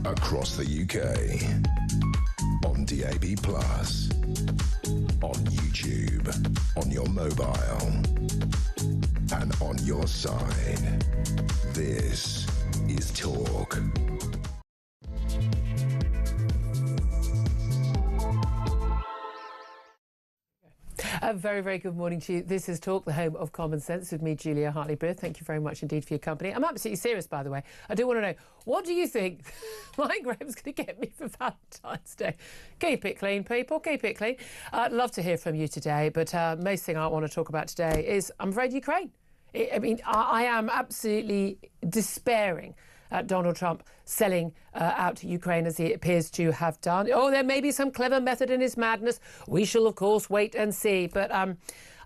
across the UK, on DAB+, on YouTube, on your mobile, and on your side. This is Talk. A very, very good morning to you. This is Talk, the home of common sense, with me, Julia Hartley-Brewer. Thank you very much indeed for your company. I'm absolutely serious, by the way. I do want to know, what do you think Mike Graham's going to get me for Valentine's Day? Keep it clean, people. Keep it clean. I'd love to hear from you today, but most thing I want to talk about today is, I'm afraid, Ukraine. I am absolutely despairing at Donald Trump selling out to Ukraine as he appears to have done. Oh, there may be some clever method in his madness. We shall, of course, wait and see. But I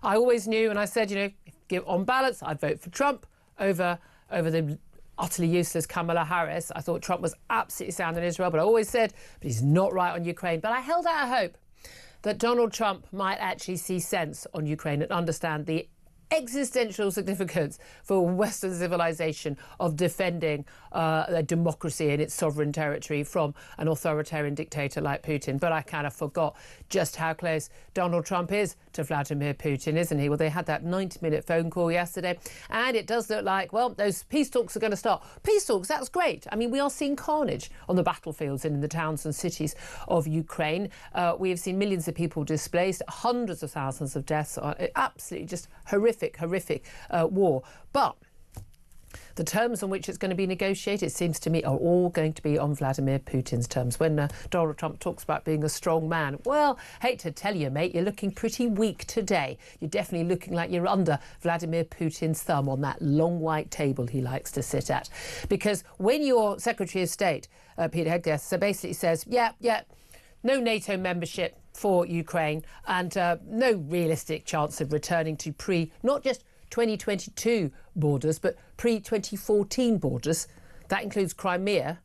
always knew, and I said, you know, on balance, I'd vote for Trump over the utterly useless Kamala Harris. I thought Trump was absolutely sound in Israel, but I always said, but he's not right on Ukraine. But I held out a hope that Donald Trump might actually see sense on Ukraine and understand the existential significance for Western civilization of defending a democracy in its sovereign territory from an authoritarian dictator like Putin. But I kind of forgot just how close Donald Trump is to Vladimir Putin, isn't he? Well, they had that 90-minute phone call yesterday, and it does look like, well, those peace talks are going to start. Peace talks, that's great. I mean, we are seeing carnage on the battlefields and in the towns and cities of Ukraine. We have seen millions of people displaced, hundreds of thousands of deaths, absolutely just horrific war. But the terms on which it's going to be negotiated, it seems to me, are all going to be on Vladimir Putin's terms. When Donald Trump talks about being a strong man, well, hate to tell you, mate, you're looking pretty weak today. You're definitely looking like you're under Vladimir Putin's thumb on that long white table he likes to sit at. Because when your Secretary of State, Peter Hegseth, so basically says, yeah, no NATO membership for Ukraine and no realistic chance of returning to not just 2022 borders, but pre-2014 borders. That includes Crimea,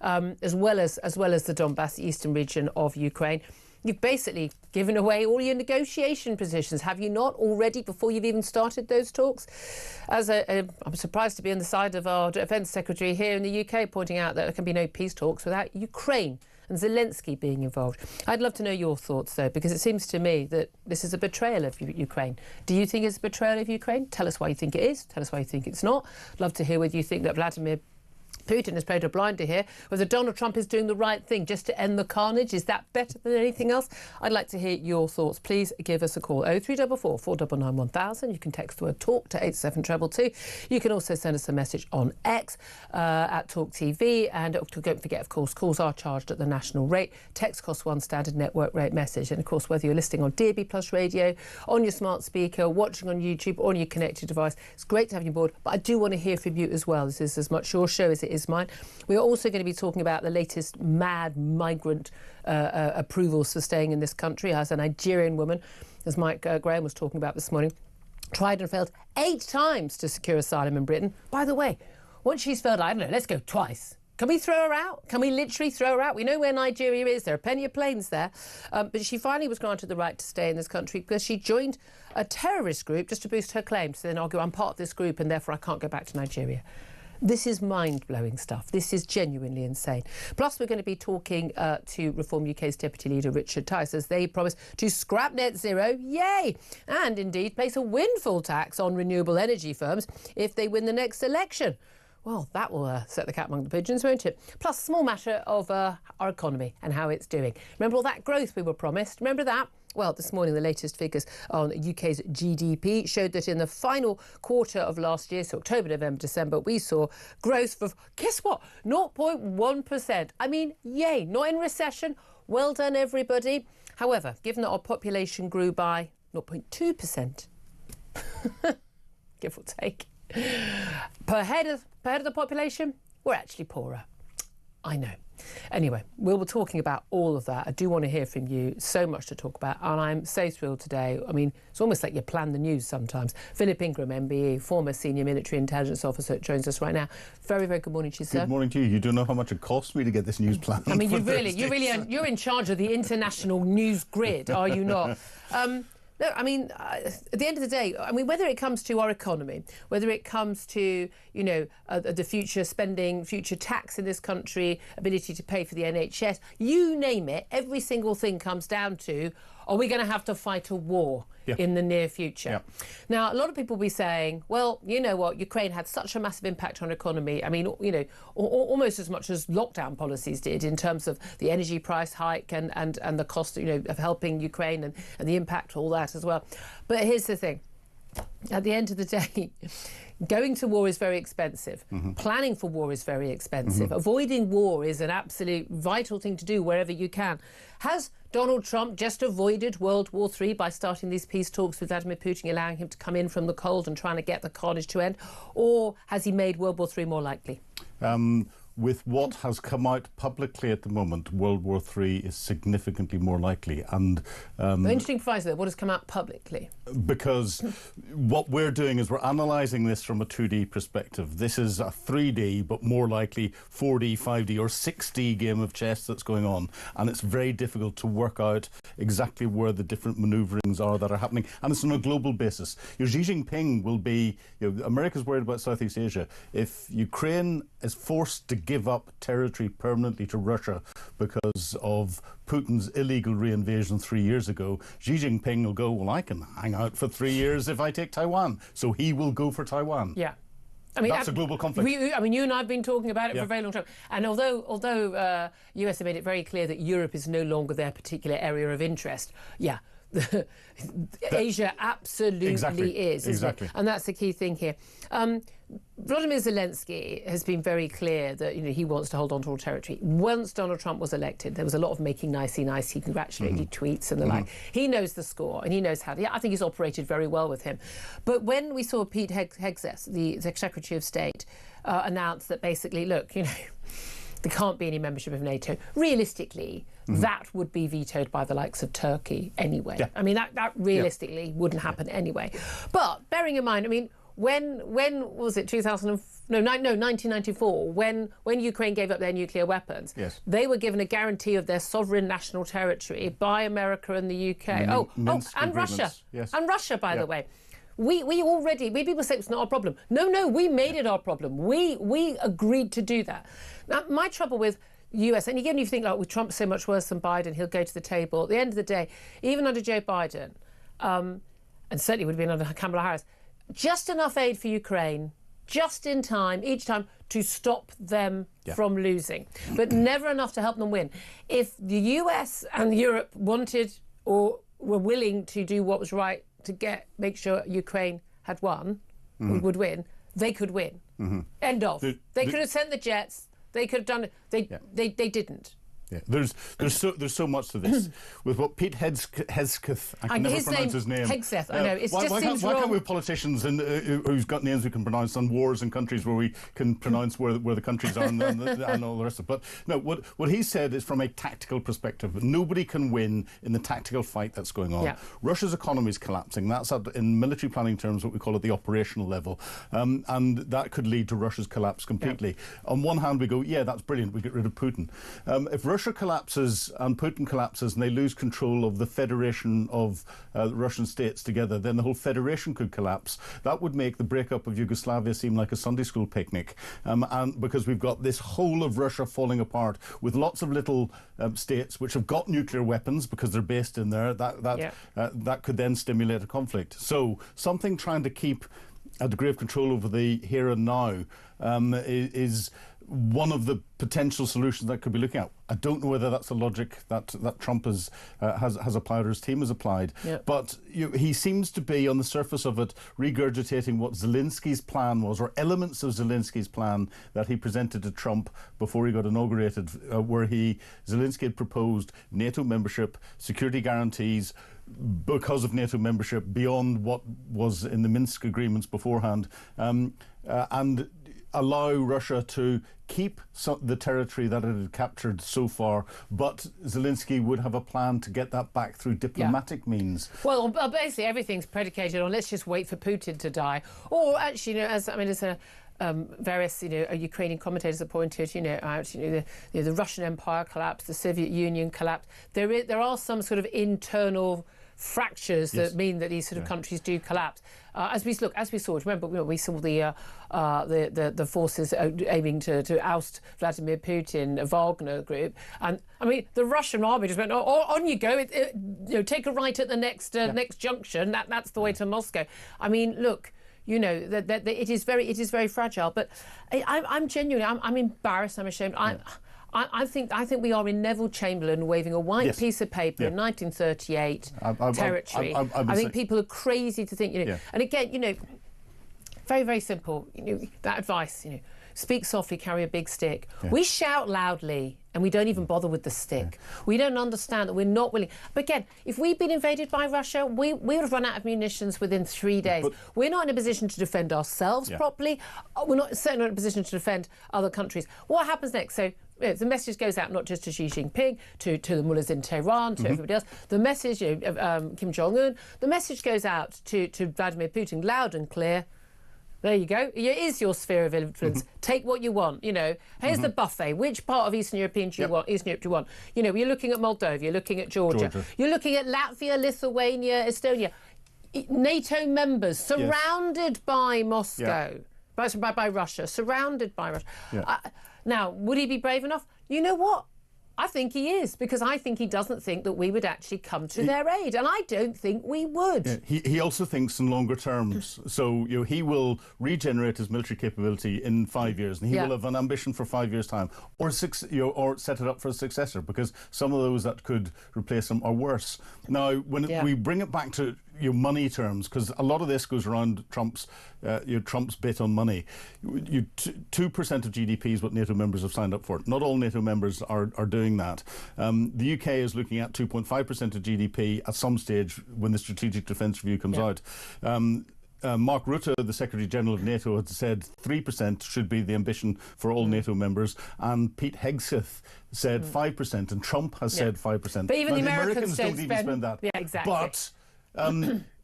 as well as the Donbass, eastern region of Ukraine. You've basically given away all your negotiation positions, have you not, already, before you've even started those talks? I'm surprised to be on the side of our Defence Secretary here in the UK, pointing out that there can be no peace talks without Ukraine and Zelensky being involved. I'd love to know your thoughts, though, because it seems to me that this is a betrayal of Ukraine. Do you think it's a betrayal of Ukraine? Tell us why you think it is. Tell us why you think it's not. I'd love to hear whether you think that Vladimir Putin has played a blinder here, whether Donald Trump is doing the right thing just to end the carnage. Is that better than anything else? I'd like to hear your thoughts. Please give us a call, 0344 499 1000. You can text the word TALK to 87222. You can also send us a message on X at talkTV. And don't forget, of course, calls are charged at the national rate. Text costs one standard network rate message. And, of course, whether you're listening on DAB+ radio, on your smart speaker, watching on YouTube, or on your connected device, it's great to have you on board. But I do want to hear from you as well. This is as much your show as it is mine. We are also going to be talking about the latest mad migrant approvals for staying in this country. As a Nigerian woman, as Mike Graham was talking about this morning, tried and failed 8 times to secure asylum in Britain. By the way, once she's failed, I don't know, let's go twice. Can we throw her out? Can we literally throw her out? We know where Nigeria is. There are plenty of planes there. But she finally was granted the right to stay in this country because she joined a terrorist group just to boost her claim. So then argue, I'm part of this group and therefore I can't go back to Nigeria. This is mind-blowing stuff. This is genuinely insane. Plus, we're going to be talking to Reform UK's Deputy Leader Richard Tice as they promise to scrap net zero, yay, and indeed place a windfall tax on renewable energy firms if they win the next election. Well, that will set the cat among the pigeons, won't it? Plus, small matter of our economy and how it's doing. Remember all that growth we were promised? Remember that? Well, this morning, the latest figures on UK's GDP showed that in the final quarter of last year, so October, November, December, we saw growth of, guess what, 0.1%. I mean, yay, not in recession. Well done, everybody. However, given that our population grew by 0.2%, give or take, per head of the population, we're actually poorer. I know. Anyway, we'll be talking about all of that. I do want to hear from you. So much to talk about. And I'm so thrilled today. I mean, it's almost like you plan the news sometimes. Philip Ingram, MBE, former senior military intelligence officer, joins us right now. Very, very good morning to you, sir. Good morning to you. You don't know how much it cost me to get this news plan. I mean, you're in charge of the international news grid, are you not? No, I mean, at the end of the day, I mean, whether it comes to our economy, whether it comes to, you know, the future spending, future tax in this country, ability to pay for the NHS, you name it, every single thing comes down to, are we going to have to fight a war in the near future? Now, a lot of people will be saying, well, you know what, Ukraine had such a massive impact on our economy. I mean, you know, almost as much as lockdown policies did in terms of the energy price hike and the cost, you know, of helping Ukraine and the impact, all that as well. But here's the thing. At the end of the day, going to war is very expensive. Planning for war is very expensive. Avoiding war is an absolute vital thing to do wherever you can. Has Donald Trump just avoided World War III by starting these peace talks with Vladimir Putin, allowing him to come in from the cold and trying to get the carnage to end? Or has he made World War III more likely? With what has come out publicly at the moment, World War III is significantly more likely. And interesting proviso, though. What has come out publicly? Because what we're doing is we're analysing this from a 2D perspective. This is a 3D, but more likely 4D, 5D or 6D game of chess that's going on. And it's very difficult to work out exactly where the different manoeuvrings are that are happening. And it's on a global basis. Xi Jinping will be, you know, America's worried about Southeast Asia. If Ukraine is forced to give up territory permanently to Russia because of Putin's illegal reinvasion 3 years ago, Xi Jinping will go, well, I can hang out for 3 years if I take Taiwan. So he will go for Taiwan. Yeah. I mean, that's a global conflict. I mean, you and I have been talking about it for a very long time. And although US have made it very clear that Europe is no longer their particular area of interest, Asia absolutely is, isn't it? And that's the key thing here. Volodymyr Zelensky has been very clear that, you know, he wants to hold on to all territory. Once Donald Trump was elected, there was a lot of making nicey, congratulatory tweets and the like. He knows the score and he knows how. I think he's operated very well with him. But when we saw Pete Hegseth, the Secretary of State, announce that basically, look, you know, there can't be any membership of NATO. Realistically, that would be vetoed by the likes of Turkey anyway. I mean, that realistically wouldn't happen anyway. But bearing in mind, I mean, when was it 1994, when Ukraine gave up their nuclear weapons, they were given a guarantee of their sovereign national territory by America and the UK. And Russia. And Russia, by the way. We people say it's not our problem. No, we made it our problem. We agreed to do that. Now, my trouble with US, and again, you think, like, with Trump so much worse than Biden, he'll go to the table. At the end of the day, even under Joe Biden, and certainly would have been under Kamala Harris, just enough aid for Ukraine, just in time, each time, to stop them from losing, but never enough to help them win. If the US and Europe wanted or were willing to do what was right to make sure Ukraine had won, would win, they could win. End of. They could have sent the jets. They could have done it. They didn't. Yeah. There's so much to this. With what Pete Hegseth, I can never pronounce his name. Hegseth, I know. Why can't we have politicians who's got names we can pronounce on wars and countries where we can pronounce where the countries are and all the rest of it? But no, what he said is from a tactical perspective. Nobody can win in the tactical fight that's going on. Russia's economy is collapsing. That's in military planning terms what we call at the operational level, and that could lead to Russia's collapse completely. On one hand, we go, yeah, that's brilliant. We get rid of Putin. If Russia collapses and Putin collapses and they lose control of the federation of the Russian states together, then the whole federation could collapse. That would make the breakup of Yugoslavia seem like a Sunday school picnic, and because we've got this whole of Russia falling apart with lots of little states which have got nuclear weapons because they're based in there, that could then stimulate a conflict. So something trying to keep a degree of control over the here and now is one of the potential solutions that could be looking at. I don't know whether that's the logic that Trump has applied or his team has applied, but he seems to be, on the surface of it, regurgitating what Zelensky's plan was, or elements of Zelensky's plan that he presented to Trump before he got inaugurated, where Zelensky had proposed NATO membership, security guarantees, because of NATO membership beyond what was in the Minsk agreements beforehand, and allow Russia to keep the territory that it had captured so far, but Zelensky would have a plan to get that back through diplomatic means. Well, basically everything's predicated on let's just wait for Putin to die, or actually, as various, Ukrainian commentators have pointed, the Russian Empire collapsed, the Soviet Union collapsed. There are some sort of internal fractures that mean that these sort of countries do collapse. As we saw, remember, we saw the forces aiming to oust Vladimir Putin, a Wagner group, and I mean the Russian army just went, on you go, take a right at the next junction. That's the way to Moscow. I mean, look. That it is very fragile. But I'm genuinely, I'm embarrassed. I'm ashamed. I think we are in Neville Chamberlain waving a white piece of paper in 1938 territory. I think people are crazy to think, And again, very, very simple. That advice, speak softly, carry a big stick. We shout loudly and we don't even bother with the stick. We don't understand that we're not willing. But again, if we'd been invaded by Russia, we would have run out of munitions within 3 days. But we're not in a position to defend ourselves properly. We're certainly not in a position to defend other countries. What happens next? So the message goes out not just to Xi Jinping, to the mullahs in Tehran, to everybody else. The message of Kim Jong-un, the message goes out to Vladimir Putin loud and clear. There you go. It is your sphere of influence. Take what you want. Here's the buffet. Which part of Eastern Europe do you want? You're looking at Moldova. You're looking at Georgia. You're looking at Latvia, Lithuania, Estonia. NATO members surrounded by Moscow, by Russia, surrounded by Russia. Now, would he be brave enough? You know what? I think he is, because I think he doesn't think that we would actually come to their aid, and I don't think we would. He also thinks in longer terms. So he will regenerate his military capability in 5 years, and he will have an ambition for 5 years' time, or set it up for a successor, because some of those that could replace him are worse. Now, when we bring it back to money terms, because a lot of this goes around Trump's bit on money. 2% of GDP is what NATO members have signed up for. Not all NATO members are doing that. The UK is looking at 2.5% of GDP at some stage when the Strategic Defence Review comes out. Mark Rutte, the Secretary General of NATO, had said 3% should be the ambition for all NATO members, and Pete Hegseth said 5%, and Trump has said 5%. But even the Americans don't even spend that. Yeah, exactly. But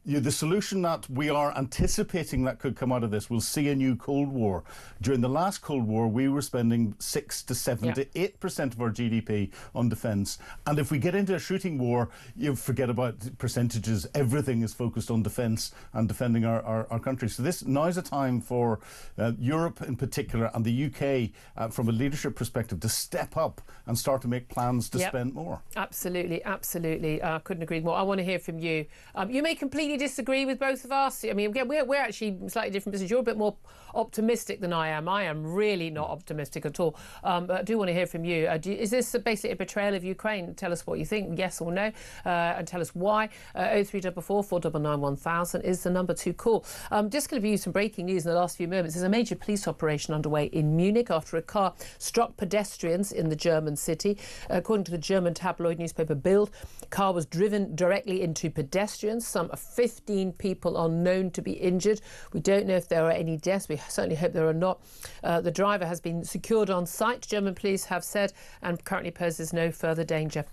the solution that we are anticipating that could come out of this will see a new Cold War. During the last Cold War, we were spending 6 to 7 to 8% of our GDP on defence. And if we get into a shooting war, you forget about percentages. Everything is focused on defence and defending our country. So now is a time for Europe in particular, and the UK from a leadership perspective, to step up and start to make plans to spend more. Absolutely. Couldn't agree more. I want to hear from you. You may completely disagree with both of us. I mean, again, we're actually slightly different business. You're a bit more optimistic than I am. I am really not optimistic at all. But I do want to hear from you. Is this basically a betrayal of Ukraine? Tell us what you think, yes or no, and tell us why. 0344 499 1000 is the number to call. Just going to give you some breaking news in the last few moments. There's a major police operation underway in Munich after a car struck pedestrians in the German city. According to the German tabloid newspaper Bild, the car was driven directly into pedestrians. Some 15 people are known to be injured. We don't know if there are any deaths. We certainly hope there are not. The driver has been secured on site, German police have said, and currently poses no further danger.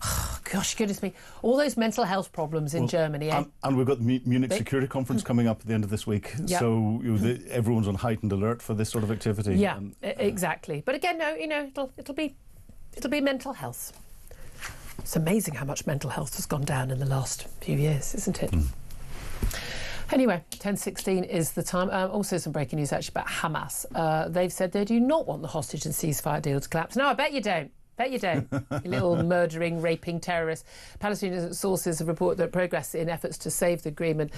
Oh, gosh, goodness me. All those mental health problems in Germany. And we've got the Munich Security Conference coming up at the end of this week. So everyone's on heightened alert for this sort of activity. Yeah, exactly. But again, no, it'll be mental health. It's amazing how much mental health has gone down in the last few years, isn't it? Anyway, 10:16 is the time. Also some breaking news actually about Hamas. They've said they do not want the hostage and ceasefire deal to collapse. No, I bet you don't. You little murdering, raping terrorists. Palestinian sources have reported that progress in efforts to save the agreement.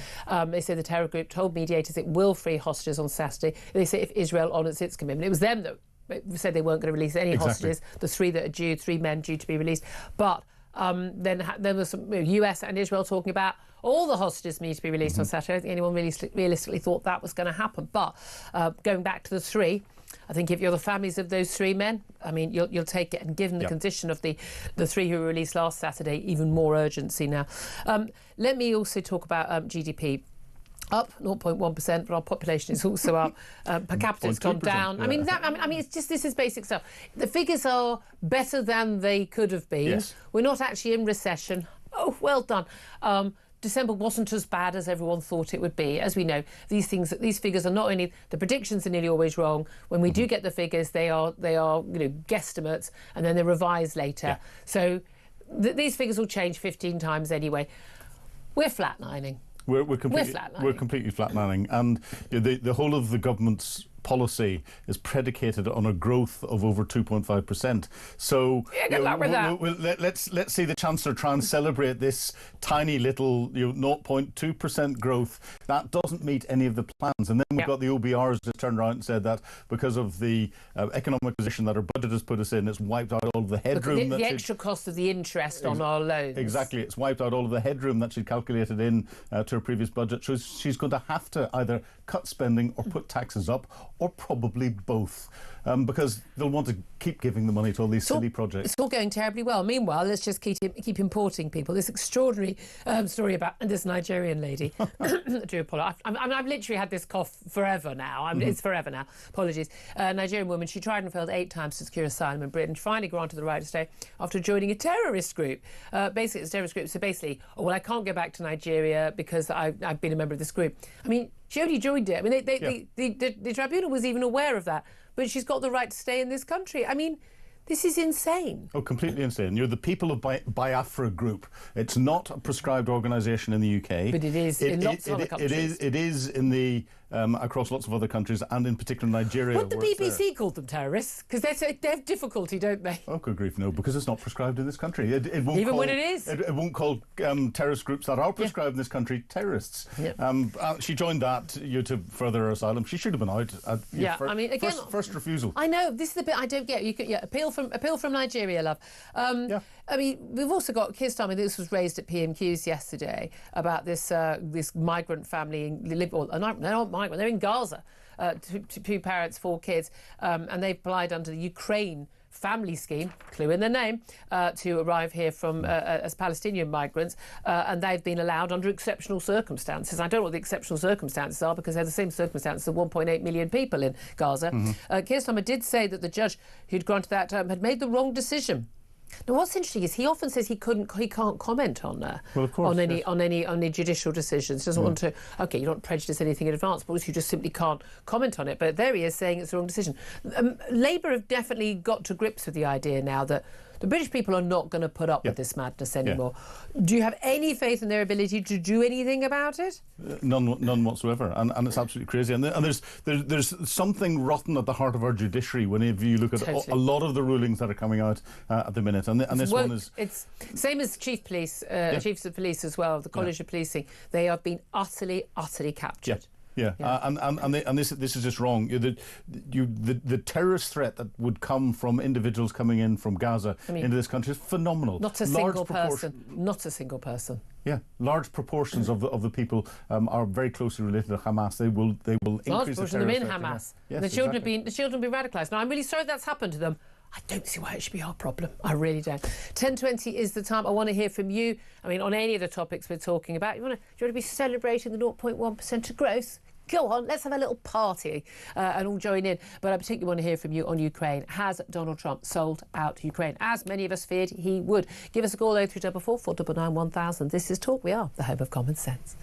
They say the terror group told mediators it will free hostages on Saturday. They say if Israel honours its commitment. It was them that said they weren't going to release any hostages. The three men due to be released. But then there was some US and Israel talking about all the hostages need to be released on Saturday. I don't think anyone really realistically thought that was going to happen. But going back to the three, I think if you're the families of those three men, I mean, you'll take it. And given the condition of the three who were released last Saturday, even more urgency now. Let me also talk about GDP. Up 0.1%, but our population is also up. Per capita has gone down. I mean, it's just, this is basic stuff. The figures are better than they could have been. Yes. We're not actually in recession. Oh, well done. December wasn't as bad as everyone thought it would be. As we know, these figures are not only, the predictions are nearly always wrong. When we do get the figures, they are guesstimates, and then they're revised later. So these figures will change 15 times anyway. We're flatlining. We're completely flatlining, and the whole of the government's policy is predicated on a growth of over 2.5%. So good luck with that. Let's see the Chancellor try and celebrate this tiny little 0.2% growth. That doesn't meet any of the plans. And then we've got the OBRs just turned around and said that because of the economic position that our budget has put us in, it's wiped out all of the headroom. The extra cost of the interest on our loans. Exactly. It's wiped out all of the headroom that she'd calculated in to her previous budget. So she's going to have to either cut spending or put taxes up, or probably both, because they'll want to keep giving the money to all these silly projects. It's all going terribly well. Meanwhile, let's just keep importing people. This extraordinary story about this Nigerian lady. I do apologise. I've literally had this cough forever now. It's forever now. Apologies. Nigerian woman, she tried and failed 8 times to secure asylum in Britain. She finally granted the right to stay after joining a terrorist group. Basically, it's a terrorist group. So basically, I can't go back to Nigeria because I've been a member of this group. I mean, she only joined it. I mean, the tribunal was even aware of that. But she's got the right to stay in this country. I mean, this is insane. Oh, completely insane. You're the People of Biafra group. It's not a prescribed organisation in the UK. But it is in lots of other countries. It is in the across lots of other countries, and in particular Nigeria. Would the BBC called them terrorists? Because they have difficulty, don't they? Oh, good grief, no, because it's not prescribed in this country. It won't even when it is. It won't call terrorist groups that are prescribed in this country terrorists. She joined that to further her asylum. She should have been out. I mean, again, first refusal. I know, this is the bit I don't get. You could, appeal from Nigeria, love. I mean, we've also got Keir Starmer. This was raised at PMQs yesterday about this migrant family. They're not migrant. They're in Gaza. 2 parents, 4 kids, and they've applied under the Ukraine family scheme, clue in their name, to arrive here from as Palestinian migrants, and they've been allowed under exceptional circumstances. I don't know what the exceptional circumstances are, because they're the same circumstances of 1.8 million people in Gaza. Keir Starmer did say that the judge who'd granted that had made the wrong decision. Now, what's interesting is he often says he can't comment on any judicial decisions. He doesn't want to. Okay, you don't prejudice anything in advance, but you just simply can't comment on it. But there he is saying it's the wrong decision. Labour have definitely got to grips with the idea now that the British people are not going to put up with this madness anymore. Do you have any faith in their ability to do anything about it? None whatsoever, and it's absolutely crazy. And there's something rotten at the heart of our judiciary whenever you look at a lot of the rulings that are coming out at the minute. And this one is... It's same as chiefs of police as well, the College of Policing. They have been utterly captured. And this is just wrong. The terrorist threat that would come from individuals coming in from Gaza into this country is phenomenal. Not a single person. Not a single person. Yeah, large proportions of the people are very closely related to Hamas. They will increase the terrorist threat. Them in Hamas. Yes, the children have been radicalised. Now, I'm really sorry that's happened to them. I don't see why it should be our problem. I really don't. 10:20 is the time. I want to hear from you. I mean, on any of the topics we're talking about. Do you want to be celebrating the 0.1% of growth? Go on, let's have a little party and all join in. But I particularly want to hear from you on Ukraine. Has Donald Trump sold out Ukraine, as many of us feared he would? Give us a call 0344 499 1000. This is Talk. We are the home of common sense.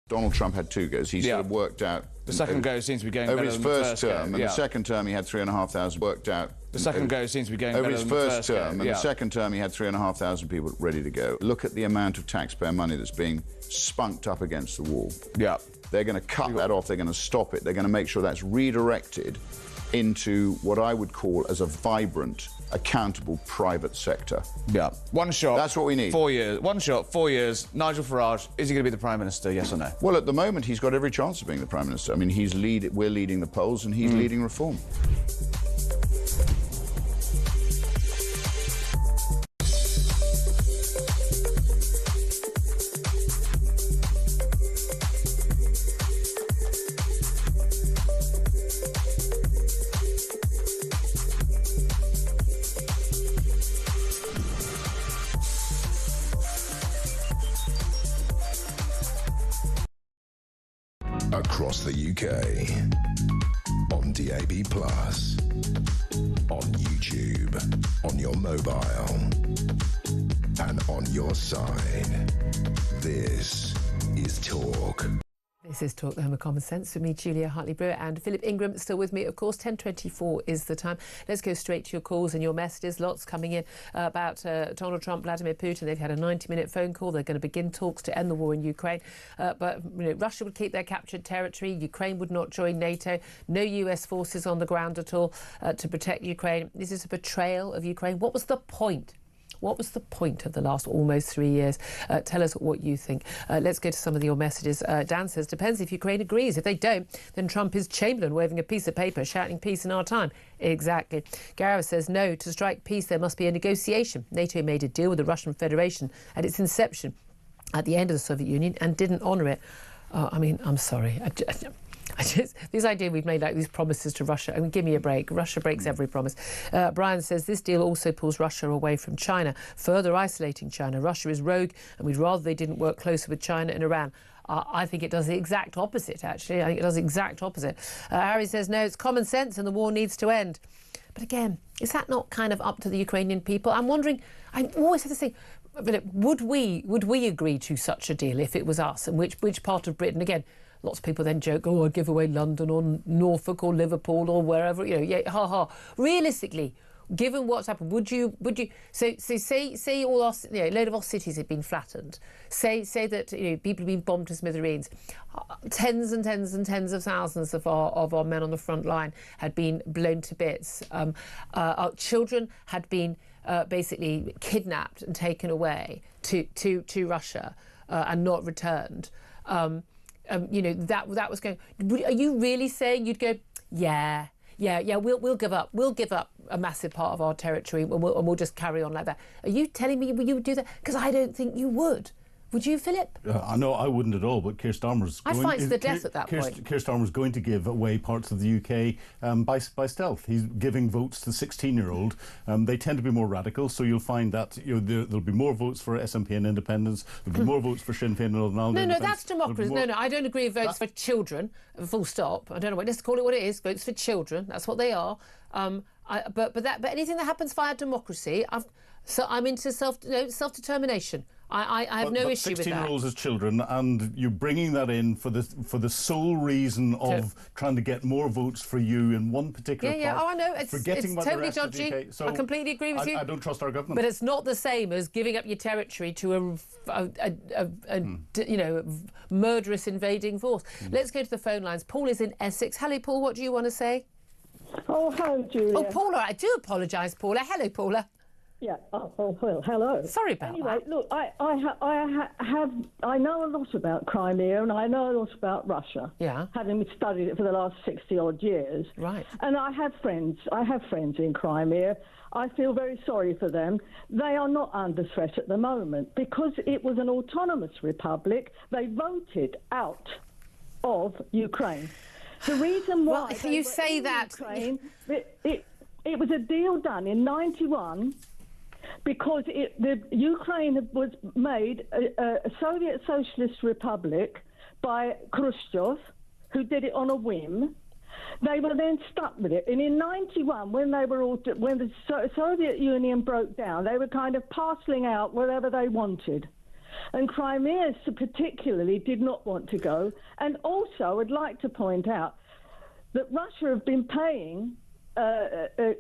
Donald Trump had 2 goes. He sort of worked out... The second go seems to be going over better his than first the first term, go. and the second term he had 3,500 worked out. The second go seems to be going over better his than the first first term, go. and the second term he had 3,500 people ready to go. Look at the amount of taxpayer money that's being spunked up against the wall. Yeah. They're going to cut that off. They're going to stop it. They're going to make sure that's redirected into what I would call as a vibrant, accountable private sector. Yeah. One shot. That's what we need. 4 years. One shot, 4 years. Nigel Farage, is he going to be the Prime Minister, yes or no? Well, at the moment, he's got every chance of being the Prime Minister. I mean, we're leading the polls and he's leading reform. Across the UK, on DAB+, on YouTube, on your mobile, and on your side. This is Talk. This is Talk, the Home of Common Sense, with me, Julia Hartley-Brewer, and Philip Ingram still with me, of course. 10:24 is the time. Let's go straight to your calls and your messages. Lots coming in about Donald Trump, Vladimir Putin. They've had a 90-minute phone call. They're going to begin talks to end the war in Ukraine. But Russia would keep their captured territory. Ukraine would not join NATO. No US forces on the ground at all to protect Ukraine. Is this a betrayal of Ukraine? What was the point? What was the point of the last almost 3 years? Tell us what you think. Let's go to some of your messages. Dan says, depends if Ukraine agrees. If they don't, then Trump is Chamberlain waving a piece of paper, shouting peace in our time. Exactly. Gareth says, no, to strike peace, there must be a negotiation. NATO made a deal with the Russian Federation at its inception at the end of the Soviet Union and didn't honour it. I mean, I'm sorry. This idea we've made like these promises to Russia, I mean, give me a break. Russia breaks every promise. Brian says this deal also pulls Russia away from China, further isolating China. Russia is rogue and we'd rather they didn't work closer with China and Iran. I think it does the exact opposite, actually. I think it does the exact opposite. Harry says, no, it's common sense and the war needs to end. But again, is that not kind of up to the Ukrainian people? I'm wondering, I always have to think, would we agree to such a deal if it was us? And which part of Britain? Again, lots of people then joke, oh, I'd give away London or Norfolk or Liverpool or wherever, yeah, ha ha. Realistically, given what's happened, would you so say all our, a load of our cities had been flattened, say that people have been bombed to smithereens, tens and tens and tens of thousands of our men on the front line had been blown to bits, our children had been basically kidnapped and taken away to Russia and not returned. That was going. Are you really saying you'd go? Yeah. We'll give up. We'll give up a massive part of our territory, and we'll just carry on like that. Are you telling me you would do that? Because I don't think you would. Would you, Philip? No, I wouldn't at all, but Keir Starmer's... I'd fight to the death at that point. Keir Starmer's going to give away parts of the UK by stealth. He's giving votes to the 16-year-old. They tend to be more radical, so you'll find that there'll be more votes for SNP and independents, there'll be more votes for Sinn Féin and Northern Ireland. No, that's democracy. No, I don't agree with votes for children, full stop. I don't know, let's call it what it is, votes for children, that's what they are. But anything that happens via democracy, I'm into self-determination. I have no issue with that. 16-year-olds as children, and you're bringing that in for the sole reason of trying to get more votes for you in one particular part. Yeah. Oh, I know. It's totally dodgy. So I completely agree with you. I don't trust our government. But it's not the same as giving up your territory to a murderous invading force. Let's go to the phone lines. Paul is in Essex. Hello, Paul. What do you want to say? Oh, hello, Julia. Oh, Paula. I do apologise, Paula. Hello, Paula. Yeah. Oh, well, hello. Sorry about that. Anyway, look, I know a lot about Crimea and I know a lot about Russia. Yeah. Having studied it for the last 60-odd years. Right. And I have friends in Crimea. I feel very sorry for them. They are not under threat at the moment because it was an autonomous republic. They voted out of Ukraine. The reason why you say that Ukraine, it was a deal done in '91. Because Ukraine was made a Soviet Socialist Republic by Khrushchev, who did it on a whim. They were then stuck with it. And in '91, when the Soviet Union broke down, they were kind of parceling out wherever they wanted. And Crimea particularly did not want to go. And also, I'd like to point out that Russia have been paying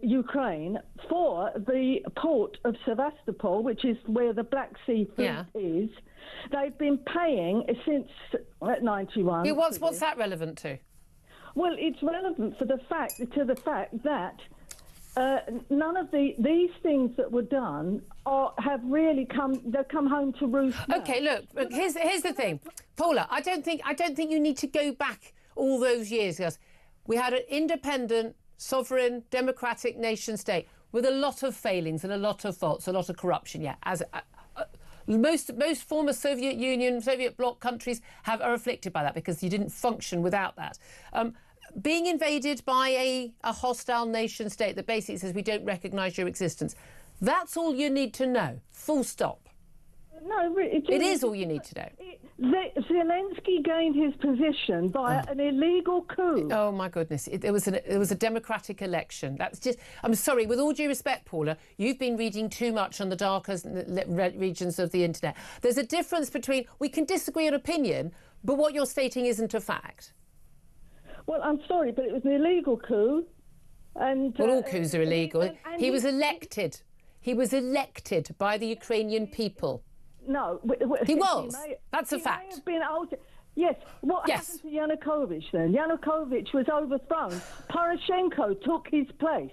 Ukraine for the port of Sevastopol, which is where the Black Sea fleet is. They've been paying since 91. Yeah, what's that relevant to? Well, it's relevant to the fact that none of these things that were done have really come home to roost now. Okay, look, here's the thing, Paula. I don't think you need to go back all those years, because we had an independent, sovereign, democratic nation state with a lot of failings and a lot of faults, a lot of corruption. Yeah, as most former Soviet bloc countries are afflicted by that, because you didn't function without that. Being invaded by a hostile nation state that basically says we don't recognise your existence, that's all you need to know. Full stop. No, it is all you need to know. Zelensky gained his position by an illegal coup. Oh my goodness! It was a democratic election. That's just. I'm sorry. With all due respect, Paula, you've been reading too much on the darker regions of the internet. There's a difference between, we can disagree on opinion, but what you're stating isn't a fact. Well, I'm sorry, but it was an illegal coup, and well, all coups are illegal. And he was elected. He was elected by the Ukrainian people. No, he was. That's a fact. May have been altered. Yes. What happened to Yanukovych then? Yanukovych was overthrown. Poroshenko took his place.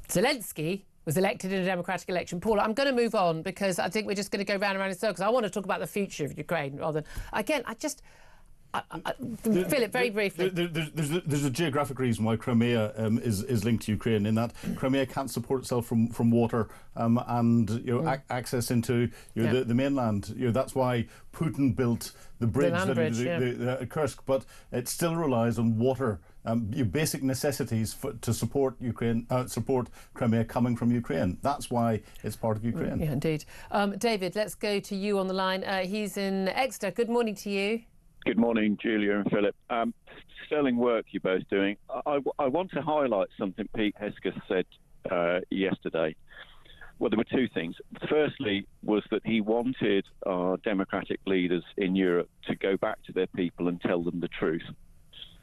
Zelensky was elected in a democratic election. Paula, I'm going to move on, because I think we're just going to go round and round in circles. I want to talk about the future of Ukraine rather than... Again, Philip, very briefly. There's a geographic reason why Crimea is linked to Ukraine, in that Crimea can't support itself from water and access into the mainland. That's why Putin built the bridge, the Kursk, but it still relies on water. Basic necessities to support Ukraine, support Crimea coming from Ukraine. That's why it's part of Ukraine. Yeah, indeed. David, let's go to you on the line. He's in Exeter. Good morning to you. Good morning, Julia and Philip. Sterling work you're both doing. I want to highlight something Pete Hegseth said yesterday. Well, there were two things. Firstly was that he wanted our democratic leaders in Europe to go back to their people and tell them the truth.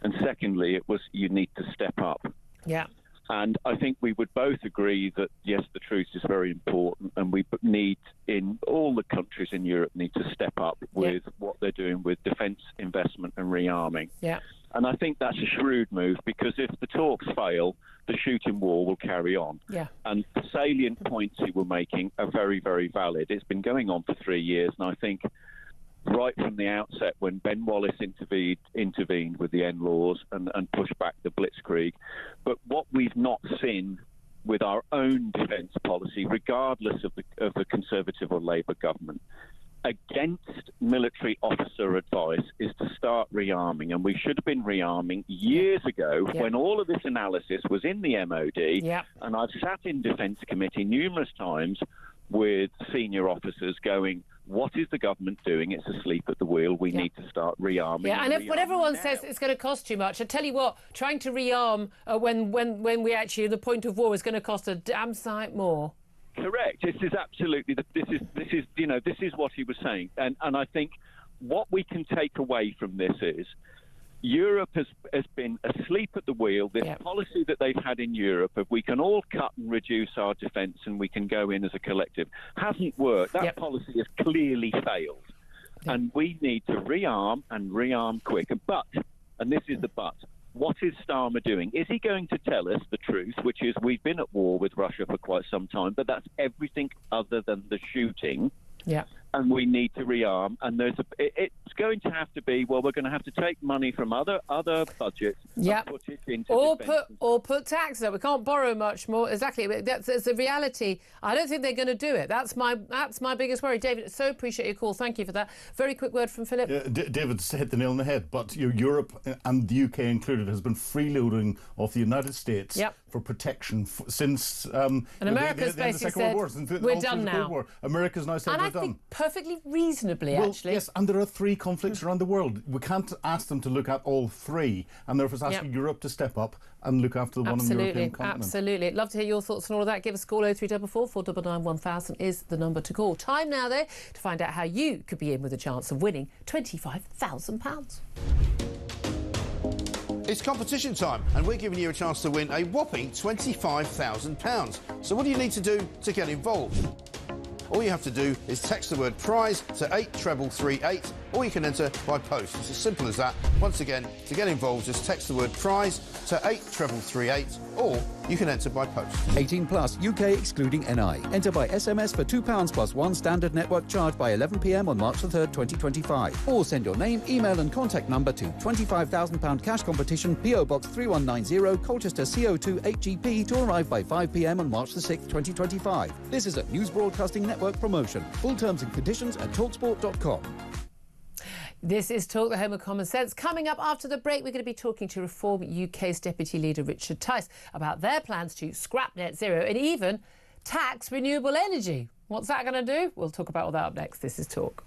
And secondly, it was, you need to step up. Yeah. And I think we would both agree that, yes, the truth is very important, and we need, in all the countries in Europe, need to step up with what they're doing with defence investment and rearming. Yeah. And I think that's a shrewd move, because if the talks fail, the shooting war will carry on. Yeah. And the salient points you were making are very, very valid. It's been going on for 3 years, and I think right from the outset, when Ben Wallace intervened with the N-laws and pushed back the blitzkrieg. But what we've not seen with our own defence policy, regardless of the Conservative or Labour government, against military officer advice, is to start rearming. And we should have been rearming years ago, when all of this analysis was in the MOD. Yeah. And I've sat in Defence Committee numerous times with senior officers going, what is the government doing? It's asleep at the wheel. We need to start rearming. Yeah, and when everyone says it's going to cost too much, I tell you what, trying to rearm when we actually the point of war is going to cost a damn sight more. Correct. This is absolutely this is what he was saying, and I think what we can take away from this is Europe has been asleep at the wheel. This policy that they've had in Europe of we can all cut and reduce our defence and we can go in as a collective hasn't worked. That policy has clearly failed. And we need to rearm and rearm quick. But, and this is the but, what is Starmer doing? Is he going to tell us the truth, which is we've been at war with Russia for quite some time, but that's everything other than the shooting? Yeah. And we need to rearm, and it's going to have to be, well, we're going to have to take money from other budgets and put it into put taxes up. We can't borrow much more. Exactly, that's the reality. I don't think they're going to do it. That's my biggest worry. David, so appreciate your call. Thank you for that. Very quick word from Philip. David hit the nail on the head. But Europe, and the UK included, has been freeloading of the United States for protection since and America's the basically Second World said, War. we're done now. America's now said and they're done. I think perfectly reasonably, Well, actually. yes, and there are 3 conflicts around the world. We can't ask them to look at all 3, and therefore it's asking Europe to step up and look after the one on the European continent. Absolutely. Love to hear your thoughts on all of that. Give us a call. 0344 499 1000 is the number to call. Time now, though, to find out how you could be in with a chance of winning £25,000. It's competition time, and we're giving you a chance to win a whopping £25,000. So what do you need to do to get involved? All you have to do is text the word prize to 83338, or you can enter by post. It's as simple as that. Once again, to get involved, just text the word prize to 83338, or you can enter by post. 18 plus, UK excluding NI. Enter by SMS for £2 plus 1 standard network charge by 11 p.m. on March the 3rd, 2025. Or send your name, email and contact number to £25,000 cash competition, PO Box 3190, Colchester CO2 8GP, to arrive by 5 p.m. on March the 6th, 2025. This is a News Broadcasting Network promotion. Full terms and conditions at talksport.com. This is Talk, the home of common sense. Coming up after the break, we're going to be talking to Reform UK's Deputy Leader Richard Tice about their plans to scrap net zero and even tax renewable energy. What's that going to do? We'll talk about all that up next. This is Talk.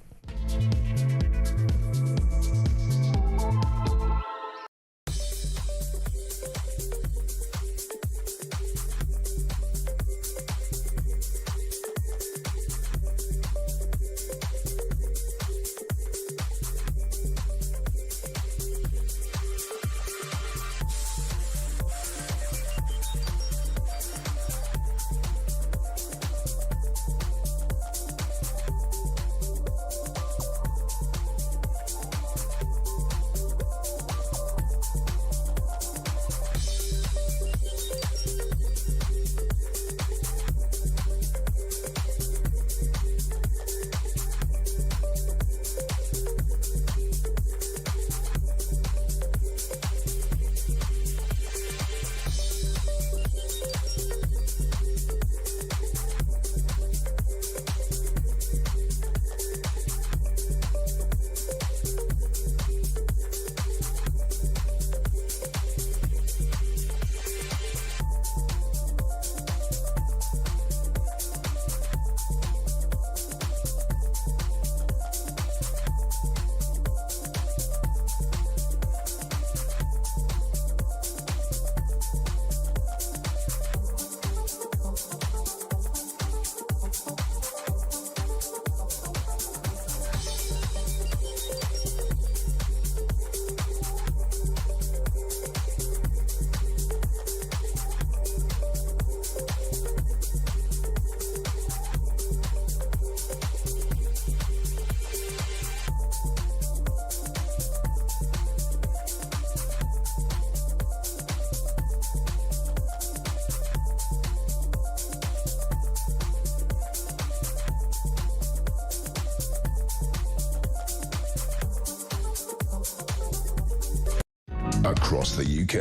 Across the UK,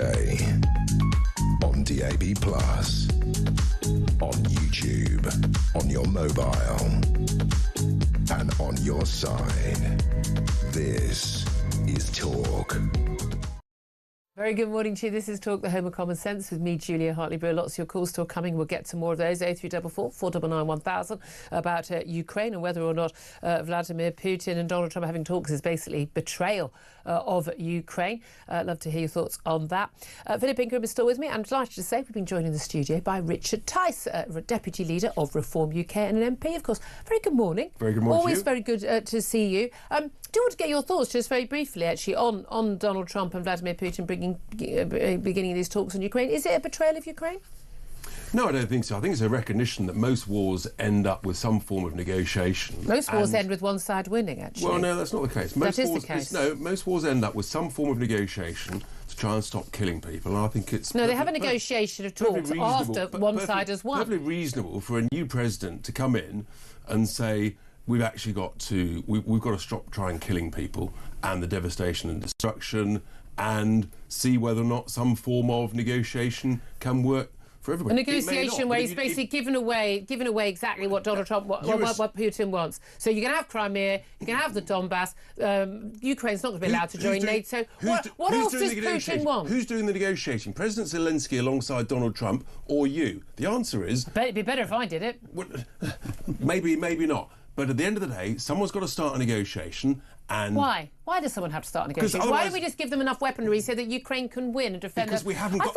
on DAB+, on YouTube, on your mobile, and on your side. This is Talk. Very good morning to you. This is Talk, the home of common sense, with me, Julia Hartley-Brewer. Lots of your calls still coming. We'll get to more of those. 0344 499 1000 about Ukraine and whether or not Vladimir Putin and Donald Trump having talks is basically betrayal of Ukraine. Love to hear your thoughts on that. Philip Ingram is still with me. I'm delighted to say we've been joined in the studio by Richard Tice, Deputy Leader of Reform UK and an MP, of course. Very good morning. Very good morning. Always very good to see you. Do you want to get your thoughts, just very briefly, actually, on Donald Trump and Vladimir Putin beginning these talks on Ukraine? Is it a betrayal of Ukraine? No, I don't think so. I think it's a recognition that most wars end up with some form of negotiation. Most wars end with one side winning, actually. Well, no, that's not the case. That is the case. No, most wars end up with some form of negotiation to try and stop killing people, and I think it's... No, they have a negotiation of talks after one side has won. Perfectly reasonable for a new president to come in and say, we've actually got to... We've got to stop trying killing people and the devastation and destruction, and see whether or not some form of negotiation can work for everybody. A negotiation where he's basically given away exactly what Donald Trump, what Putin wants. So you're going to have Crimea, you're going to have the Donbass. Ukraine's not going to be allowed to join NATO. What else does Putin want? Who's doing the negotiating? President Zelensky alongside Donald Trump, or you? The answer is... It'd be better if I did it. Maybe not. But at the end of the day, someone's got to start a negotiation. And why? Why does someone have to start a negotiation? Why don't we just give them enough weaponry so that Ukraine can win and defend? Because we haven't got.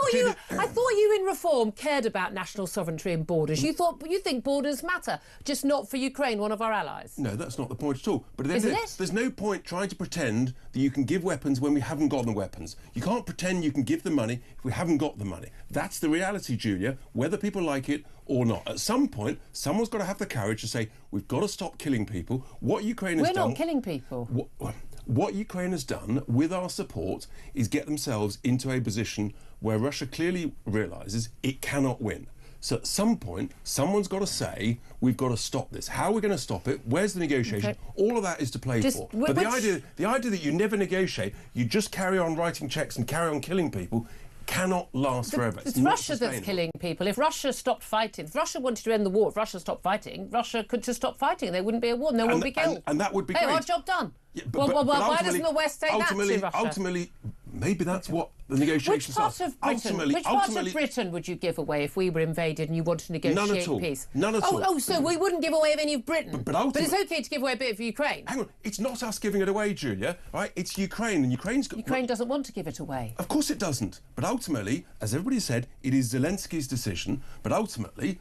I thought you in Reform cared about national sovereignty and borders. You think borders matter, just not for Ukraine, one of our allies. No, that's not the point at all. But there's no point trying to pretend that you can give weapons when we haven't got the weapons. You can't pretend you can give the money if we haven't got the money. That's the reality, Julia, whether people like it or not. At some point, someone's got to have the courage to say, we've got to stop killing people. What Ukraine has done... We're not killing people. What Ukraine has done with our support is get themselves into a position where Russia clearly realises it cannot win. So at some point, someone's got to say, we've got to stop this. How are we going to stop it? Where's the negotiation? Okay. All of that is to play for. But the idea that you never negotiate, you just carry on writing cheques and carry on killing people, cannot last forever. It's Russia that's killing people. If Russia stopped fighting, if Russia wanted to end the war, if Russia stopped fighting, Russia could just stop fighting. There wouldn't be a war. No one would be killed. And that would be great. Hey, our job done. Yeah, but why doesn't the West take that to Russia? Ultimately, maybe that's what the negotiations are. Which part of Britain would you give away if we were invaded and you wanted to negotiate peace? None at all. Oh, so we wouldn't give away any of Britain. But it's okay to give away a bit of Ukraine. Hang on, it's not us giving it away, Julia, right? It's Ukraine, and Ukraine doesn't want to give it away. Of course it doesn't. But ultimately, as everybody said, it is Zelensky's decision. But ultimately...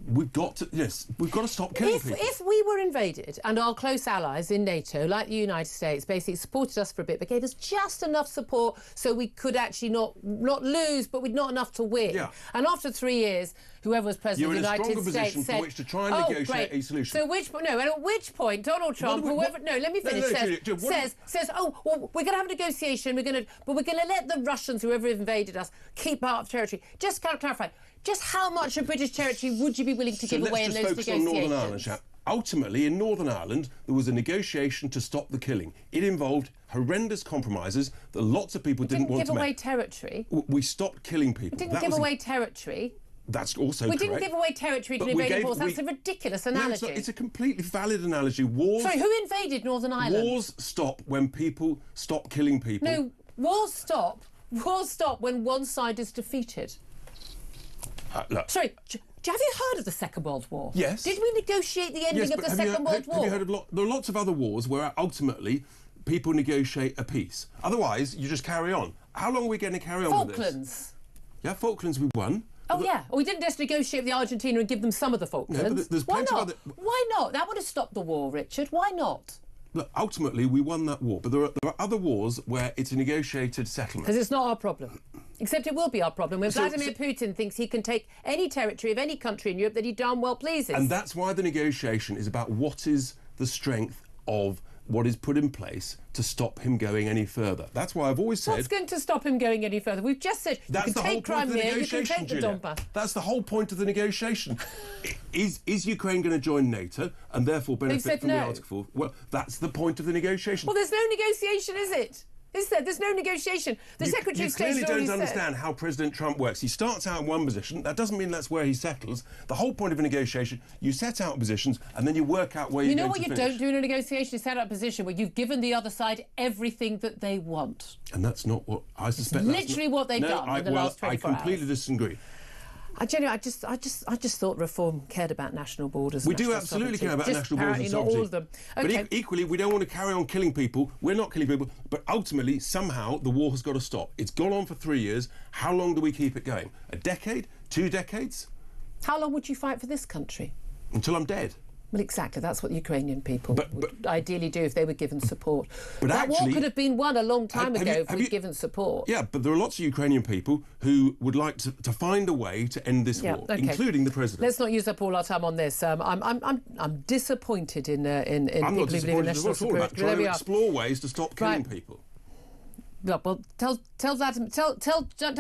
we've got to stop killing people. If we were invaded and our close allies in NATO, like the United States, basically supported us for a bit, but gave us just enough support so we could actually not lose, but we'd not enough to win. Yeah. And after 3 years, whoever was president of the United States said, from which to try and negotiate a solution. So at which point Donald Trump, let me finish. Says, oh, well, we're going to have a negotiation. But we're going to let the Russians, whoever invaded us, keep part of territory. Just kind of clarify. Just how much of British territory would you be willing to give away in those negotiations? Let's just focus on Northern Ireland, chap. Ultimately, in Northern Ireland, there was a negotiation to stop the killing. It involved horrendous compromises that lots of people didn't want to make. We didn't give away territory. We stopped killing people. We didn't give away territory. That's also correct. We didn't give away territory to invading force. That's a ridiculous analogy. No, it's a completely valid analogy. Sorry, who invaded Northern Ireland? Wars stop when people stop killing people. No, wars stop when one side is defeated. Sorry, have you heard of the Second World War? Yes. Did we negotiate the ending of the Second World War? Have you heard of there are lots of other wars where ultimately people negotiate a peace. Otherwise, you just carry on. How long are we going to carry on with this? Falklands. Yeah, Falklands we won. Oh, yeah. We didn't just negotiate with Argentina and give them some of the Falklands. No, but there's plenty Why not? of other... Why not? That would have stopped the war, Richard. Why not? Look, ultimately, we won that war, but there are other wars where it's a negotiated settlement. Because it's not our problem. Except it will be our problem when Vladimir Putin thinks he can take any territory of any country in Europe that he darn well pleases. And that's why the negotiation is about what is the strength of what is put in place to stop him going any further. That's why I've always said... What's going to stop him going any further? We've just said you can take Crimea, you can take the Donbass. That's the whole point of the negotiation. Is Ukraine going to join NATO and therefore benefit from the Article 4? Well, that's the point of the negotiation. Well, there's no negotiation, is it? Is there? There's no negotiation. The Secretary of State clearly don't understand how President Trump works. He starts out in one position. That doesn't mean that's where he settles. The whole point of a negotiation, you set out positions and then you work out where you're going to finish. You know what you don't do in a negotiation? You set out a position where you've given the other side everything that they want. And that's not what I suspect. It's literally what they've done in the last 24 hours. I completely disagree. I just thought Reform cared about national borders. We do absolutely care about national borders and sovereignty. Not all of them. Okay. But equally, we don't want to carry on killing people. We're not killing people. But ultimately, somehow, the war has got to stop. It's gone on for 3 years. How long do we keep it going? A decade? 2 decades? How long would you fight for this country? Until I'm dead. Well, exactly. That's what Ukrainian people would ideally do if they were given support. But that war could have been won a long time ago if we'd given support. Yeah, but there are lots of Ukrainian people who would like to find a way to end this war, including the president. Let's not use up all our time on this. I'm disappointed in people who believe in national security. I'm not disappointed. Trying to explore ways to stop killing people. well, tell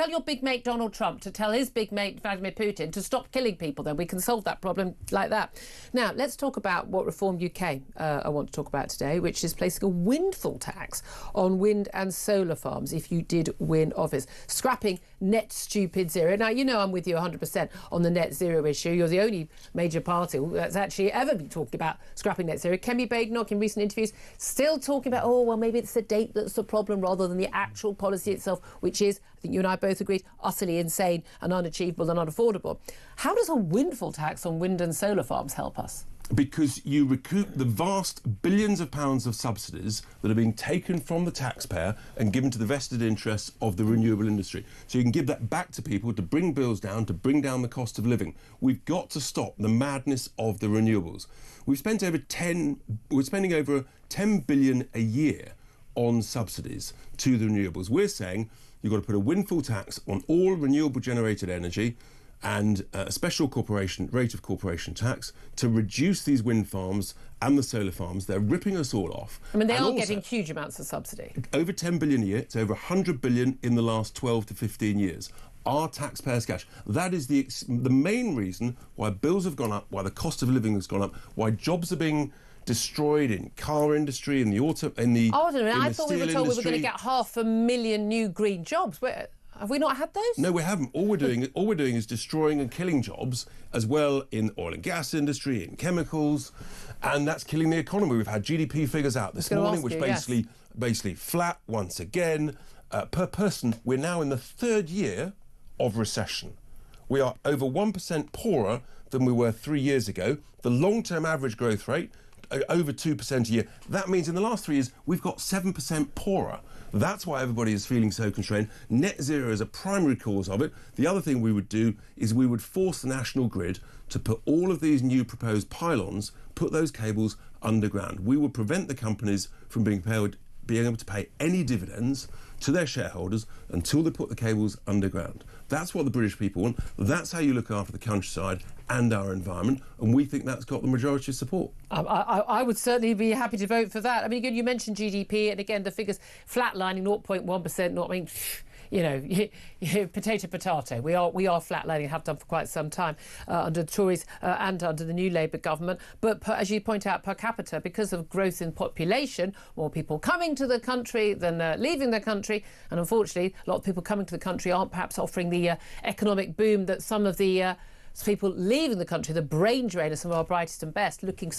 your big mate Donald Trump to tell his big mate Vladimir Putin to stop killing people. Then we can solve that problem like that. Now, let's talk about what Reform UK I want to talk about today, which is placing a windfall tax on wind and solar farms if you did win office, scrapping net stupid zero. Now, you know I'm with you 100% on the net zero issue. You're the only major party that's actually ever been talking about scrapping net zero. Kemi Badenoch, in recent interviews, still talking about, oh, well, maybe it's the date that's the problem rather than the actual policy itself, which is, I think you and I both agreed, utterly insane and unachievable and unaffordable. How does a windfall tax on wind and solar farms help us? Because you recoup the vast billions of pounds of subsidies that are being taken from the taxpayer and given to the vested interests of the renewable industry. So you can give that back to people to bring bills down, to bring down the cost of living. We've got to stop the madness of the renewables. We're spending over 10 billion a year on subsidies to the renewables. We're saying you've got to put a windfall tax on all renewable generated energy and a special rate of corporation tax to reduce these wind farms and the solar farms. They're ripping us all off. I mean, they are getting huge amounts of subsidy. Over 10 billion a year. It's over 100 billion in the last 12 to 15 years. Our taxpayers' cash. That is the main reason why bills have gone up, why the cost of living has gone up, why jobs are being destroyed in car industry, in the auto, in the I don't know. I thought we were told industry. we were going to get 500,000 new green jobs. Have we not had those? No, we haven't. All we're doing is destroying and killing jobs as well in oil and gas industry, in chemicals, and that's killing the economy. We've had GDP figures out this morning, which basically flat once again. Per person, we're now in the third year of recession. We are over 1% poorer than we were 3 years ago. The long-term average growth rate, over 2% a year. That means in the last 3 years, we've got 7% poorer. That's why everybody is feeling so constrained. Net zero is a primary cause of it. The other thing we would do is we would force the national grid to put all of these new proposed pylons, put those cables underground. We would prevent the companies from being able to pay any dividends to their shareholders until they put the cables underground. That's what the British people want. That's how you look after the countryside and our environment, and we think that's got the majority support. I would certainly be happy to vote for that. I mean, again, you mentioned GDP, and again, the figures flatlining 0.1%, not, I mean, you know, potato. We are flatlining, have done for quite some time under the Tories and under the new Labour government. But as you point out, per capita, because of growth in population, more people coming to the country than leaving the country. And unfortunately, a lot of people coming to the country aren't perhaps offering the economic boom that some of the people leaving the country, the brain drain of some of our brightest and best, looking to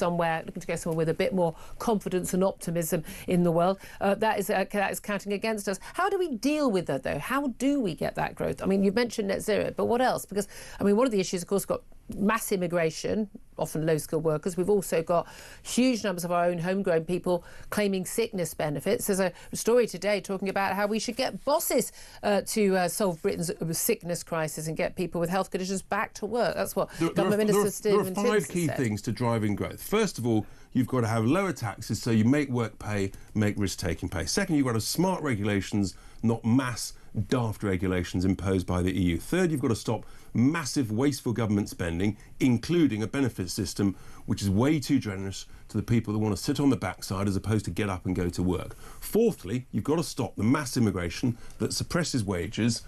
go somewhere with a bit more confidence and optimism in the world. That is counting against us. How do we deal with that, though? How do we get that growth? I mean, you've mentioned net zero, but what else? Because, I mean, one of the issues, of course, got mass immigration, often low-skilled workers. We've also got huge numbers of our own homegrown people claiming sickness benefits. There's a story today talking about how we should get bosses to solve Britain's sickness crisis and get people with health conditions back to work. That's what Government Minister Stephen There are 5 key things to driving growth. First of all, you've got to have lower taxes so you make work pay, make risk-taking pay. Second, you've got to have smart regulations, not mass daft regulations imposed by the EU. Third, you've got to stop massive wasteful government spending, including a benefit system which is way too generous to the people that want to sit on the backside as opposed to get up and go to work. Fourthly, you've got to stop the mass immigration that suppresses wages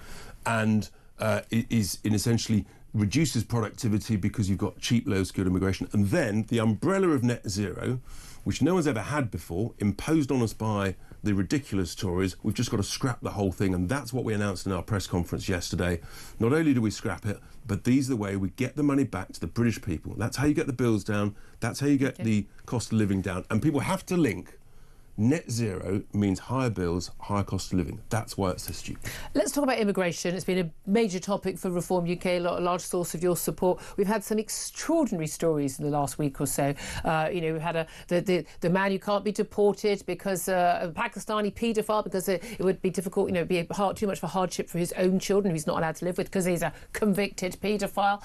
and essentially reduces productivity because you've got cheap, low-skilled immigration. And then the umbrella of net zero, which no one's ever had before, imposed on us by the ridiculous Tories. We've just got to scrap the whole thing, and that's what we announced in our press conference yesterday. Not only do we scrap it, but these are the way we get the money back to the British people. That's how you get the bills down. That's how you get the cost of living down. And people have to link net zero means higher bills, higher cost of living. That's why it's so stupid. Let's talk about immigration. It's been a major topic for Reform UK, a large source of your support. We've had some extraordinary stories in the last week or so. You know, we've had the man who can't be deported because a Pakistani paedophile, because it would be difficult, you know, be too much of a hardship for his own children who he's not allowed to live with because he's a convicted paedophile.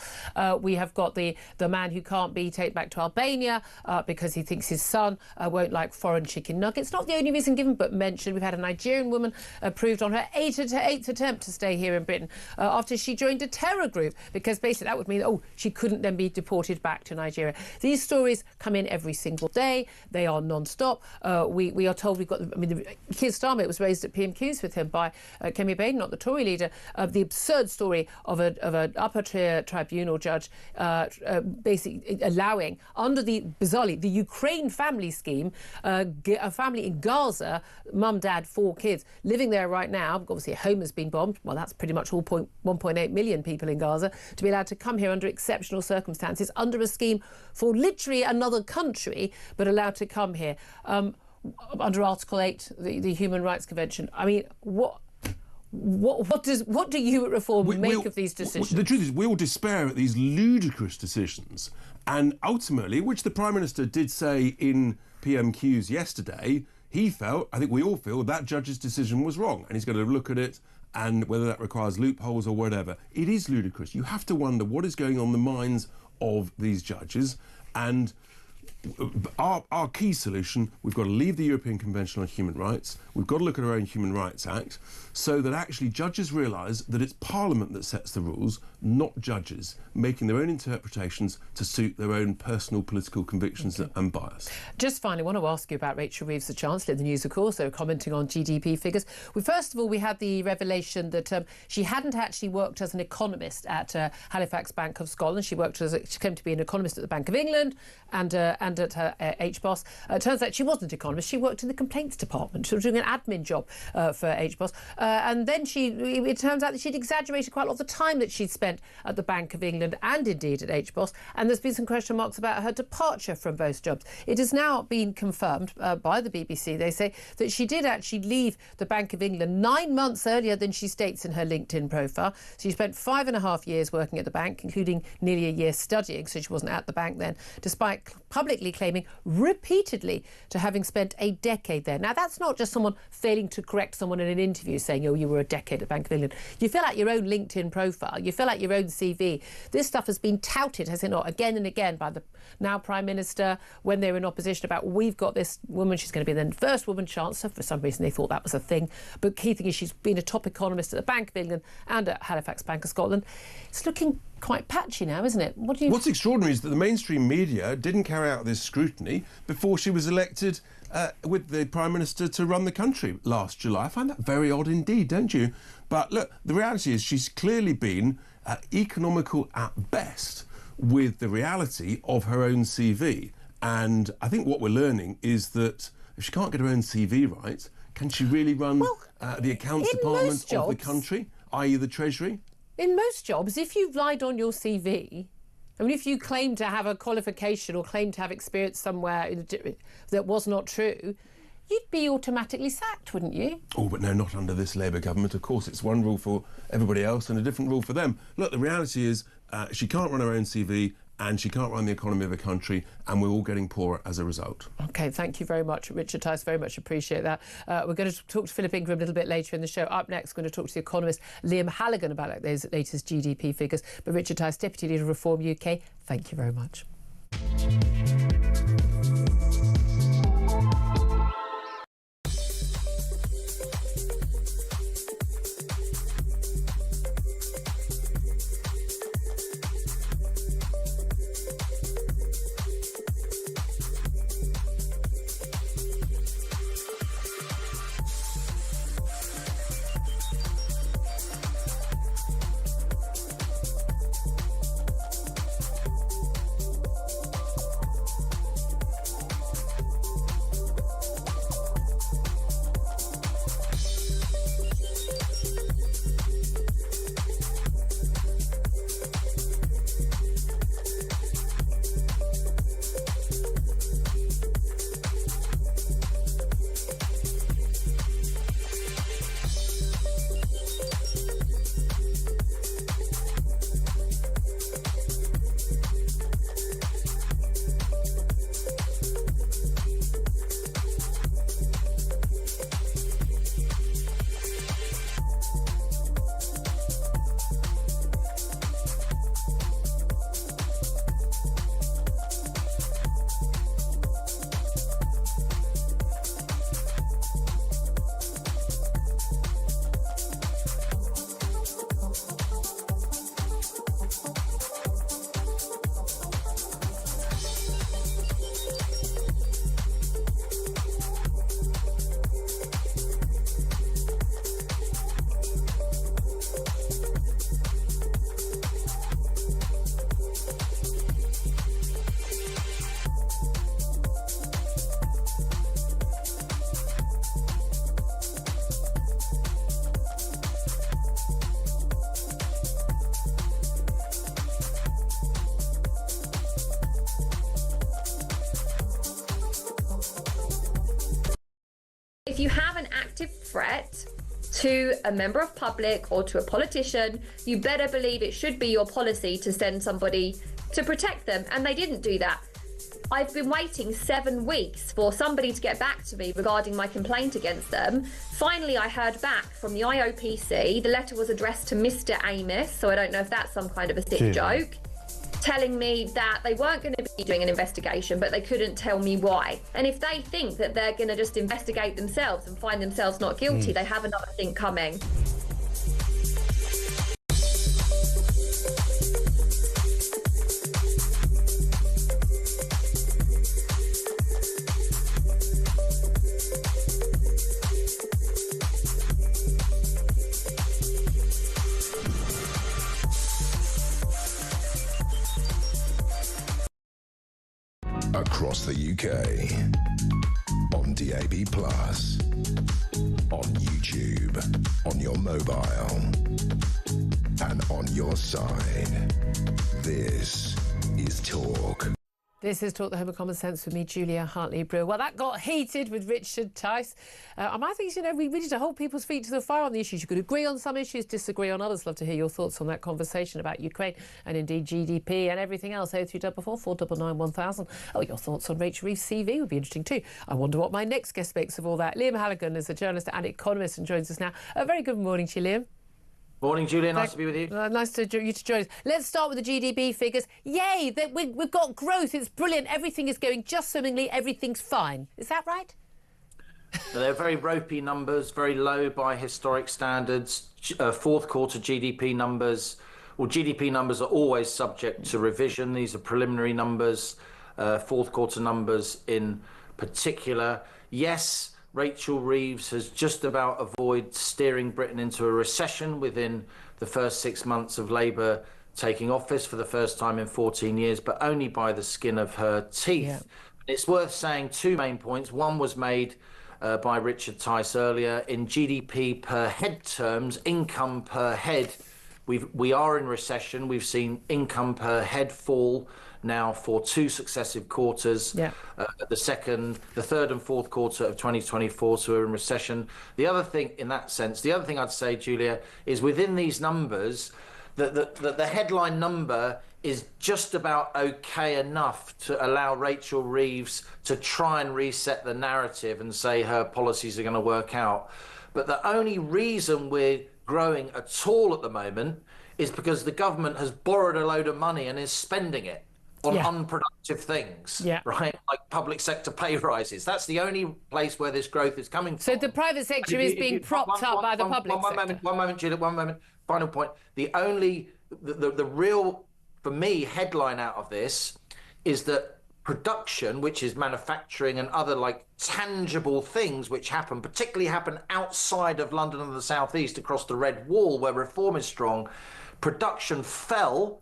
We have got the man who can't be taken back to Albania because he thinks his son won't like foreign chicken nuggets. It's not the only reason given, but mentioned. We've had a Nigerian woman approved on her eighth attempt to stay here in Britain after she joined a terror group, because basically that would mean, she couldn't then be deported back to Nigeria. These stories come in every single day. They are non-stop. We are told we've got, Keir Starmer was raised at PMQs with him by Kemi Baden, not the Tory leader, the absurd story of an upper-tier tribunal judge basically allowing, under bizarrely, the Ukraine family scheme, a family in Gaza, mum, dad, 4 kids, living there right now. Obviously, a home has been bombed. Well, that's pretty much all 1.8 million people in Gaza, to be allowed to come here under exceptional circumstances, under a scheme for literally another country, but allowed to come here under Article 8, the Human Rights Convention. I mean, what do you at Reform make of these decisions? The truth is, we all despair at these ludicrous decisions, and ultimately, which the Prime Minister did say in PMQs yesterday, he felt, I think we all feel, that judge's decision was wrong, and he's going to look at it, and whether that requires loopholes or whatever. It is ludicrous. You have to wonder what is going on in the minds of these judges, and our key solution, we've got to leave the European Convention on Human Rights, we've got to look at our own Human Rights Act, so that actually judges realise that it's Parliament that sets the rules, not judges, making their own interpretations to suit their own personal political convictions and bias. Just finally, I want to ask you about Rachel Reeves, the Chancellor. The news, of course, they were commenting on GDP figures. First of all, we had the revelation that she hadn't actually worked as an economist at Halifax Bank of Scotland. She came to be an economist at the Bank of England and at her HBOS. It turns out she wasn't an economist. She worked in the complaints department. She was doing an admin job for HBOS. And then it turns out that she'd exaggerated quite a lot of the time that she'd spent at the Bank of England and indeed at HBOS. And there's been some question marks about her departure from both jobs. It has now been confirmed by the BBC. They say that she did actually leave the Bank of England 9 months earlier than she states in her LinkedIn profile. So she spent 5.5 years working at the bank, including nearly a year studying, so she wasn't at the bank then, despite publicly claiming repeatedly to having spent a decade there. Now, that's not just someone failing to correct someone in an interview saying, you were a decade at Bank of England. You fill out your own LinkedIn profile, you fill out your own CV. This stuff has been touted, has it not, again and again by the now Prime Minister when they were in opposition about, we've got this woman, she's going to be the first woman Chancellor. For some reason they thought that was a thing. But key thing is she's been a top economist at the Bank of England and at Halifax Bank of Scotland. It's looking quite patchy now, isn't it? What's extraordinary is that the mainstream media didn't carry out this scrutiny before she was elected with the Prime Minister to run the country last July. I find that very odd indeed, don't you? But look, the reality is she's clearly been economical at best with the reality of her own CV. And I think what we're learning is that if she can't get her own CV right, can she really run the accounts department of the country, i.e. the Treasury? In most jobs, if you've lied on your CV, I mean, if you claim to have a qualification or claim to have experience somewhere that was not true, you'd be automatically sacked, wouldn't you? Oh, but no, not under this Labour government. Of course, it's one rule for everybody else and a different rule for them. Look, the reality is she can't run her own CV and she can't run the economy of a country, and we're all getting poorer as a result. OK, thank you very much, Richard Tice. Very much appreciate that. We're going to talk to Philip Ingram a little bit later in the show. Up next, we're going to talk to the economist Liam Halligan about those latest GDP figures. But Richard Tice, Deputy Leader of Reform UK, thank you very much. If you have an active threat to a member of public or to a politician, you better believe it should be your policy to send somebody to protect them. And they didn't do that. I've been waiting 7 weeks for somebody to get back to me regarding my complaint against them. Finally, I heard back from the IOPC. The letter was addressed to Mr. Amos, so I don't know if that's some kind of a sick joke, telling me that they weren't going to be doing an investigation, but they couldn't tell me why. And if they think that they're going to just investigate themselves and find themselves not guilty, they have another thing coming. Across the UK, on DAB+, on YouTube, on your mobile, and on your side. This is Talk. This is Talk the Home of Common Sense with me, Julia Hartley-Brewer. Well, that got heated with Richard Tice. I think, we need to hold people's feet to the fire on the issues. You could agree on some issues, disagree on others. Love to hear your thoughts on that conversation about Ukraine and indeed GDP and everything else. 0344 499 1000. Oh, your thoughts on Rachel Reeves' CV would be interesting too. I wonder what my next guest makes of all that. Liam Halligan is a journalist and economist and joins us now. A very good morning to you, Liam. Morning, Julia. Nice to be with you. Nice to you to join us. Let's start with the GDP figures. Yay, we've got growth. It's brilliant. Everything is going just swimmingly. Everything's fine. Is that right? They're very ropey numbers, very low by historic standards. Fourth quarter GDP numbers. Well, GDP numbers are always subject to revision. These are preliminary numbers, fourth quarter numbers in particular. Yes, Rachel Reeves has just about avoided steering Britain into a recession within the first 6 months of Labour taking office for the first time in 14 years, but only by the skin of her teeth. Yeah. It's worth saying 2 main points. One was made by Richard Tice earlier. In GDP per head terms, income per head, we are in recession. We've seen income per head fall now for 2 successive quarters. Yeah. The third and fourth quarter of 2024, so we're in recession. The other thing in that sense, the other thing I'd say, Julia, is within these numbers, the headline number is just about okay enough to allow Rachel Reeves to try and reset the narrative and say her policies are going to work out. But the only reason we're growing at all at the moment is because the government has borrowed a load of money and is spending it on unproductive things, right? Like public sector pay rises. That's the only place where this growth is coming from. So the private sector is being propped up by the public sector. One moment, Julia, one moment. Final point. The real, for me, headline out of this is that production, which is manufacturing and other like tangible things which particularly happen outside of London and the South East across the Red Wall where reform is strong, production fell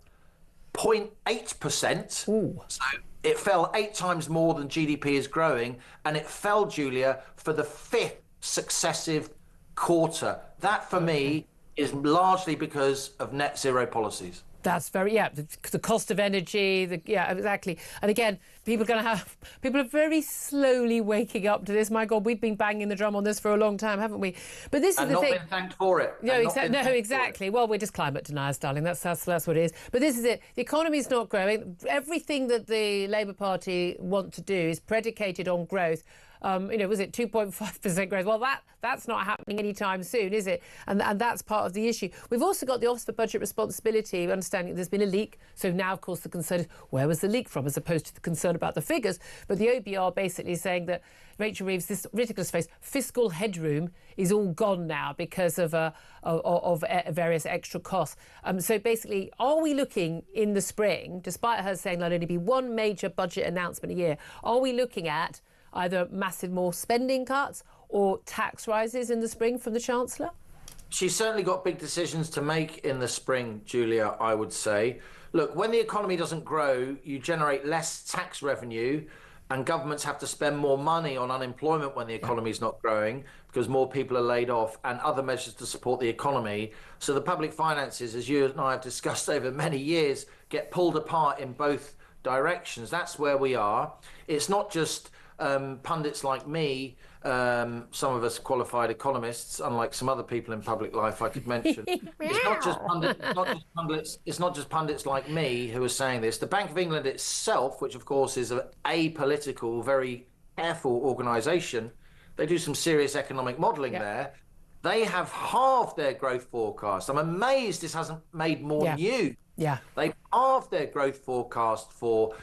0.8%. So it fell 8 times more than GDP is growing, and it fell, Julia, for the 5th successive quarter. That, for me, is largely because of net zero policies. That's very, the cost of energy, exactly. And again, people are very slowly waking up to this. My God, we've been banging the drum on this for a long time, haven't we? But this is the thing. And not been thanked for it. No, exactly. Well, we're just climate deniers, darling. That's what it is. But this is it. The economy's not growing. Everything that the Labour Party want to do is predicated on growth. Was it 2.5% growth? Well, that's not happening anytime soon, is it? And that's part of the issue. We've also got the Office for Budget Responsibility, understanding there's been a leak. So now, of course, the concern is where was the leak from, as opposed to the concern about the figures. But the OBR basically saying that Rachel Reeves, this ridiculous phrase, fiscal headroom is all gone now because of various extra costs. So basically, are we looking in the spring, despite her saying there'll only be one major budget announcement a year, are we looking at either massive more spending cuts or tax rises in the spring from the Chancellor? She's certainly got big decisions to make in the spring, Julia, I would say. Look, when the economy doesn't grow, you generate less tax revenue and governments have to spend more money on unemployment when the economy is not growing because more people are laid off and other measures to support the economy. So the public finances, as you and I have discussed over many years, get pulled apart in both directions. That's where we are. It's not just pundits like me some of us qualified economists, unlike some other people in public life I could mention. It's not just pundits like me who are saying this. The Bank of England itself, which of course is an apolitical, very careful organisation, they do some serious economic modelling there. They have halved their growth forecast. I'm amazed this hasn't made more news. Yeah. They've halved their growth forecast for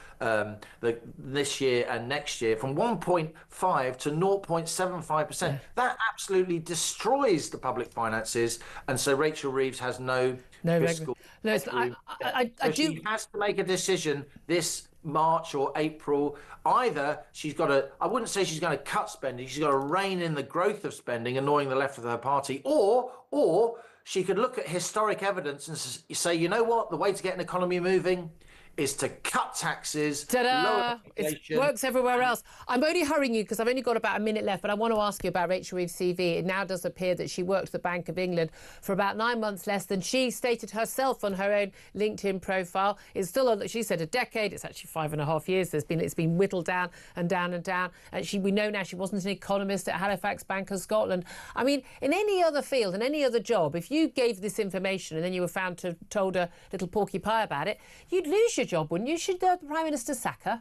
this year and next year from 1.5 to 0.75%. That absolutely destroys the public finances. And so Rachel Reeves has no fiscal. She has to make a decision this March or April. Either she's got to, I wouldn't say she's going to cut spending, she's got to rein in the growth of spending, annoying the left of her party, or she could look at historic evidence and say, you know what, the way to get an economy moving is to cut taxes. Ta-da! It works everywhere else. I'm only hurrying you because I've only got about a minute left, but I want to ask you about Rachel Reeves' CV. It now does appear that she worked at the Bank of England for about 9 months less than she stated herself on her own LinkedIn profile. It's still, she said, a decade. It's actually 5.5 years. It's been whittled down and down and down. And we know now she wasn't an economist at Halifax Bank of Scotland. I mean, in any other field, in any other job, if you gave this information and then you were found to have told a little porky pie about it, you'd lose your job, wouldn't you? Should the Prime Minister sack her?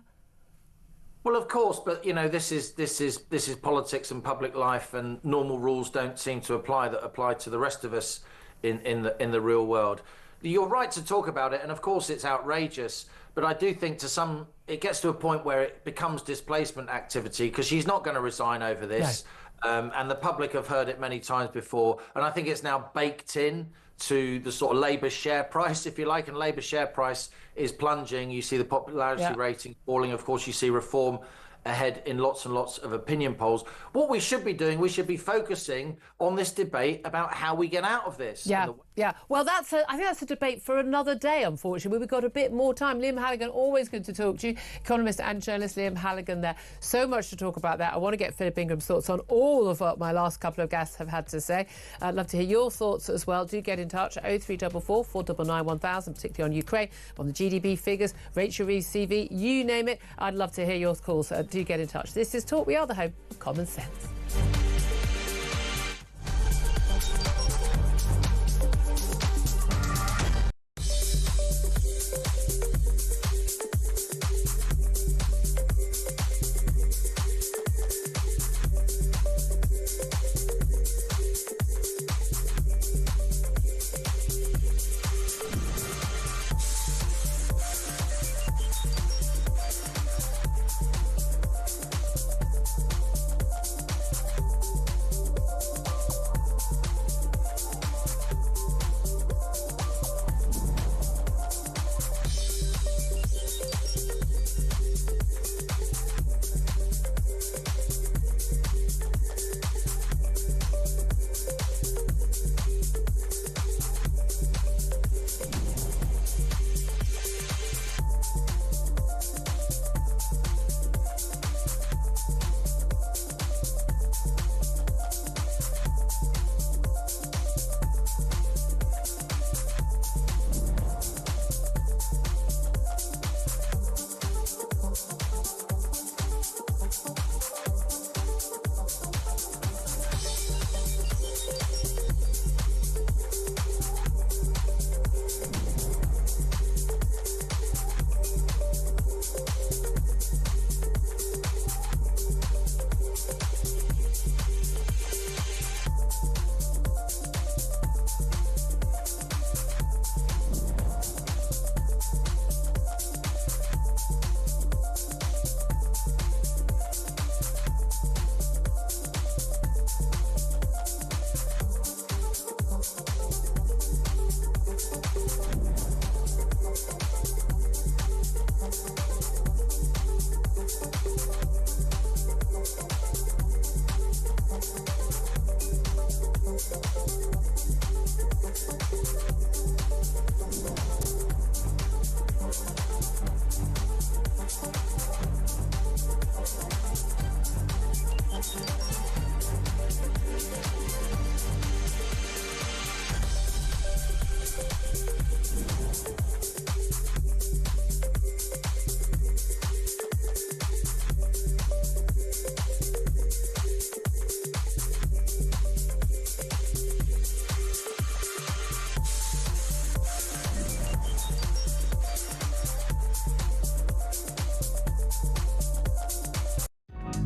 Well, of course, but you know this is politics and public life, and normal rules don't seem to apply to the rest of us in the real world. You're right to talk about it, and of course it's outrageous. But I do think it gets to a point where it becomes displacement activity because she's not going to resign over this, and the public have heard it many times before, and I think it's now baked in to the sort of Labour share price, if you like, and Labour share price is plunging. You see the popularity rating falling. Of course, you see Reform ahead in lots and lots of opinion polls. What we should be doing, we should be focusing on this debate about how we get out of this. Yeah. Well, I think that's a debate for another day, unfortunately. We've got a bit more time. Liam Halligan, always good to talk to you. Economist and journalist Liam Halligan there. So much to talk about that. I want to get Philip Ingram's thoughts on all of what my last couple of guests have had to say. I'd love to hear your thoughts as well. Do get in touch at 0344 499 1000, particularly on Ukraine, on the GDP figures, Rachel Reeves' CV, you name it. I'd love to hear your calls. Do get in touch. This is Talk. We are the home of common sense.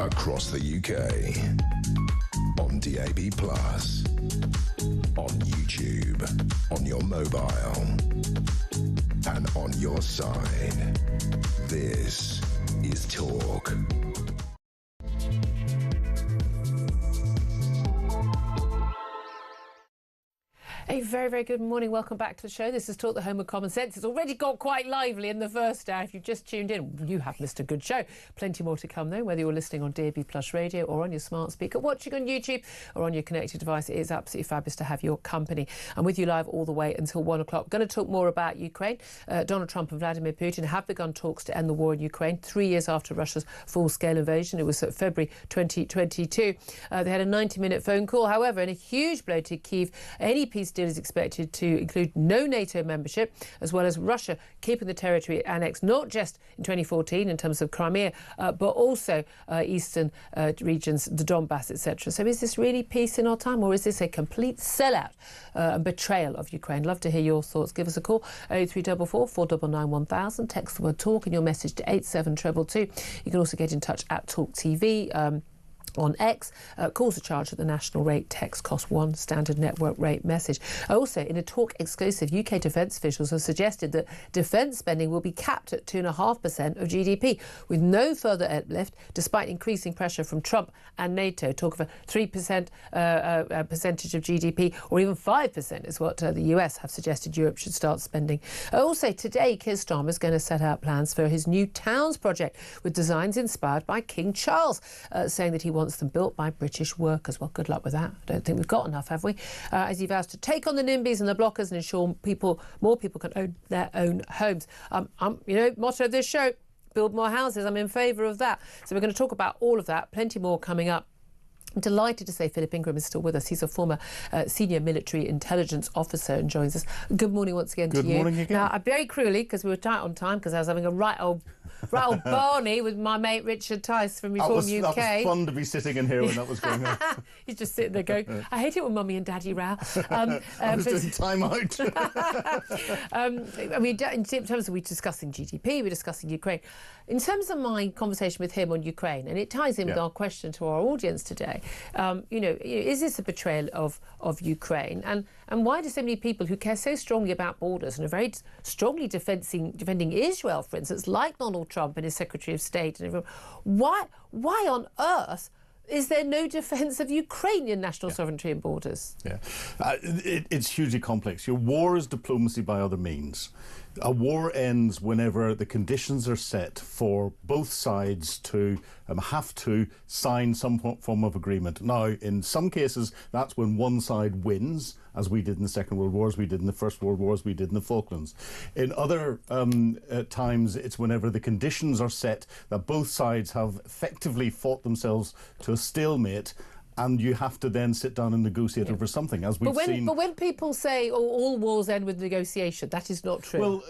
across the UK, on DAB+, on YouTube, on your mobile, and on your side. This is Talk. A very, very good morning. Welcome back to the show. This is Talk, the home of common sense. It's already got quite lively in the first hour. If you've just tuned in, you have missed a good show. Plenty more to come, though, whether you're listening on DAB+ radio or on your smart speaker, watching on YouTube or on your connected device. It is absolutely fabulous to have your company. I'm with you live all the way until 1 o'clock. Going to talk more about Ukraine. Donald Trump and Vladimir Putin have begun talks to end the war in Ukraine 3 years after Russia's full-scale invasion. It was February 2022. They had a 90-minute phone call. However, in a huge blow to Kyiv, any peace deal is expected to include no NATO membership, as well as Russia keeping the territory annexed, not just in 2014 in terms of Crimea, but also eastern regions, the Donbass, etc. So is this really peace in our time, or is this a complete sellout and betrayal of Ukraine? Love to hear your thoughts. Give us a call, 0344 499 1000. Text the word TALK and your message to 87222. You can also get in touch at talkTV. On X, calls are charged at the national rate, text cost £1, standard network rate message. Also, in a Talk exclusive, UK defence officials have suggested that defence spending will be capped at 2.5% of GDP, with no further uplift, despite increasing pressure from Trump and NATO. Talk of a 3% percentage of GDP, or even 5% is what the US have suggested Europe should start spending. Also, today, Keir Starmer is going to set out plans for his new towns project, with designs inspired by King Charles, saying that he wants them built by British workers. Well, good luck with that. I don't think we've got enough, have we? As he vows to take on the NIMBYs and the blockers and ensure more people can own their own homes. Motto of this show, build more houses. I'm in favour of that. So we're going to talk about all of that. Plenty more coming up. I'm delighted to say Philip Ingram is still with us. He's a former senior military intelligence officer and joins us. Good morning once again to you. Good morning again. Now, very cruelly, because we were tight on time, because I was having a right old Barney with my mate Richard Tice from Reform UK. That was fun to be sitting in here when that was going on. He's just sitting there going, I hate it when Mummy and Daddy row. I was doing time out. In terms of we're discussing GDP, we're discussing Ukraine. In terms of my conversation with him on Ukraine, and it ties in with our question to our audience today, is this a betrayal of Ukraine? And why do so many people who care so strongly about borders and are very strongly defending Israel, for instance, like Donald Trump and his Secretary of State and everyone, why on earth is there no defence of Ukrainian national sovereignty and borders? Yeah, it's hugely complex. Your war is diplomacy by other means. A war ends whenever the conditions are set for both sides to have to sign some form of agreement. Now, in some cases, that's when one side wins, as we did in the Second World War, as we did in the First World War, as we did in the Falklands. In other times, it's whenever the conditions are set that both sides have effectively fought themselves to a stalemate, and you have to then sit down and negotiate over something, as we've seen. But when people say, all wars end with negotiation, that is not true. Well,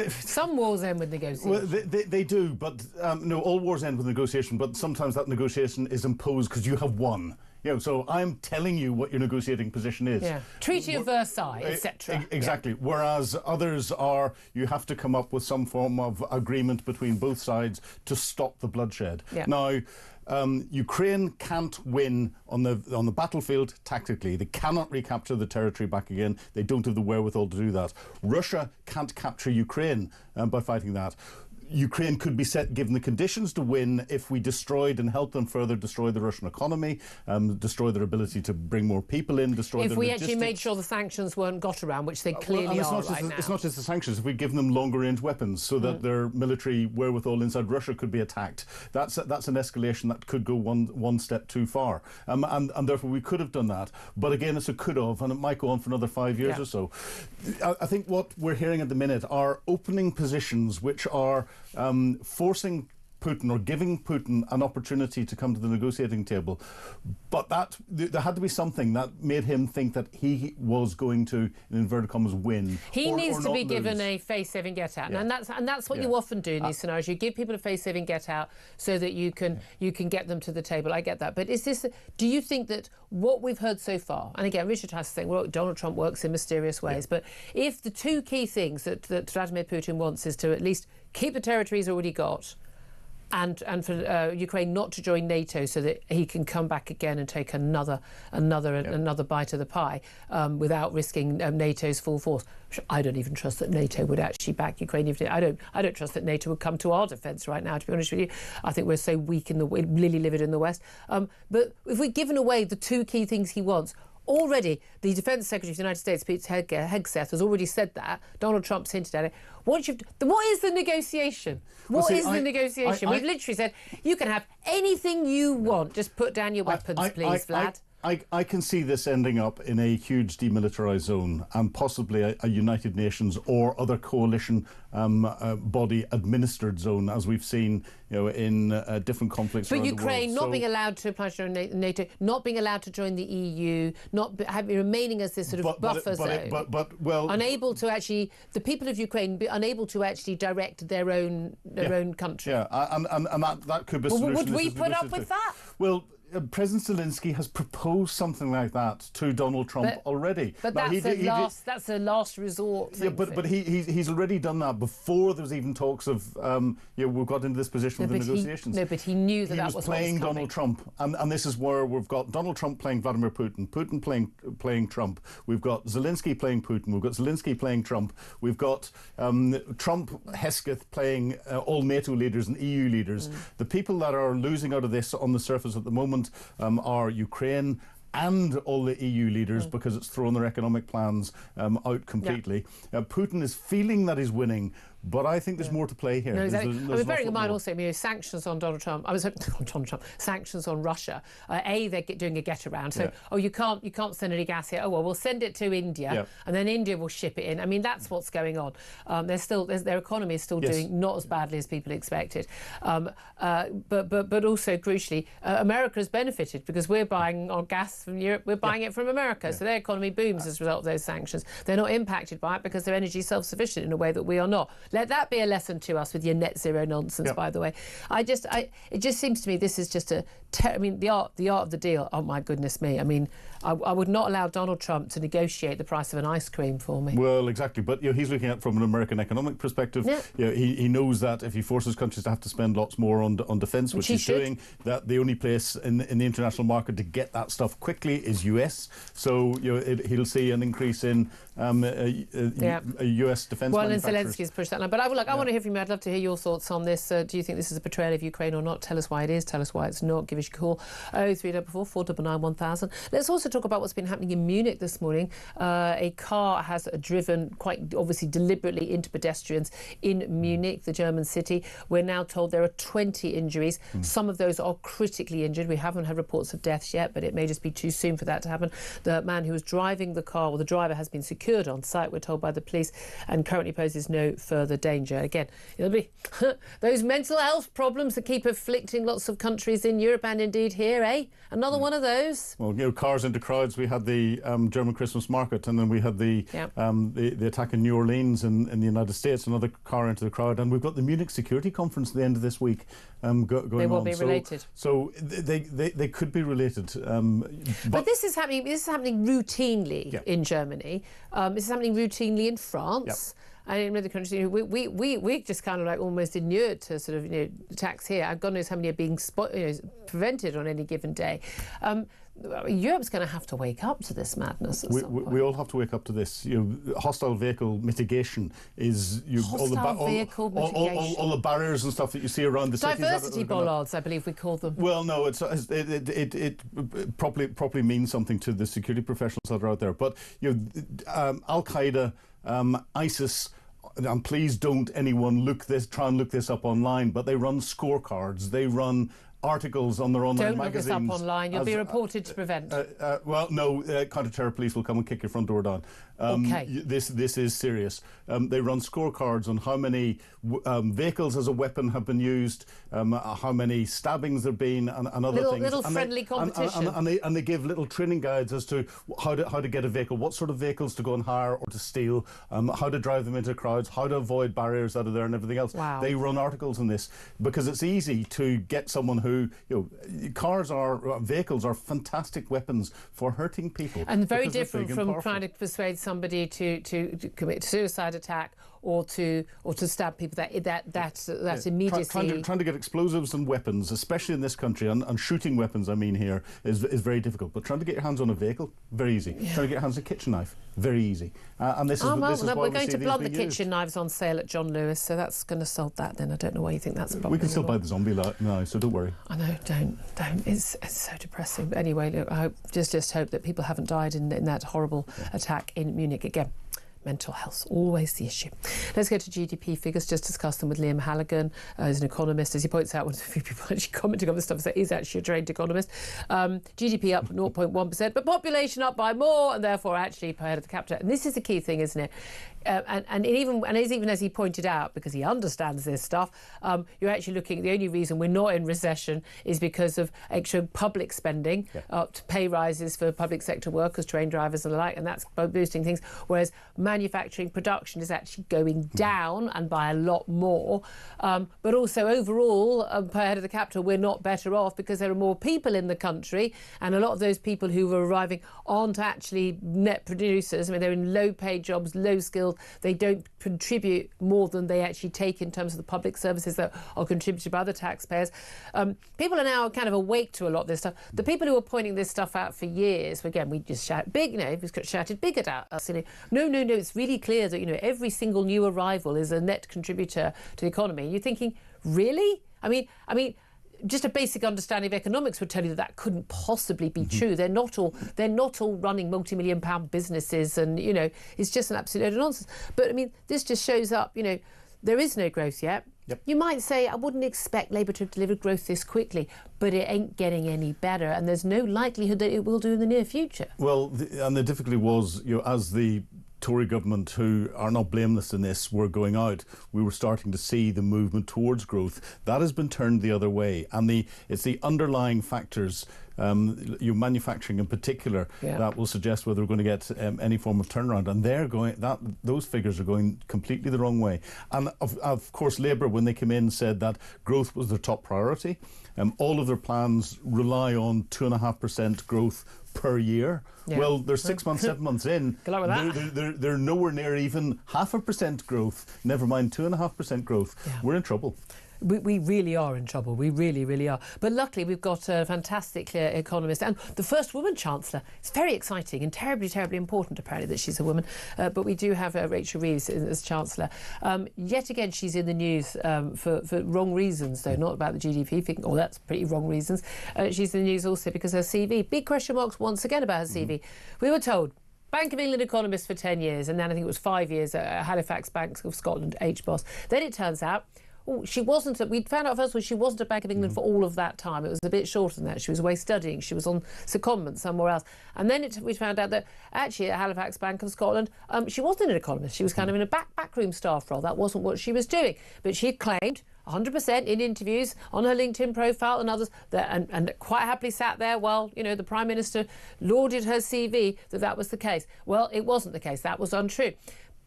some wars end with negotiation. Well, they do, but no, all wars end with negotiation, but sometimes that negotiation is imposed because you have won. So I'm telling you what your negotiating position is. Yeah. Treaty of Versailles, etc. Exactly. Yeah. Whereas others are, you have to come up with some form of agreement between both sides to stop the bloodshed. Yeah. Now, Ukraine can't win on the battlefield tactically. They cannot recapture the territory back again. They don't have the wherewithal to do that. Russia can't capture Ukraine by fighting that. Ukraine could be given the conditions to win if we destroyed and helped them further destroy the Russian economy, destroy their ability to bring more people in, destroy their logistics. If we actually made sure the sanctions weren't got around, which they clearly are right now. It's not just the sanctions. If we give them longer-range weapons so that their military wherewithal inside Russia could be attacked, that's an escalation that could go one step too far. And therefore we could have done that. But again, it's a could have, and it might go on for another 5 years or so. I think what we're hearing at the minute are opening positions which are forcing Putin or giving Putin an opportunity to come to the negotiating table. But there had to be something that made him think that he was going to, in inverted commas, win. He needs to be given a face-saving get-out. Yeah. And that's what you often do in these scenarios. You give people a face-saving get-out so that you can get them to the table. I get that. But do you think that what we've heard so far, and again, Richard has to think, well, Donald Trump works in mysterious ways, but if the two key things that Vladimir Putin wants is to at least keep the territory he's already got, and for Ukraine not to join NATO so that he can come back again and take another bite of the pie without risking NATO's full force. I don't even trust that NATO would actually back Ukraine. I don't trust that NATO would come to our defence right now, to be honest with you. I think we're so weak lily-livered in the West. But if we've given away the two key things he wants, already the Defence Secretary of the United States, Pete Hegseth, has already said that. Donald Trump's hinted at it. What is the negotiation? What is the negotiation? We've literally said, you can have anything you want. Just put down your weapons, please, Vlad. I can see this ending up in a huge demilitarised zone and possibly a United Nations or other coalition body administered zone, as we've seen, in different conflicts around the world. But Ukraine not being allowed to apply to NATO, not being allowed to join the EU, remaining as this sort of buffer zone, unable to actually, the people of Ukraine be unable to actually direct their own country. Yeah, and that could be a solution. Would we put up with that? Well, President Zelensky has proposed something like that to Donald Trump already. But that's a last resort. Yeah, but he's already done that before there was even talks of we've got into this position with the negotiations. But he knew that was playing Donald Trump, and this is where we've got Donald Trump playing Vladimir Putin, Putin playing Trump. We've got Zelensky playing Putin. We've got Zelensky playing Trump. We've got Trump Hesketh playing all NATO leaders and EU leaders. The people that are losing out of this on the surface at the moment are Ukraine and all the EU leaders, because it's thrown their economic plans out completely. Putin is feeling that he's winning, but I think there's more to play here. No, exactly. Bearing in mind also, sanctions on Donald Trump. Sanctions on Russia. They're doing a get around. So, you can't send any gas here. Oh well, we'll send it to India, and then India will ship it in. I mean, that's what's going on. Their economy is still doing not as badly as people expected. But also crucially, America has benefited because we're buying our gas from Europe. We're buying it from America, so their economy booms as a result of those sanctions. They're not impacted by it because they're energy self-sufficient in a way that we are not. Let that be a lesson to us with your net zero nonsense, by the way. It just seems to me this is just the art of the deal. Oh my goodness me. I mean, I would not allow Donald Trump to negotiate the price of an ice cream for me. Well, exactly. But he's looking at it from an American economic perspective. He knows that if he forces countries to have to spend lots more on defence, which he's doing, that the only place in the international market to get that stuff quickly is US. So he'll see an increase in US defence. Well, and Zelensky's pushed that line. But I want to hear from you. I'd love to hear your thoughts on this. Do you think this is a betrayal of Ukraine or not? Tell us why it is. Tell us why it's not. Give us a call. 0344 499 1000. Let's also talk about what's been happening in Munich this morning. A car has driven quite obviously deliberately into pedestrians in Munich, the German city. We're now told there are 20 injuries. Some of those are critically injured. We haven't had reports of deaths yet, but it may just be too soon for that to happen. The man who was driving the car, or the driver, has been secured on site, we're told by the police, and currently poses no further danger. Again, it'll be those mental health problems that keep afflicting lots of countries in Europe and indeed here, eh? Another one of those. Well, cars into crowds. We had the German Christmas market, and then we had the attack in New Orleans in the United States, another car into the crowd, and we've got the Munich Security Conference at the end of this week going on. They will be related. So they could be related. But this is happening. This is happening routinely in Germany. This is happening routinely in France. And in other countries, we just kind of almost inured to sort of attacks here. God knows how many are being prevented on any given day. Europe's going to have to wake up to this madness at some point. We all have to wake up to this. Hostile vehicle mitigation is all the barriers and stuff that you see around the cities. Diversity bollards, I believe we call them. Well, no, it probably means something to the security professionals that are out there. But Al Qaeda, ISIS. And please don't anyone try and look this up online, but they run scorecards, they run articles on their online magazines. Don't look this up online, you'll be reported to prevent. Well, no, counter-terror police will come and kick your front door down. This is serious. They run scorecards on how many vehicles as a weapon have been used, how many stabbings there have been, and other things. Little friendly competition. And they give little training guides as to how to get a vehicle, what sort of vehicles to go and hire or to steal, how to drive them into crowds, how to avoid barriers that are there and everything else. Wow. They run articles on this because it's easy to get someone who, vehicles are fantastic weapons for hurting people. And very different from trying to persuade somebody to commit a suicide attack or to stab people. That's immediately trying to get explosives and weapons, especially in this country, and shooting weapons, I mean, here is very difficult. But trying to get your hands on a vehicle, very easy. Trying to get your hands on a kitchen knife, very easy. And this is why we're going to blunt the kitchen kitchen knives on sale at John Lewis, so that's going to solve that. Then I don't know why you think that's a problem. We can still buy the zombie knives, so don't worry. I know, don't. It's so depressing. But anyway, look, I just hope that people haven't died in that horrible attack in Munich again. Mental health, always the issue. Let's go to GDP figures, just discuss them with Liam Halligan, who's an economist. As he points out, one of the few people actually commenting on this stuff, so he's actually a trained economist. GDP up 0.1%, but population up by more, and therefore actually per head of the capita. And this is the key thing, isn't it? Even as he pointed out, because he understands this stuff, you're actually looking, the only reason we're not in recession is because of extra public spending, to pay rises for public sector workers, train drivers and the like, and that's boosting things, whereas manufacturing production is actually going down, and by a lot more. But also overall, per head of the capita, we're not better off because there are more people in the country, and a lot of those people who are arriving aren't actually net producers. I mean, they're in low-paid jobs, low-skilled. They don't contribute more than they actually take in terms of the public services that are contributed by other taxpayers. People are now kind of awake to a lot of this stuff. The people who were pointing this stuff out for years, again, we just shout big, we've shouted big at us. No, it's really clear that, every single new arrival is a net contributor to the economy. And you're thinking, really? I mean, just a basic understanding of economics would tell you that couldn't possibly be true. They're not all running multi-million-pound businesses, and it's just an absolute load of nonsense. But I mean, this just shows up. There is no growth yet. Yep. You might say, I wouldn't expect Labour to have delivered growth this quickly, but it ain't getting any better, and there's no likelihood that it will do in the near future. Well, and the difficulty was, as the Tory government, who are not blameless in this, were going out, we were starting to see the movement towards growth. That has been turned the other way, and it's the underlying factors, manufacturing in particular, that will suggest whether we're going to get any form of turnaround. And those figures are going completely the wrong way. And of course, Labour, when they came in, said that growth was their top priority. All of their plans rely on 2.5% growth per year. Yeah. Well, they're 6 months, 7 months in. Good luck with that. They're nowhere near even 0.5% growth, never mind 2.5% growth. Yeah. We're in trouble. We really are in trouble. We really, really are. But luckily, we've got a fantastic economist and the first woman Chancellor. It's very exciting and terribly, terribly important, apparently, that she's a woman. But we do have Rachel Reeves as Chancellor. Yet again, she's in the news for wrong reasons, though, not about the GDP thing. Oh, that's pretty wrong reasons. She's in the news also because her CV. Big question marks once again about her CV. We were told Bank of England economist for 10 years, and then I think it was 5 years at Halifax Bank of Scotland, HBOS. Then it turns out she wasn't. We found out first of all she wasn't at Bank of England for all of that time. It was a bit shorter than that. She was away studying. She was on secondment somewhere else. And then we found out that actually at Halifax Bank of Scotland, she wasn't an economist. She was kind of in a backroom staff role. That wasn't what she was doing. But she claimed 100% in interviews on her LinkedIn profile and others, and quite happily sat there while the Prime Minister lauded her CV that was the case. Well, it wasn't the case. That was untrue.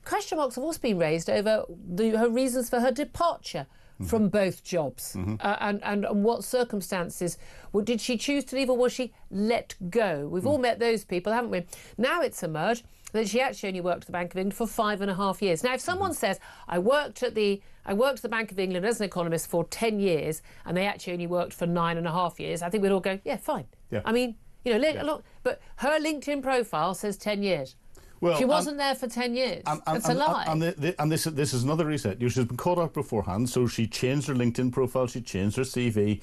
Question marks have also been raised over her reasons for her departure from both jobs, and what circumstances. Well, did she choose to leave or was she let go? We've all met those people, haven't we? Now it's emerged that she actually only worked at the Bank of England for 5.5 years. Now, if someone says, I worked at the Bank of England as an economist for 10 years and they actually only worked for 9.5 years, I think we'd all go, yeah, fine. Yeah. I mean, but her LinkedIn profile says 10 years. Well, she wasn't there for 10 years. It's a lie. And this is another reset. She's been caught up beforehand, so she changed her LinkedIn profile, she changed her CV.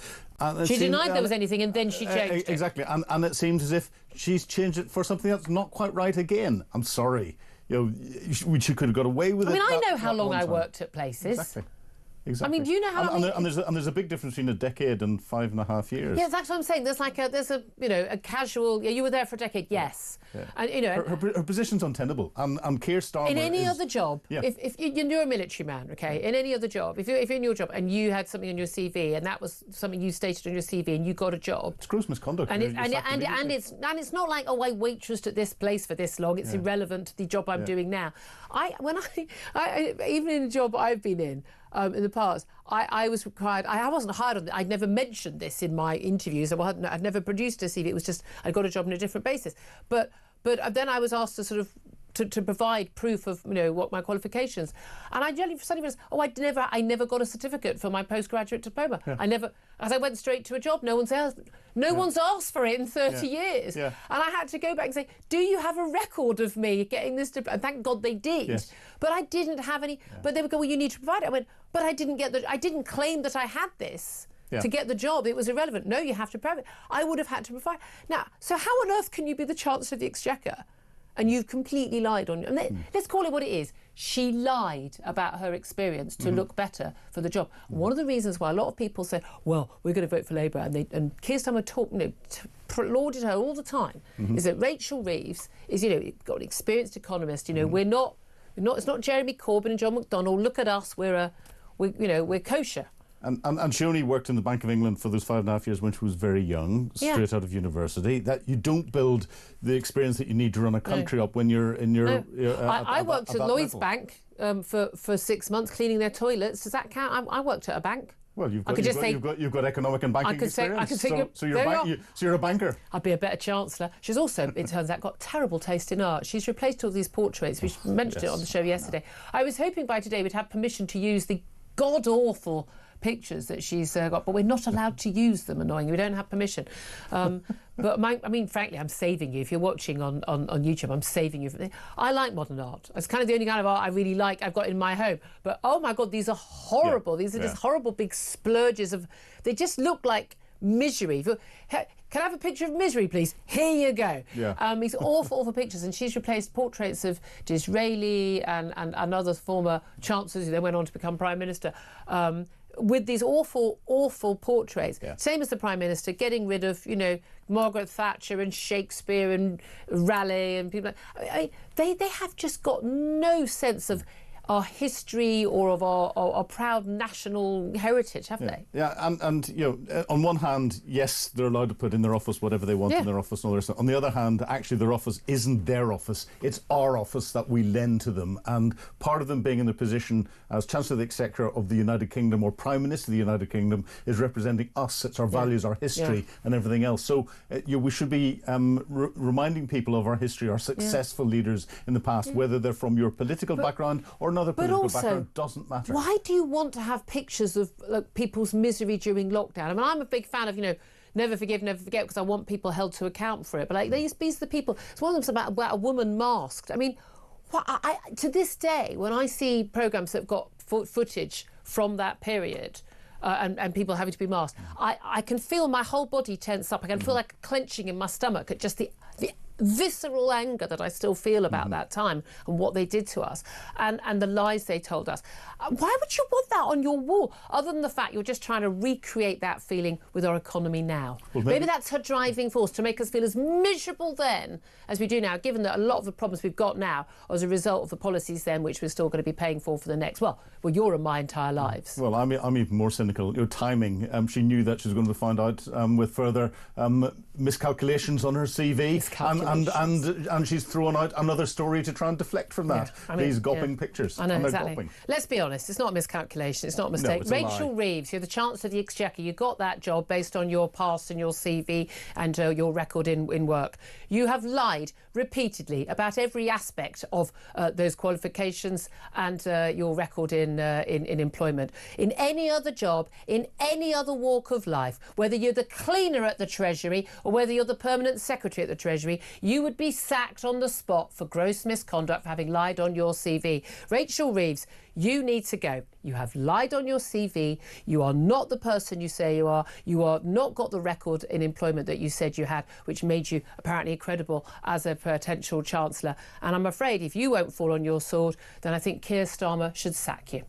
She denied there was anything, and then she changed it. Exactly. And it seems as if she's changed it for something that's not quite right again. I'm sorry. She could have got away with it. I mean, I know how long I worked at places. Exactly. I mean, do you know how long? And there's a big difference between a decade and 5.5 years. Yeah, that's what I'm saying. There's a casual. Yeah, you were there for a decade. Yes. Yeah. And her position's untenable. And Keir Starmer. In any other job, if you're a military man, okay, in any other job, if you're in your job and you had something on your CV and that was something you stated on your CV and you got a job, it's gross misconduct. And it's not like, oh, I waitressed at this place for this long. It's irrelevant to the job I'm doing now. Even in a job I've been in the past, I was required. I wasn't hired on it. I'd never mentioned this in my interviews. I'd never produced a CV. It was just I got a job on a different basis. But then I was asked to sort of to provide proof of what my qualifications. And I suddenly realised, I never got a certificate for my postgraduate diploma. Yeah. As I went straight to a job, no one's asked for it in 30 years. Yeah. And I had to go back and say, do you have a record of me getting this diploma? And thank God they did. Yes. But I didn't have any. Yeah. But they would go, well, you need to provide it. I went, but I didn't claim that I had this. Yeah. To get the job, it was irrelevant. No, you have to provide it. I would have had to provide. Now, so how on earth can you be the Chancellor of the Exchequer and you've completely lied on... Let's call it what it is. She lied about her experience to look better for the job. One of the reasons why a lot of people say, well, we're going to vote for Labour, and Keir Starmer lauded her all the time, is that Rachel Reeves is, got an experienced economist. We're not... It's not Jeremy Corbyn and John McDonnell. Look at us. We're kosher. And she only worked in the Bank of England for those 5.5 years when she was very young, straight out of university. That you don't build the experience that you need to run a country up when you're in your... I worked at Lloyds Bank for 6 months cleaning their toilets. Does that count? I worked at a bank. Well, you've got economic and banking experience. So you're a banker. I'd be a better Chancellor. She's also, it turns out, got terrible taste in art. She's replaced all these portraits. We mentioned it on the show yesterday. I was hoping by today we'd have permission to use the god-awful pictures that she's got, but we're not allowed to use them, annoyingly. We don't have permission. But frankly, I'm saving you. If you're watching on YouTube, I'm saving you. I like modern art. It's kind of the only kind of art I really like I've got in my home. But oh my God, these are horrible. Yeah. These are just horrible big splurges of... They just look like misery. Can I have a picture of misery, please? Here you go. Yeah. These awful pictures. And she's replaced portraits of Disraeli and other former chancellors who then went on to become Prime Minister with these awful portraits. Yeah. Same as the Prime Minister, getting rid of, Margaret Thatcher and Shakespeare and Raleigh and people like... They have just got no sense of our history or of our proud national heritage, haven't they? Yeah, and on one hand, yes, they're allowed to put in their office whatever they want in their office and all this. On the other hand, actually, their office isn't their office. It's our office that we lend to them. And part of them being in the position as Chancellor of the Exchequer of the United Kingdom or Prime Minister of the United Kingdom is representing us. It's our values, our history and everything else. So we should be reminding people of our history, our successful leaders in the past, whether they're from your political background or another political background, doesn't matter. Why do you want to have pictures of people's misery during lockdown? I mean, I'm a big fan of, never forgive, never forget, because I want people held to account for it. But these are the people. It's one of them's about a woman masked. I mean, to this day, when I see programmes that have got footage from that period and people having to be masked, I can feel my whole body tense up. I can feel like clenching in my stomach at just the visceral anger that I still feel about that time and what they did to us and the lies they told us. Why would you want that on your wall, other than the fact you're just trying to recreate that feeling with our economy now? Well, maybe that's her driving force, to make us feel as miserable then as we do now, given that a lot of the problems we've got now are as a result of the policies then which we're still going to be paying for the next, well, your and my entire lives. Well, I'm even more cynical. Timing. She knew that she was going to find out with further miscalculations on her CV, and she's thrown out another story to try and deflect from that. These gawping pictures. I know, exactly. Let's be honest, it's not a miscalculation, it's not a mistake. No, Rachel Reeves, you're the Chancellor of the Exchequer. You got that job based on your past and your CV and your record in work. You have lied repeatedly about every aspect of those qualifications and your record in employment. In any other job, in any other walk of life, whether you're the cleaner at the Treasury or whether you're the permanent secretary at the Treasury, you would be sacked on the spot for gross misconduct for having lied on your CV. Rachel Reeves, you need to go. You have lied on your CV. You are not the person you say you are. You are not got the record in employment that you said you had, which made you apparently credible as a potential Chancellor. And I'm afraid if you won't fall on your sword, then I think Keir Starmer should sack you.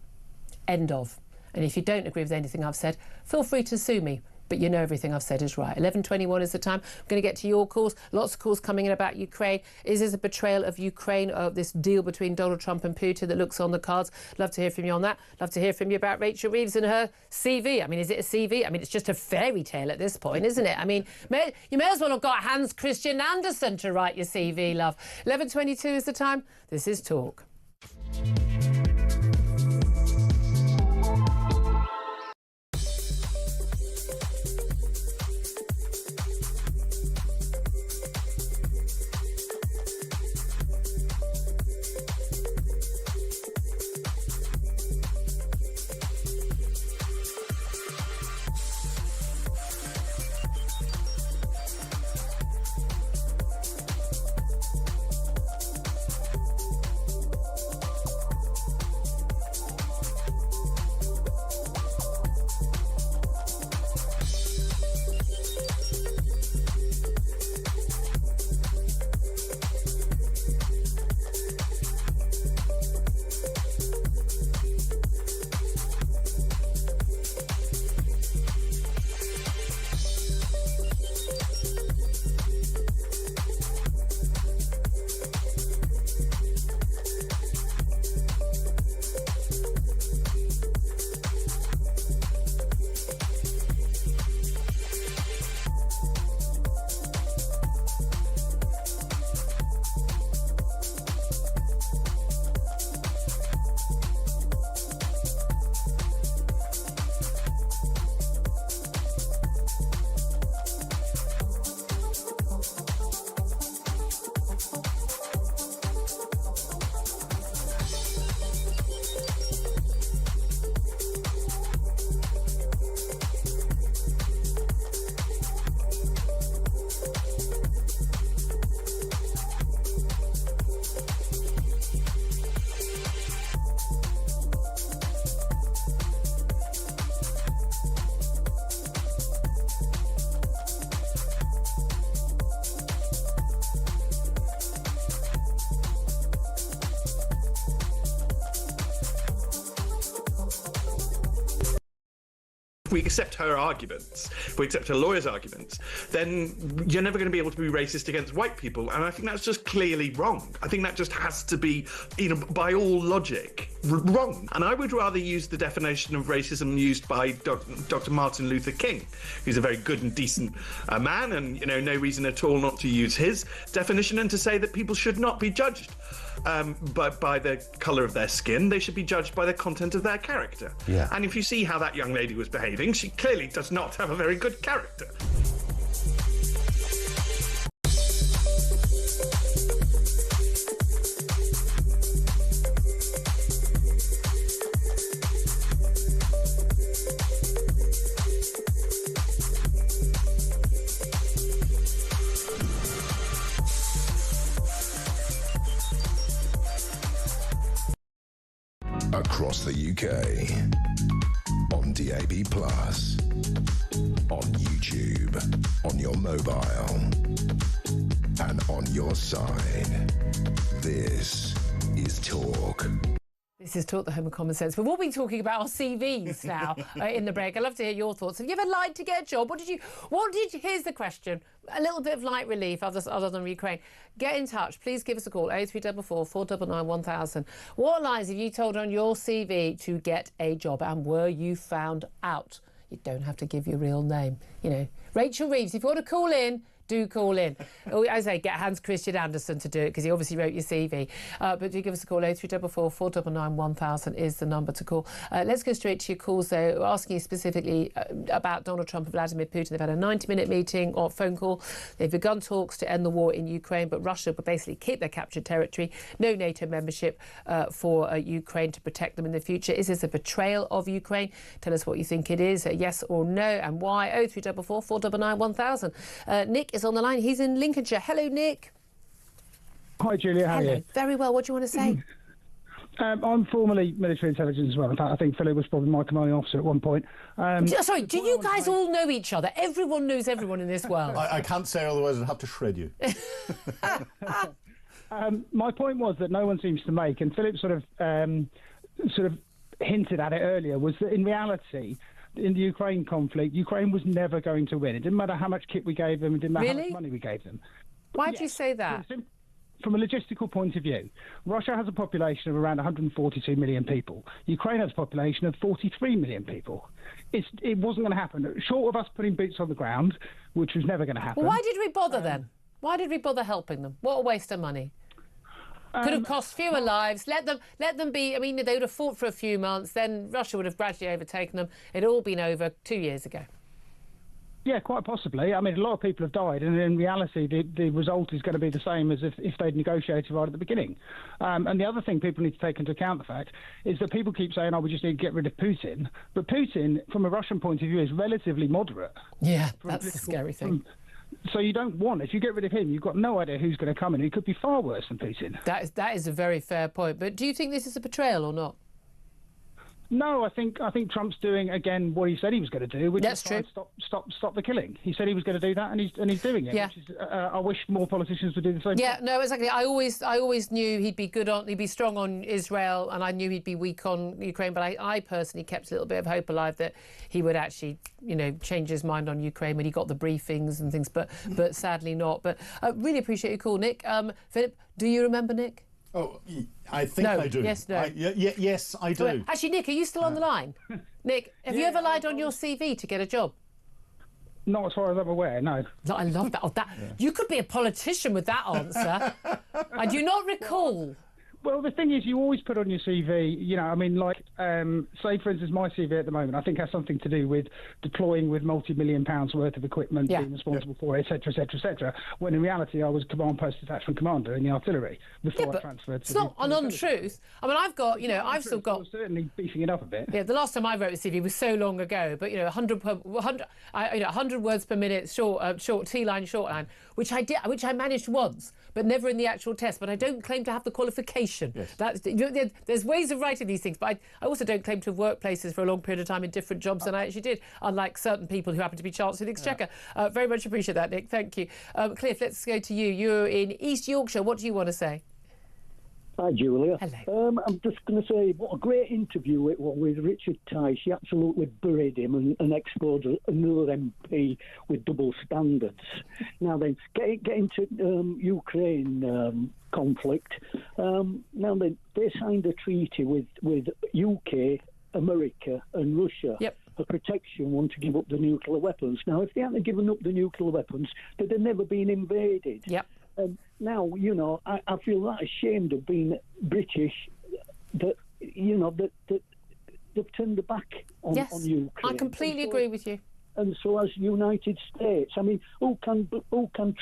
End of. And if you don't agree with anything I've said, feel free to sue me. But you know everything I've said is right. 11:21 is the time. I'm going to get to your calls. Lots of calls coming in about Ukraine. Is this a betrayal of Ukraine, of this deal between Donald Trump and Putin that looks on the cards? Love to hear from you on that. Love to hear from you about Rachel Reeves and her CV. I mean, is it a CV? I mean, it's just a fairy tale at this point, isn't it? I mean, you may as well have got Hans Christian Andersen to write your CV, love. 11:22 is the time. This is Talk. If we accept her arguments, if we accept her lawyer's arguments, then you're never going to be able to be racist against white people. And I think that's just clearly wrong. I think that just has to be, by all logic, wrong. And I would rather use the definition of racism used by Dr. Martin Luther King, who's a very good and decent man, and, no reason at all not to use his definition, and to say that people should not be judged by the colour of their skin. They should be judged by the content of their character. Yeah. And if you see how that young lady was behaving, she clearly does not have a very good character. Across the UK, on DAB+, on YouTube, on your mobile, and on your side. This is Talk. This is Talk, the home of common sense. We've all been talking about our CVs now in the break. I'd love to hear your thoughts. Have you ever lied to get a job? Here's the question. A little bit of light relief other than Ukraine. Get in touch. Please give us a call, 0344 499 1000. What lies have you told on your CV to get a job, and were you found out? You don't have to give your real name. Rachel Reeves, if you want to call in, do call in. As I say, get Hans Christian Andersen to do it, because he obviously wrote your CV. But do give us a call. 0344 499 1000 is the number to call. Let's go straight to your calls, though, asking you specifically about Donald Trump and Vladimir Putin. They've had a 90-minute meeting or phone call. They've begun talks to end the war in Ukraine, but Russia will basically keep their captured territory. No NATO membership for Ukraine to protect them in the future. Is this a betrayal of Ukraine? Tell us what you think it is, yes or no, and why. 0344 499 1000. Nick is on the line. He's in Lincolnshire. Hello, Nick. Hi, Julia. How are you? Very well. What do you want to say? I'm formerly military intelligence as well. In fact, I think Philip was probably my commanding officer at one point. Sorry, do you guys all know each other? Everyone knows everyone in this world. I can't say, otherwise I'd have to shred you. My point was that no one seems to make, and Philip sort of hinted at it earlier, was that in reality, in the Ukraine conflict, Ukraine was never going to win. It didn't matter how much kit we gave them. It didn't matter how much money we gave them. Why do you say that? From a logistical point of view, Russia has a population of around 142 million people. Ukraine has a population of 43 million people. It wasn't going to happen. Short of us putting boots on the ground, which was never going to happen. Well, why did we bother then? Why did we bother helping them? What a waste of money. Could have cost fewer lives. Let them be. I mean, they would have fought for a few months. Then Russia would have gradually overtaken them. It'd all been over 2 years ago. Yeah, quite possibly. I mean, a lot of people have died, and in reality, the result is going to be the same as if they'd negotiated right at the beginning. And the other thing people need to take into account, the fact, is that people keep saying, we just need to get rid of Putin. But Putin, from a Russian point of view, is relatively moderate. Yeah, that's the scary thing. So you don't want, if you get rid of him, you've got no idea who's going to come in. He could be far worse than Putin. That is a very fair point. But do you think this is a betrayal or not? No, I think Trump's doing again what he said he was going to do, which is try and stop the killing. He said he was going to do that, and he's doing it. Yeah. Which is, I wish more politicians would do the same. Yeah, no, exactly. I always knew he'd be strong on Israel, and I knew he'd be weak on Ukraine. But I personally kept a little bit of hope alive that he would actually, change his mind on Ukraine when he got the briefings and things. But sadly not. But I really appreciate your call, Nick. Philip, do you remember Nick? Oh, I think I do. Yes, no. Yes, I do. Actually, Nick, are you still on the line? Nick, have you ever lied on your CV to get a job? Not as far as I'm aware, no. I love that. You could be a politician with that answer. I do not recall. Well, the thing is, you always put on your CV, say, for instance, my CV at the moment, I think has something to do with deploying with multi-million pounds worth of equipment, being responsible for it, et cetera, et cetera, et cetera, when in reality I was command post detachment commander in the artillery before I transferred to... It's not an untruth. I mean, I've got, I've still got... certainly beefing it up a bit. Yeah, the last time I wrote a CV was so long ago, but, 100 words per minute, short T-line, short line, which I managed once, but never in the actual test. But I don't claim to have the qualification. Yes. There's ways of writing these things, but I also don't claim to have worked places for a long period of time in different jobs than I actually did, unlike certain people who happen to be Chancellor of the Exchequer. Very much appreciate that, Nick. Thank you. Cliff, let's go to you. You're in East Yorkshire. What do you want to say? Hi, Julia. Hello. I'm just going to say what a great interview it was with Richard Tice. She absolutely buried him and exposed another MP with double standards. Now then, getting to Ukraine conflict. Now then, they signed a treaty with UK, America and Russia. Yep. For protection, want to give up the nuclear weapons. Now, if they hadn't given up the nuclear weapons, they'd have never been invaded. Yep. Now, you know, I feel that ashamed of being British that, you know, that they've turned their back on Ukraine. I completely agree with you. And so as United States, I mean, who can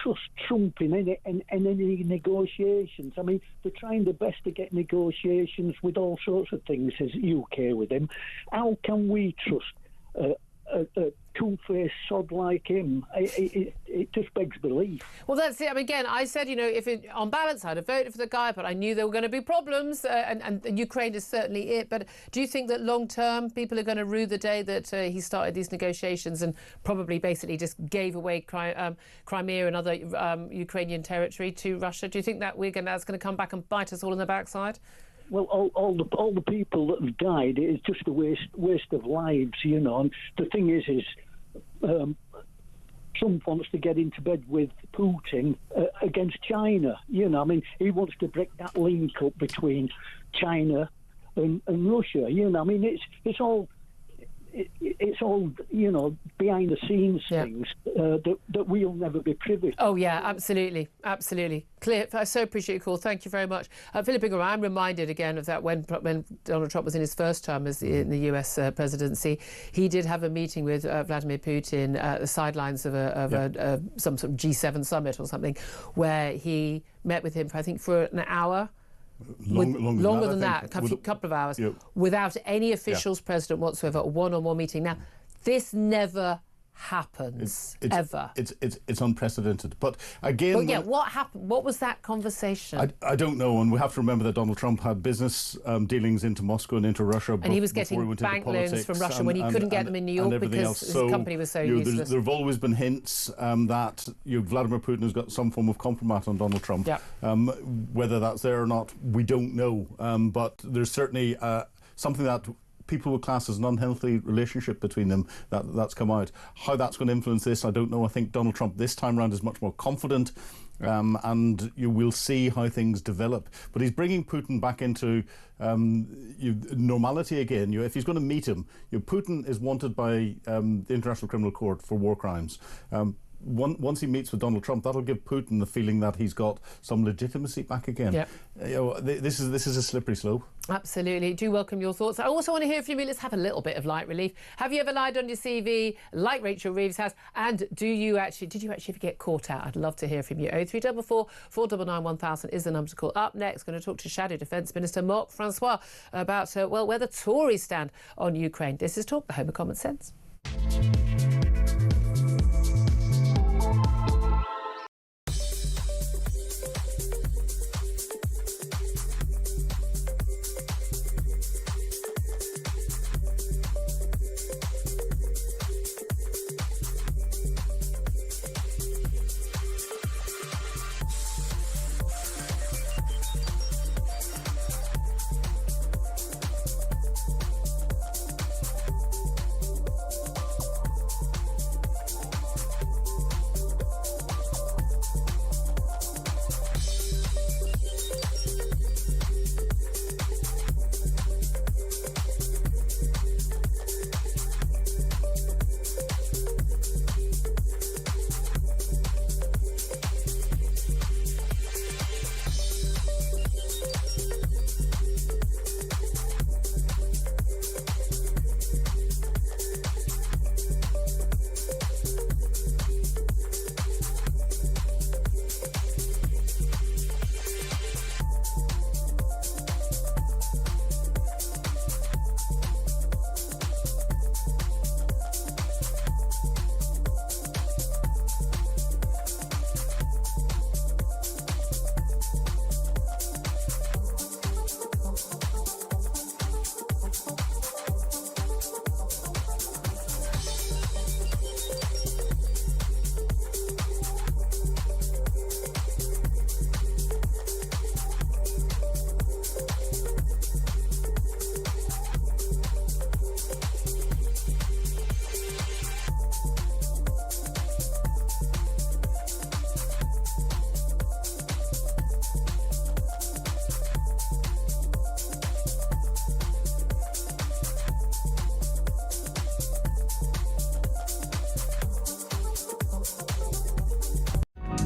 trust Trump in any negotiations? I mean, they're trying their best to get negotiations with all sorts of things, as UK with him. How can we trust a two-faced sod like him? It just begs belief. Well, that's it. I mean, again, I said, you know, on balance, I'd have voted for the guy, but I knew there were going to be problems, and Ukraine is certainly it. But do you think that long-term people are going to rue the day that he started these negotiations and probably basically just gave away Crimea and other Ukrainian territory to Russia? Do you think that that's going to come back and bite us all in the backside? Well, all the people that have died, it's just a waste of lives, you know. And the thing is Trump wants to get into bed with Putin against China. You know, I mean, he wants to break that link up between China and Russia. You know, I mean, it's all you know, behind the scenes things that we'll never be privy to. Oh yeah, absolutely. Clear. I so appreciate your call. Thank you very much, Philip Ingram. I'm reminded again of that when Donald Trump was in his first term in the US presidency, he did have a meeting with Vladimir Putin at the sidelines of some sort of G7 summit or something, where he met with him for an hour. Longer than that, a couple of hours, without any officials present whatsoever, a one-on-one meeting. Now, this never happens, ever. It's unprecedented. But again... But yeah, what happened? What was that conversation? I don't know, and we have to remember that Donald Trump had business dealings into Moscow and into Russia. And he was getting bank loans from Russia when he couldn't get them in New York because his company was so useless. There have always been hints that Vladimir Putin has got some form of compromise on Donald Trump. Yep. Whether that's there or not, we don't know. But there's certainly something that people would class as an unhealthy relationship between them that's come out. How that's going to influence this, I don't know. I think Donald Trump this time round is much more confident, and you will see how things develop. But he's bringing Putin back into normality again. If he's going to meet him, Putin is wanted by the International Criminal Court for war crimes. Once he meets with Donald Trump, that'll give Putin the feeling that he's got some legitimacy back again. Yep. This is a slippery slope. Absolutely. Do welcome your thoughts. I also want to hear from you. Let's have a little bit of light relief. Have you ever lied on your CV like Rachel Reeves has? And did you actually ever get caught out? I'd love to hear from you. 0344 499 1000 is the number to call. Up next, going to talk to Shadow Defence Minister Marc Francois about where the Tories stand on Ukraine. This is Talk, the home of common sense.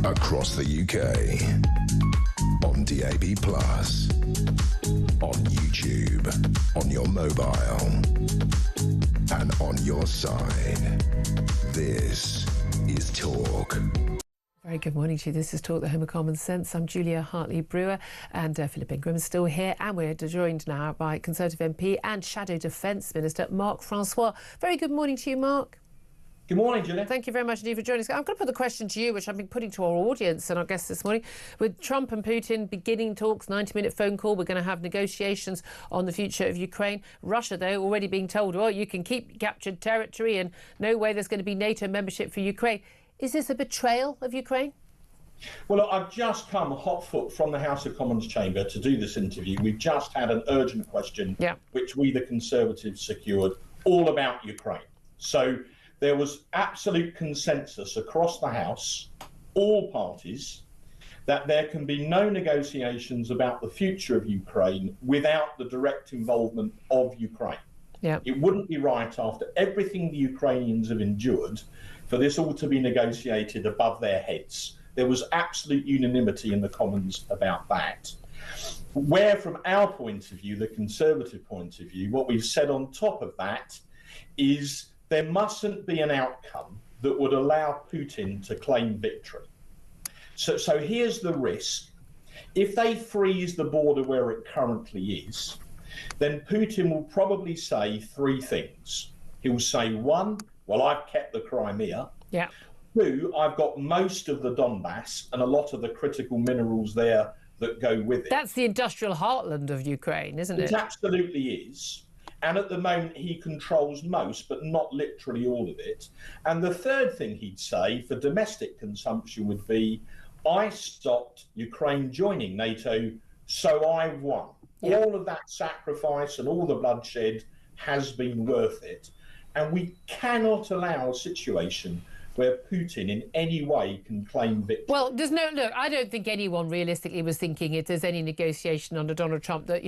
Across the UK. On DAB+. On YouTube. On your mobile. And on your side. This is Talk. Very good morning to you. This is Talk, the Home of Common Sense. I'm Julia Hartley-Brewer, and Philip Ingram is still here, and we're joined now by Conservative MP and Shadow Defence Minister Mark Francois. Very good morning to you, Mark. Good morning, Julia. Thank you very much indeed for joining us. I'm going to put the question to you, which I've been putting to our audience and our guests this morning. With Trump and Putin beginning talks, 90-minute phone call, we're going to have negotiations on the future of Ukraine. Russia, though, already being told, well, you can keep captured territory and no way there's going to be NATO membership for Ukraine. Is this a betrayal of Ukraine? Well, look, I've just come hot foot from the House of Commons chamber to do this interview. We've just had an urgent question, which we, the Conservatives, secured, all about Ukraine. So there was absolute consensus across the House, all parties, that there can be no negotiations about the future of Ukraine without the direct involvement of Ukraine. It wouldn't be right, after everything the Ukrainians have endured, for this all to be negotiated above their heads. There was absolute unanimity in the Commons about that. Where, from our point of view, the Conservative point of view, what we've said on top of that is there mustn't be an outcome that would allow Putin to claim victory. So here's the risk. If they freeze the border where it currently is, then Putin will probably say three things. He'll say, one, well, I've kept the Crimea. Two, I've got most of the Donbass and a lot of the critical minerals there that go with it. That's the industrial heartland of Ukraine, isn't it? It absolutely is. And at the moment, he controls most, but not literally all of it. And the third thing he'd say for domestic consumption would be, I stopped Ukraine joining NATO, so I won. All of that sacrifice and all the bloodshed has been worth it. And we cannot allow a situation where Putin in any way can claim victory. Well, there's no, look, I don't think anyone realistically was thinking if there's any negotiation under Donald Trump that,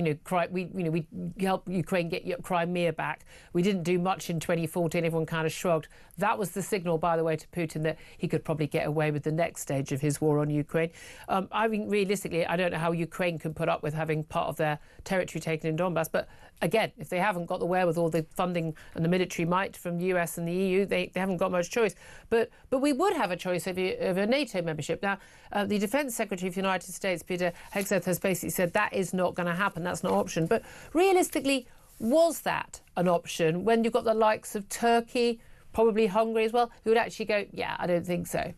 we helped Ukraine get Crimea back. We didn't do much in 2014. Everyone kind of shrugged. That was the signal, by the way, to Putin that he could probably get away with the next stage of his war on Ukraine. I mean, realistically, I don't know how Ukraine can put up with having part of their territory taken in Donbass. But again, if they haven't got the wherewithal, the funding and the military might from the US and the EU, they haven't got much choice. But we would have a choice of a NATO membership. Now, the Defence Secretary of the United States, Peter Hegseth, has basically said that is not going to happen. That's not an option. But realistically, was that an option when you've got the likes of Turkey, probably Hungary as well, who would actually go, yeah, I don't think so?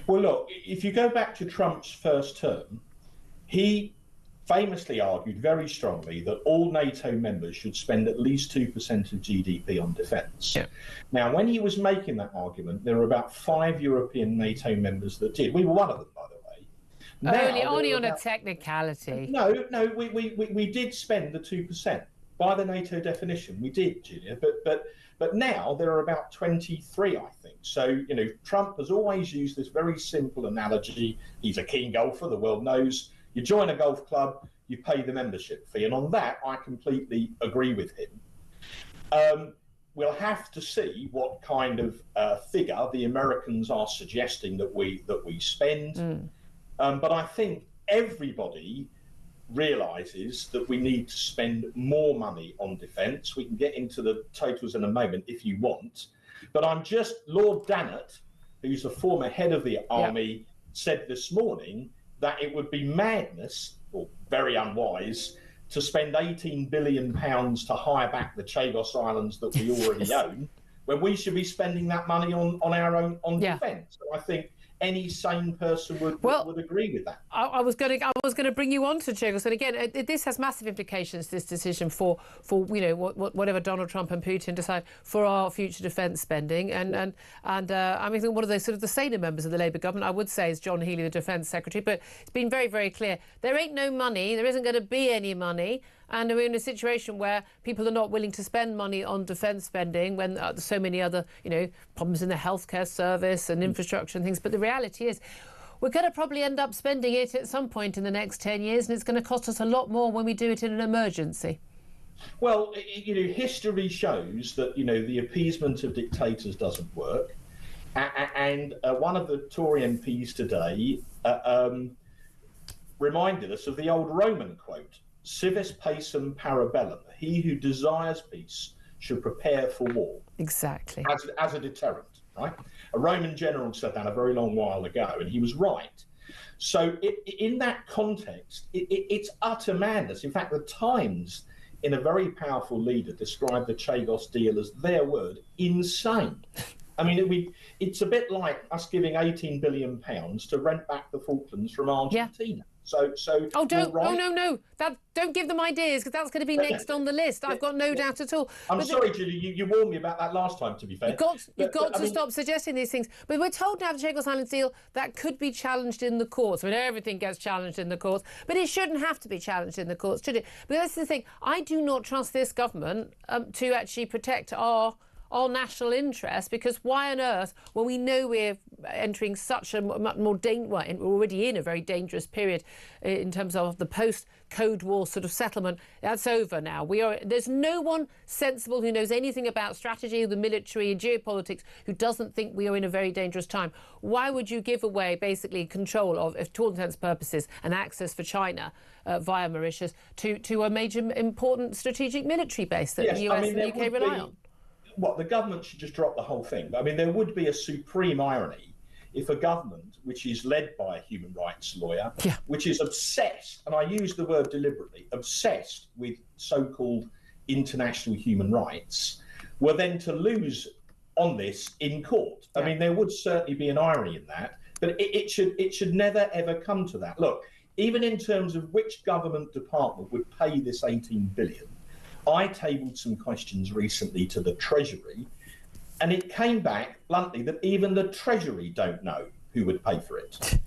Well, look, if you go back to Trump's first term, he famously argued very strongly that all NATO members should spend at least 2% of GDP on defence. Now, when he was making that argument, there were about 5 European NATO members that did. We were one of them, by the way. Only on a technicality. No, we did spend the 2%. By the NATO definition, we did, Julia. But now there are about 23, I think. So, Trump has always used this very simple analogy. He's a keen golfer, the world knows. You join a golf club, you pay the membership fee. And on that, I completely agree with him. We'll have to see what kind of figure the Americans are suggesting that we spend. But I think everybody realises that we need to spend more money on defence. We can get into the totals in a moment if you want. But Lord Dannett, who's a former head of the army, said this morning that it would be madness, or very unwise, to spend £18 billion to hire back the Chagos Islands that we already own, when we should be spending that money on our own defence. So I think any sane person would agree with that. I was going to bring you on to Chagos, and again, this has massive implications. This decision for whatever Donald Trump and Putin decide for our future defence spending, and I mean, one of the sort of the saner members of the Labour government, I would say, is John Healey, the Defence Secretary. But it's been very, very clear there ain't no money. There isn't going to be any money. And we're in a situation where people are not willing to spend money on defence spending when there's so many other, problems in the healthcare service and infrastructure and things. But the reality is we're going to probably end up spending it at some point in the next 10 years, and it's going to cost us a lot more when we do it in an emergency. Well, history shows that, the appeasement of dictators doesn't work. And one of the Tory MPs today reminded us of the old Roman quote, civis pacem para bellum. He who desires peace should prepare for war. Exactly. As a deterrent, right? A Roman general said that a very long while ago, and he was right. So in that context, it's utter madness. In fact, the Times, in a very powerful leader, described the Chagos deal as their word, insane. I mean, it's a bit like us giving £18 billion to rent back the Falklands from Argentina. Yeah. So oh, don't! Right. Oh, no! Don't give them ideas, because that's going to be next on the list. I've got no doubt at all. I'm sorry, Julie. You warned me about that last time. To be fair, you've got to stop suggesting these things. But we're told now the Chagos Islands deal that could be challenged in the courts. I mean, everything gets challenged in the courts, but it shouldn't have to be challenged in the courts, should it? But that's the thing. I do not trust this government to actually protect our national interest, because why on earth, when we know we're entering such a much more we're already in a very dangerous period in terms of the post-Cold War sort of settlement, that's over now. There's no one sensible who knows anything about strategy, the military and geopolitics, who doesn't think we are in a very dangerous time. Why would you give away basically control of, if to all intents and purposes, and access for China via Mauritius to a major important strategic military base that the US and the UK rely on? What, the government should just drop the whole thing. I mean, there would be a supreme irony if a government which is led by a human rights lawyer, which is obsessed, and I use the word deliberately, obsessed with so-called international human rights, were then to lose on this in court. I mean, there would certainly be an irony in that, but it should never, ever come to that. Look, even in terms of which government department would pay this $18 billion, I tabled some questions recently to the Treasury, and it came back bluntly that even the Treasury don't know who would pay for it.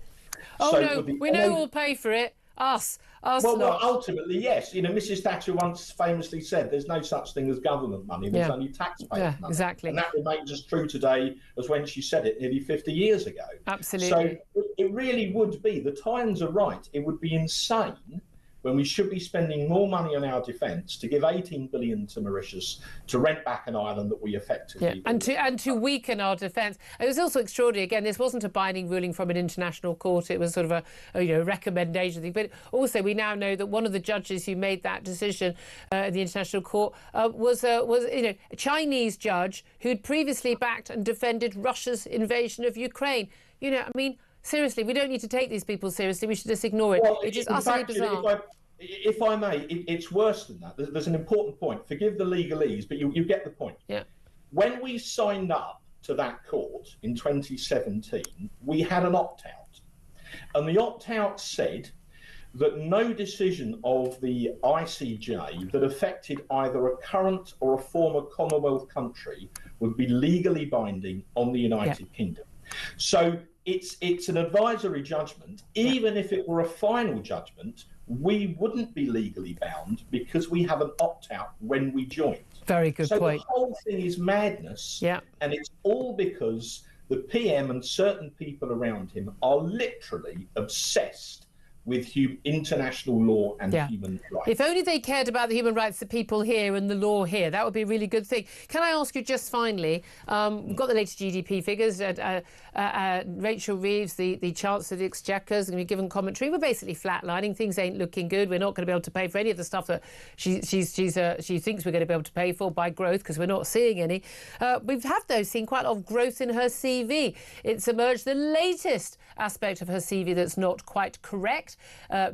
Oh, so no, we know who will pay for it. Us. Well, ultimately, yes. You know, Mrs. Thatcher once famously said there's no such thing as government money, there's only taxpayer money. Exactly. And that remains as true today as when she said it nearly 50 years ago. Absolutely. So it really would be, the Times are right, it would be insane when we should be spending more money on our defence to give $18 billion to Mauritius to rent back an island that we effectively and to weaken our defence. It was also extraordinary. Again, this wasn't a binding ruling from an international court. It was sort of a recommendation thing. But also, we now know that one of the judges who made that decision in the international court was a Chinese judge who'd previously backed and defended Russia's invasion of Ukraine. You know, I mean, seriously, we don't need to take these people seriously. We should just ignore it. Well, it is utterly bizarre. If I may, it's worse than that. There's an important point. Forgive the legalese, but you get the point. Yeah. When we signed up to that court in 2017, we had an opt-out. And the opt-out said that no decision of the ICJ that affected either a current or a former Commonwealth country would be legally binding on the United Kingdom. So it's an advisory judgment. Even if it were a final judgment, we wouldn't be legally bound because we have an opt-out when we joined. Very good point. So the whole thing is madness, and it's all because the PM and certain people around him are literally obsessed with international law and human rights. If only they cared about the human rights of people here and the law here, that would be a really good thing. Can I ask you just finally, we've got the latest GDP figures. Rachel Reeves, the Chancellor of the Exchequer, is going to be given commentary. We're basically flatlining. Things ain't looking good. We're not going to be able to pay for any of the stuff that she thinks we're going to be able to pay for by growth, because we're not seeing any. We have, though, seen quite a lot of growth in her CV. It's emerged the latest aspect of her CV that's not quite correct.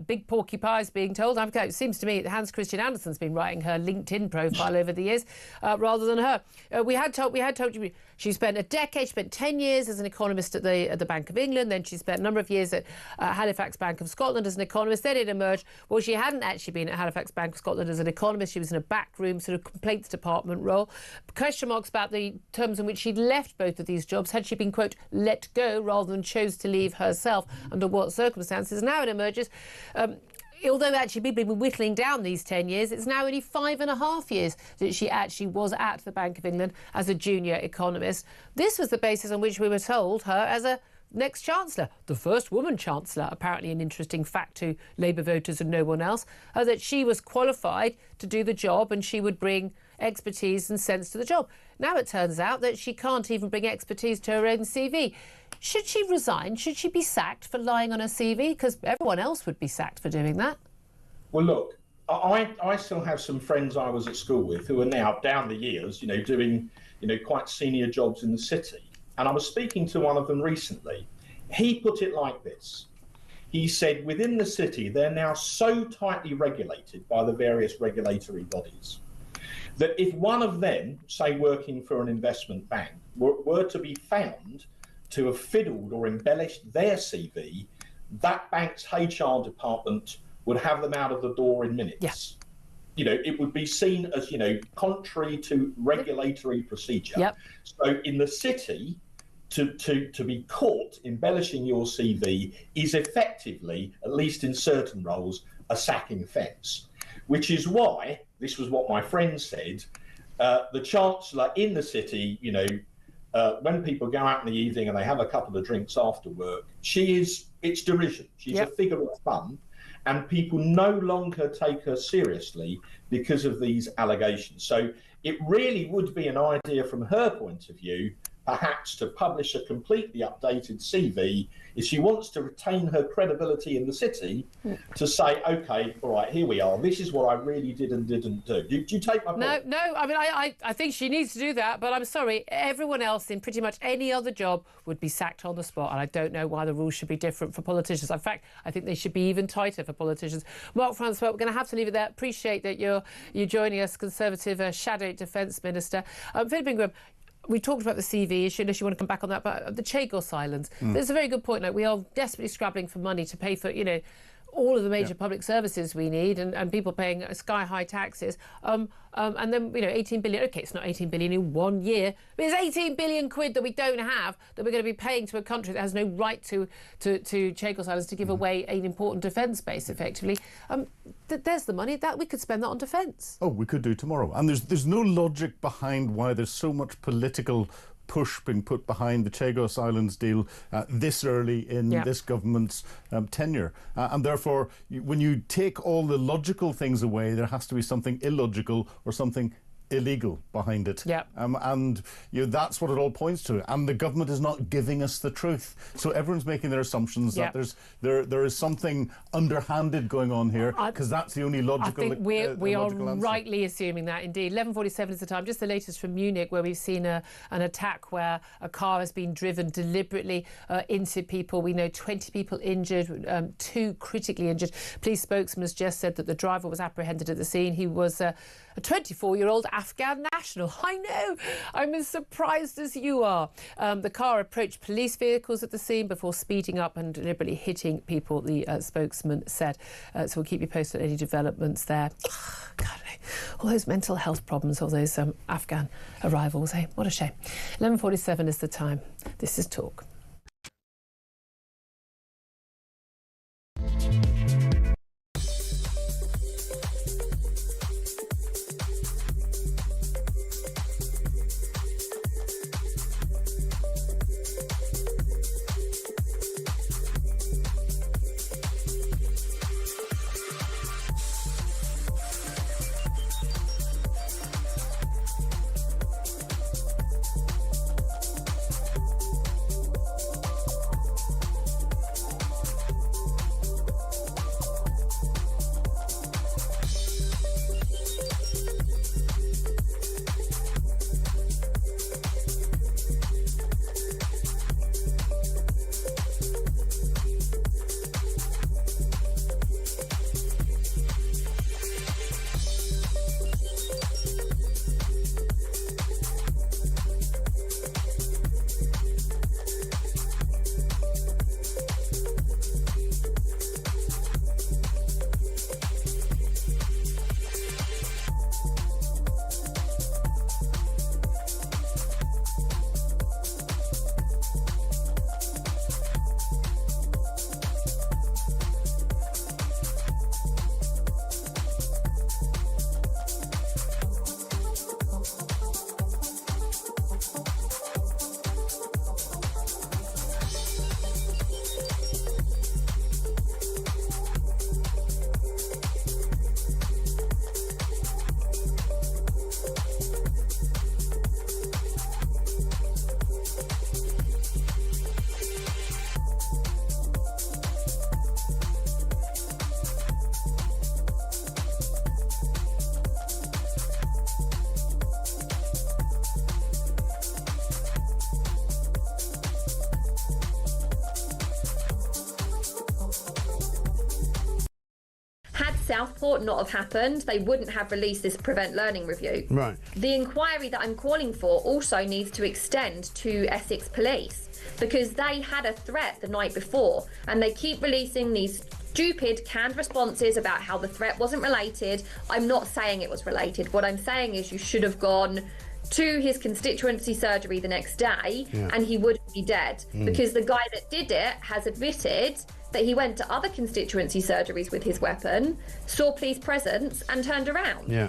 Big porcupines being told. It seems to me that Hans Christian Andersen's been writing her LinkedIn profile over the years rather than her. We had told you she spent a decade, she spent 10 years as an economist at the Bank of England. Then she spent a number of years at Halifax Bank of Scotland as an economist. Then it emerged, well, she hadn't actually been at Halifax Bank of Scotland as an economist. She was in a backroom sort of complaints department role. Question marks about the terms in which she'd left both of these jobs. Had she been, quote, let go rather than chose to leave herself, under what circumstances? Now it emerges, although actually people have been whittling down these 10 years, it's now only 5.5 years that she actually was at the Bank of England as a junior economist. This was the basis on which we were told her as a next Chancellor, the first woman Chancellor, apparently an interesting fact to Labour voters and no one else, that she was qualified to do the job and she would bring expertise and sense to the job. Now it turns out that she can't even bring expertise to her own CV. Should she resign? Should she be sacked for lying on her CV? Because everyone else would be sacked for doing that. Well, look, I still have some friends I was at school with who are now, down the years, doing, quite senior jobs in the city. And I was speaking to one of them recently. He put it like this. He said, within the city, they're now so tightly regulated by the various regulatory bodies that if one of them, say working for an investment bank, were to be found to have fiddled or embellished their CV, that bank's HR department would have them out of the door in minutes. Yeah. It would be seen as, contrary to regulatory procedure. Yep. So in the city, to be caught embellishing your CV is effectively, at least in certain roles, a sacking offence. Which is why, this was what my friend said, the Chancellor in the city, when people go out in the evening and they have a couple of drinks after work, it's derision. She's a figure of fun, and people no longer take her seriously because of these allegations. So it really would be an idea from her point of view, perhaps to publish a completely updated CV if she wants to retain her credibility in the city, to say, OK, all right, here we are. This is what I really did and didn't do. Do you take my point? No, I mean, I think she needs to do that, but I'm sorry, everyone else in pretty much any other job would be sacked on the spot, and I don't know why the rules should be different for politicians. In fact, I think they should be even tighter for politicians. Mark Francois, we're going to have to leave it there. Appreciate that you're joining us, Conservative Shadow Defence Minister. Philip Ingram, we talked about the CV issue, unless you want to come back on that, but the Chagos Islands. There's a very good point. Like, we are desperately scrabbling for money to pay for, all of the major public services we need, and people paying sky-high taxes. And then, 18 billion. OK, it's not 18 billion in 1 year, but it's 18 billion quid that we don't have, that we're going to be paying to a country that has no right to Chagos Islands to give away an important defence base, effectively. There's the money. That we could spend that on defence. Oh, we could do tomorrow. And there's no logic behind why there's so much political push being put behind the Chagos Islands deal this early in this government's tenure. And therefore, when you take all the logical things away, there has to be something illogical or something illegal behind it. And that's what it all points to. And the government is not giving us the truth. So everyone's making their assumptions that there is something underhanded going on here, because that's the only logical answer. I think we are rightly assuming that, indeed. 11:47 is the time. Just the latest from Munich, where we've seen an attack where a car has been driven deliberately into people. We know 20 people injured, 2 critically injured. Police spokesman has just said that the driver was apprehended at the scene. He was a 24-year-old Afghan national. I know, I'm as surprised as you are. The car approached police vehicles at the scene before speeding up and deliberately hitting people, the spokesman said. So we'll keep you posted on any developments there. God, all those mental health problems, all those Afghan arrivals, eh? What a shame. 11:47 is the time. This is Talk. Had Southport not have happened, they wouldn't have released this Prevent Learning review. Right. The inquiry that I'm calling for also needs to extend to Essex Police, because they had a threat the night before, and they keep releasing these stupid canned responses about how the threat wasn't related. I'm not saying it was related. What I'm saying is you should have gone to his constituency surgery the next day, and he would be dead, because the guy that did it has admitted that he went to other constituency surgeries with his weapon, saw police presence, and turned around. Yeah.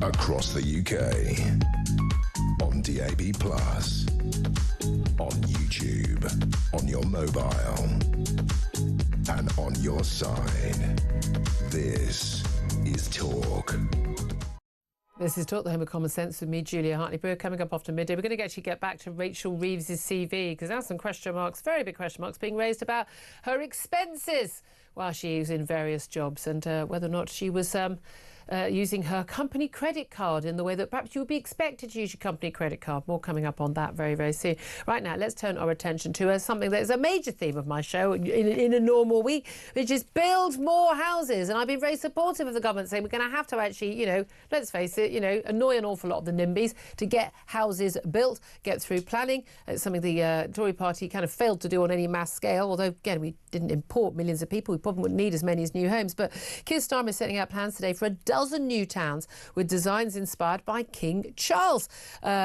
Across the UK, on DAB+, on YouTube, on your mobile, and on your side. This is Talk. This is Talk, the home of common sense, with me, Julia Hartley-Brewer. Coming up after midday, we're going to actually get back to Rachel Reeves' CV, because there's some question marks, very big question marks, being raised about her expenses while she was in various jobs, and whether or not she was using her company credit card in the way that perhaps you would be expected to use your company credit card. More coming up on that very, very soon. Right now, let's turn our attention to something that is a major theme of my show in a normal week, which is build more houses. And I've been very supportive of the government saying we're going to have to actually, you know, let's face it, you know, annoy an awful lot of the NIMBYs to get houses built, get through planning. It's something the Tory party kind of failed to do on any mass scale, although, again, we didn't import millions of people. We probably wouldn't need as many as new homes. But Keir Starmer is setting out plans today for a dozen new towns with designs inspired by King Charles,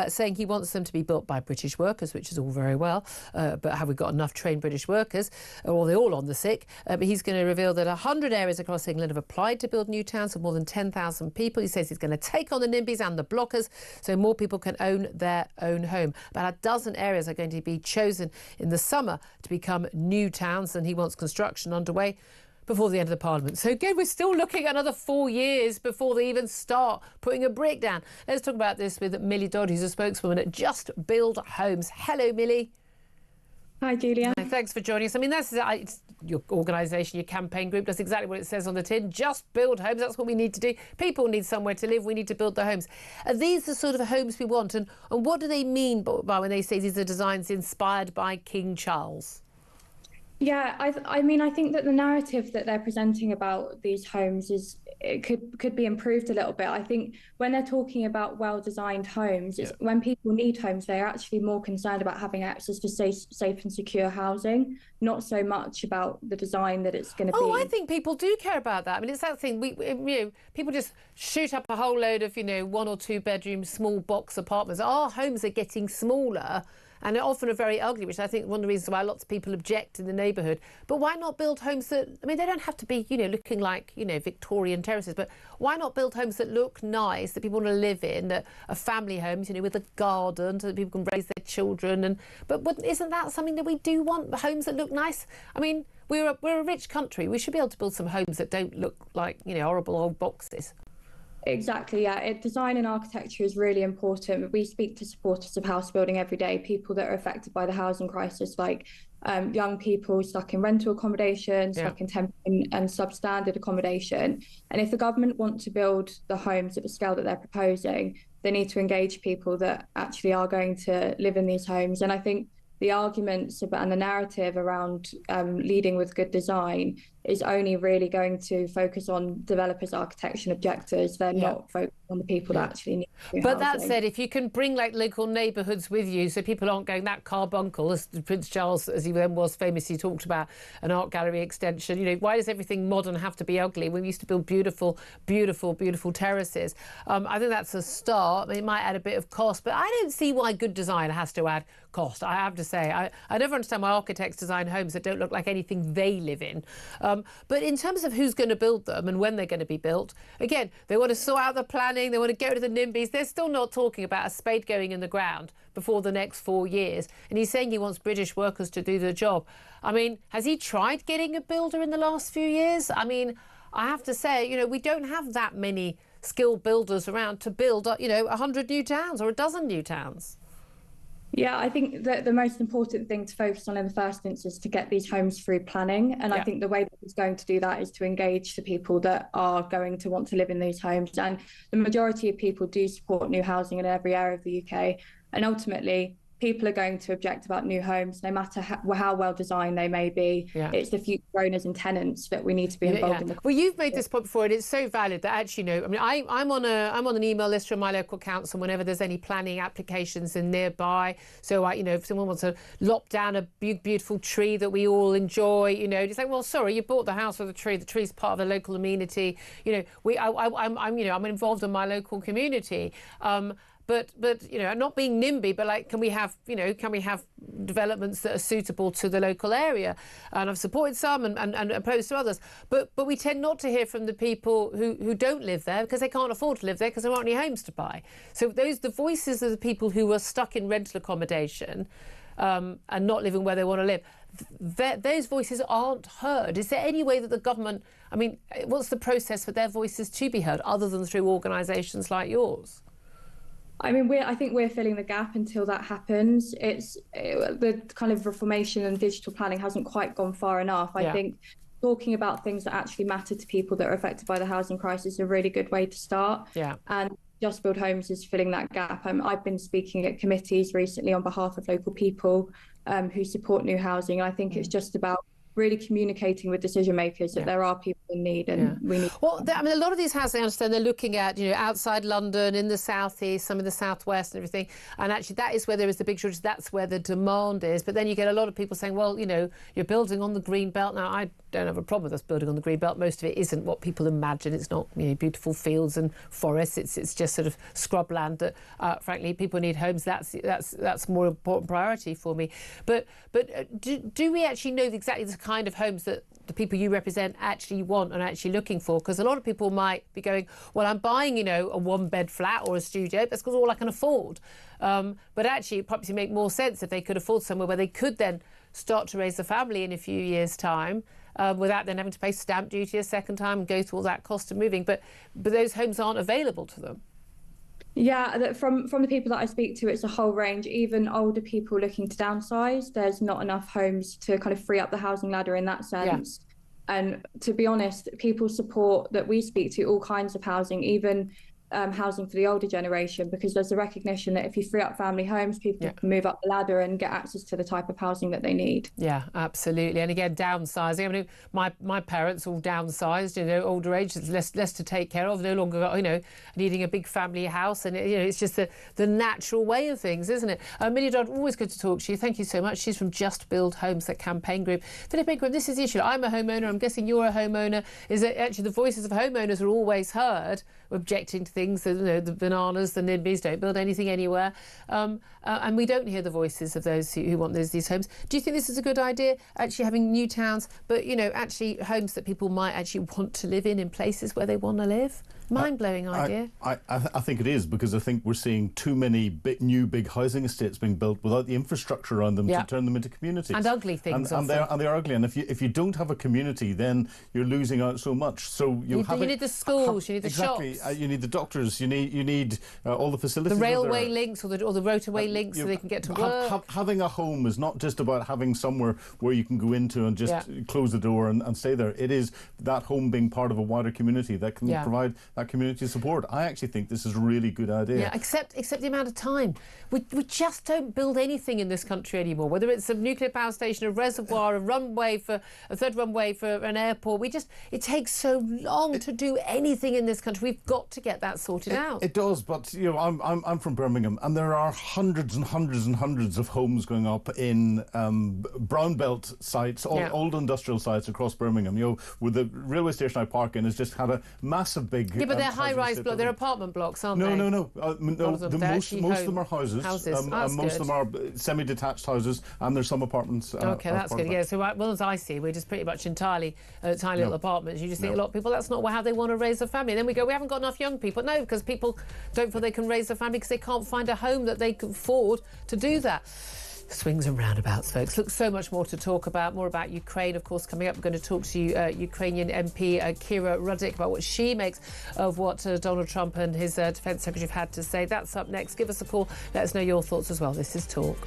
saying he wants them to be built by British workers, which is all very well, but have we got enough trained British workers, or are they all on the sick? But he's going to reveal that 100 areas across England have applied to build new towns for more than 10,000 people. He says he's going to take on the NIMBYs and the blockers so more people can own their own home. About a dozen areas are going to be chosen in the summer to become new towns, and he wants construction underway before the end of the Parliament. So again, we're still looking at another 4 years before they even start putting a brick down. Let's talk about this with Millie Dodd, who's a spokeswoman at Just Build Homes. Hello, Millie. Hi, Julia. Thanks for joining us. I mean, that's it's your organisation, your campaign group does exactly what it says on the tin. Just build homes. That's what we need to do. People need somewhere to live. We need to build the homes. Are these the sort of homes we want? And what do they mean by when they say these are designs inspired by King Charles? Yeah, I mean, I think that the narrative that they're presenting about these homes could be improved a little bit. I think when they're talking about well-designed homes, when people need homes, they're actually more concerned about having access to safe and secure housing, not so much about the design that it's going to be. Oh, I think people do care about that. I mean, it's that thing. People just shoot up a whole load of, 1 or 2 bedroom small box apartments. Our homes are getting smaller. And they're often are very ugly, which I think one of the reasons why lots of people object in the neighbourhood. But why not build homes that, I mean, they don't have to be, looking like, Victorian terraces, but why not build homes that look nice, that people want to live in, that are family homes, with a garden so that people can raise their children. But isn't that something that we do want, homes that look nice? I mean, we're a rich country. We should be able to build some homes that don't look like, horrible old boxes. Exactly, yeah. Design and architecture is really important. We speak to supporters of house building every day, people that are affected by the housing crisis, like young people stuck in rental accommodation, stuck in temporary and substandard accommodation. And if the government want to build the homes at the scale that they're proposing, they need to engage people that actually are going to live in these homes. And I think the arguments about and the narrative around leading with good design is only really going to focus on developers, architects and objectors. They're not focused on the people that actually need housing. But that said, if you can bring local neighbourhoods with you so people aren't going that carbuncle, as Prince Charles, as he then was famously talked about, an art gallery extension, why does everything modern have to be ugly? We used to build beautiful, beautiful, beautiful terraces. I think that's a start. It might add a bit of cost, but I don't see why good design has to add cost. I have to say, I never understand why architects design homes that don't look like anything they live in. But in terms of who's going to build them and when they're going to be built, again, they want to sort out the planning, they want to get rid of the NIMBYs. They're still not talking about a spade going in the ground before the next 4 years. And he's saying he wants British workers to do the job. I mean, has he tried getting a builder in the last few years? I mean, I have to say, we don't have that many skilled builders around to build, 100 new towns or a dozen new towns. Yeah, I think that the most important thing to focus on in the first instance is to get these homes through planning. And I think the way that it's going to do that is to engage the people that are going to want to live in these homes. And the majority of people do support new housing in every area of the UK. And ultimately, people are going to object about new homes, no matter how well designed they may be. It's the future owners and tenants that we need to be involved in. Well, you've made this point before, and it's so valid that actually, I mean, I'm on an email list from my local council whenever there's any planning applications in nearby. So, if someone wants to lop down a beautiful tree that we all enjoy, it's like, well, sorry, you bought the house with a tree. The tree's part of a local amenity. I'm involved in my local community. But not being NIMBY, but can we have developments that are suitable to the local area? And I've supported some and opposed to others. But we tend not to hear from the people who don't live there because they can't afford to live there because there aren't any homes to buy. So the voices of the people who are stuck in rental accommodation and not living where they want to live, those voices aren't heard. Is there any way that the government, what's the process for their voices to be heard other than through organisations like yours? I mean, I think we're filling the gap until that happens. The kind of reformation and digital planning hasn't quite gone far enough. I think talking about things that actually matter to people that are affected by the housing crisis is a really good way to start. And Just Build Homes is filling that gap. I've been speaking at committees recently on behalf of local people who support new housing. I think it's just about really communicating with decision makers that there are people in need and we need. Well, a lot of these houses, I understand, they're looking at outside London, in the southeast, some of the southwest and everything, and actually that is where there is the big shortage. That's where the demand is. But then you get a lot of people saying, well, you're building on the green belt. Now, I don't have a problem with us building on the green belt. Most of it isn't what people imagine. It's not beautiful fields and forests. It's just sort of scrubland that frankly people need homes. That's more important priority for me. But do we actually know exactly the kind of homes that the people you represent actually want and actually looking for? Because a lot of people might be going, well, I'm buying a one-bed flat or a studio. That's because all I can afford. But actually it probably make more sense if they could afford somewhere where they could then start to raise a family in a few years' time. Without then having to pay stamp duty a second time and go through all that cost of moving. But those homes aren't available to them. Yeah, from the people that I speak to, it's a whole range. Even older people looking to downsize, there's not enough homes to kind of free up the housing ladder in that sense. And to be honest, people support that we speak to all kinds of housing, even housing for the older generation, because there's a recognition that if you free up family homes, people can move up the ladder and get access to the type of housing that they need. Yeah, absolutely. And again, downsizing. My parents all downsized, older age, less to take care of, no longer, needing a big family house. And, it's just the natural way of things, isn't it? Millie Dodd, always good to talk to you. Thank you so much. She's from Just Build Homes, that campaign group. Philip Ingram, this is the issue. I'm a homeowner. I'm guessing you're a homeowner. Is that actually the voices of homeowners are always heard, objecting to things, the bananas, the NIMBYs, don't build anything anywhere. And we don't hear the voices of those who want these homes. Do you think this is a good idea, actually having new towns, but, actually homes that people might actually want to live in places where they want to live? Mind-blowing idea. I think it is, because I think we're seeing too many new big housing estates being built without the infrastructure around them to turn them into communities. And ugly things. And they're ugly. And if you don't have a community, then you're losing out so much. So you need the schools, you need the shops. You need the doctors, you need all the facilities. The railway links or the motorway links so they can get to work. Having a home is not just about having somewhere where you can go into and just close the door and stay there. It is that home being part of a wider community that can provide that community support. I actually think this is a really good idea. Yeah, except the amount of time. We just don't build anything in this country anymore, whether it's a nuclear power station, a reservoir, a third runway for an airport. It takes so long to do anything in this country. We've got to get that sorted out. It does, but I'm from Birmingham, and there are hundreds and hundreds and hundreds of homes going up in brown belt sites, old industrial sites across Birmingham. With the railway station I park in has just had a massive big. Yeah, but they're high-rise blocks. They're apartment blocks, aren't they? No. Most of them are houses. Most of them are semi-detached houses, and there's some apartments. Okay, that's good. Yeah, so well as I see, we're just pretty much entirely tiny little apartments. You just think a lot of people, that's not how they want to raise a family. Then we go, we haven't got enough young people. No, because people don't feel they can raise a family because they can't find a home that they can afford to do that. Swings and roundabouts, folks. Look, so much more to talk about. More about Ukraine, of course, coming up. We're going to talk to Ukrainian MP Kira Rudik about what she makes of what Donald Trump and his Defence Secretary have had to say. That's up next. Give us a call. Let us know your thoughts as well. This is Talk.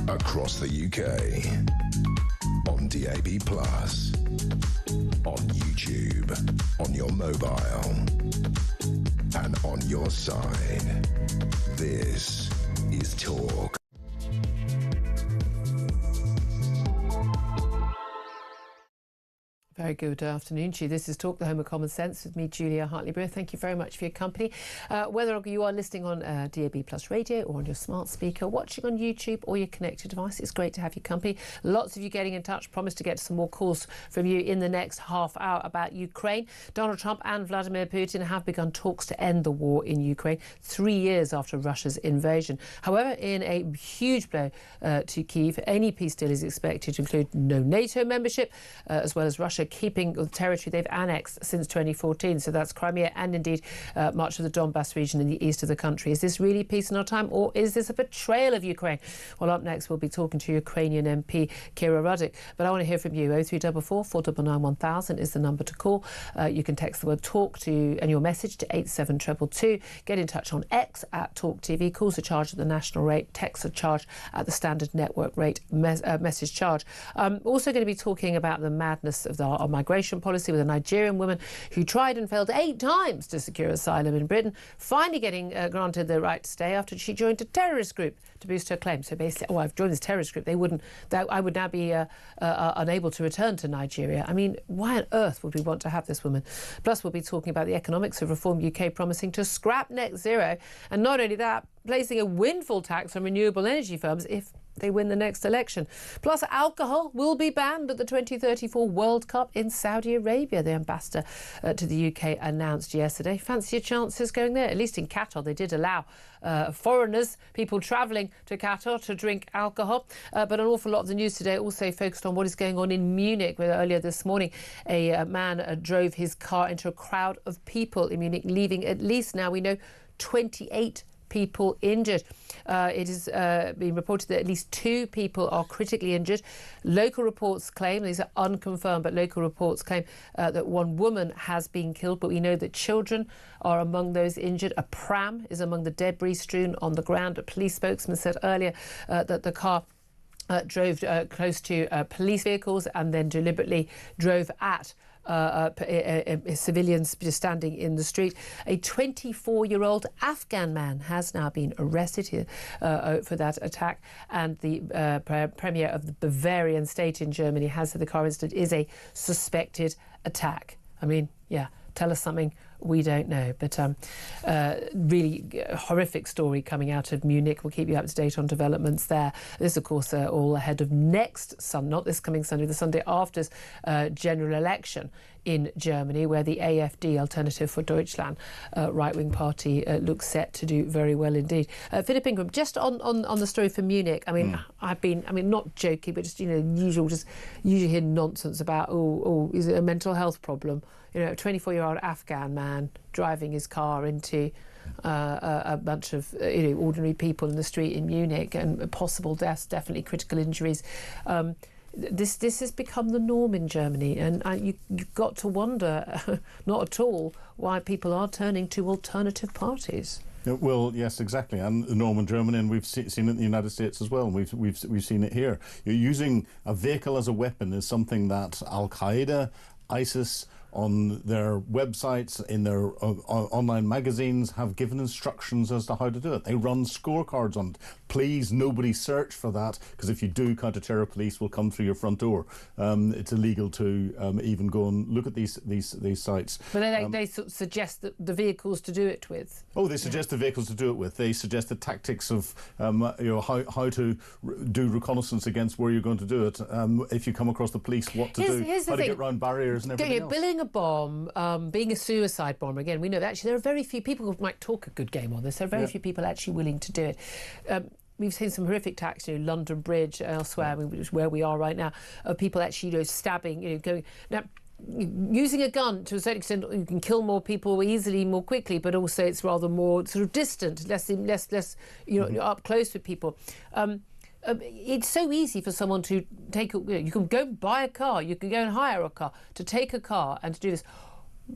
Across the UK, on DAB+, on YouTube, on your mobile, and on your side. This is Talk. Very good afternoon to you. This is Talk, the home of common sense, with me, Julia Hartley-Brewer. Thank you very much for your company. Whether you are listening on DAB Plus radio or on your smart speaker, watching on YouTube or your connected device, it's great to have your company. Lots of you getting in touch. Promise to get some more calls from you in the next half hour about Ukraine. Donald Trump and Vladimir Putin have begun talks to end the war in Ukraine 3 years after Russia's invasion. However, in a huge blow to Kyiv, any peace deal is expected to include no NATO membership, as well as Russia keeping the territory they've annexed since 2014. So that's Crimea and indeed much of the Donbass region in the east of the country. Is this really peace in our time, or is this a betrayal of Ukraine? Well, up next, we'll be talking to Ukrainian MP Kira Rudik. But I want to hear from you. 0344 499 1000 is the number to call. You can text the word TALK and your message to 87222. Get in touch on X at talkTV. Calls are charged at the national rate. Texts are charged at the standard network rate message charge. Also going to be talking about the madness of our migration policy, with a Nigerian woman who tried and failed 8 times to secure asylum in Britain, finally getting granted the right to stay after she joined a terrorist group to boost her claim. So basically, I've joined this terrorist group. I would now be unable to return to Nigeria. I mean, why on earth would we want to have this woman? Plus, we'll be talking about the economics of Reform UK promising to scrap net zero, and not only that, placing a windfall tax on renewable energy firms if they win the next election. Plus, alcohol will be banned at the 2034 World Cup in Saudi Arabia, the ambassador to the UK announced yesterday. Fancy your chances going there? At least in Qatar, they did allow foreigners, people travelling to Qatar, to drink alcohol. But an awful lot of the news today also focused on what is going on in Munich, where earlier this morning a man drove his car into a crowd of people in Munich, leaving at least, now we know, 28 people injured. It has been reported that at least 2 people are critically injured. Local reports claim, these are unconfirmed, but local reports claim that 1 woman has been killed, but we know that children are among those injured. A pram is among the debris strewn on the ground. A police spokesman said earlier that the car drove close to police vehicles and then deliberately drove at civilians just standing in the street. A 24-year-old Afghan man has now been arrested for that attack, and the Premier of the Bavarian state in Germany has said the car incident is a suspected attack. I mean, yeah, tell us something we don't know. But really horrific story coming out of Munich. We'll keep you up to date on developments there. This, of course, all ahead of next Sunday, not this coming Sunday, the Sunday after's general election in Germany, where the AfD, Alternative for Deutschland, right-wing party, looks set to do very well indeed. Philip Ingram, just on the story from Munich, I mean, not joking, but just, usually hear nonsense about, is it a mental health problem? A 24-year-old Afghan man driving his car into a bunch of ordinary people in the street in Munich, and possible deaths, definitely critical injuries. This has become the norm in Germany, and you've got to wonder, not at all, why people are turning to alternative parties. Well, yes, exactly, and the norm in Germany, and we've seen it in the United States as well. And we've seen it here. You're using a vehicle as a weapon is something that Al-Qaeda, ISIS, on their websites, in their online magazines, have given instructions as to how to do it. They run scorecards on it. Please, nobody search for that, because if you do, counter-terror police will come through your front door. It's illegal to even go and look at these sites. But they sort of suggest that the vehicles to do it with. Oh, they suggest the vehicles to do it with. They suggest the tactics of how to do reconnaissance against where you're going to do it. If you come across the police, what to do, how to get around barriers and everything else. Billing a bomb, being a suicide bomber, again, we know that actually there are very few people who might talk a good game on this. There are very few people actually willing to do it. We've seen some horrific attacks, London Bridge, elsewhere, which is where we are right now, of people actually, stabbing, going. Now, using a gun, to a certain extent, you can kill more people easily, more quickly, but also it's rather more sort of distant, less up close with people. It's so easy for someone to take you can go buy a car, you can go and hire a car, to take a car and to do this.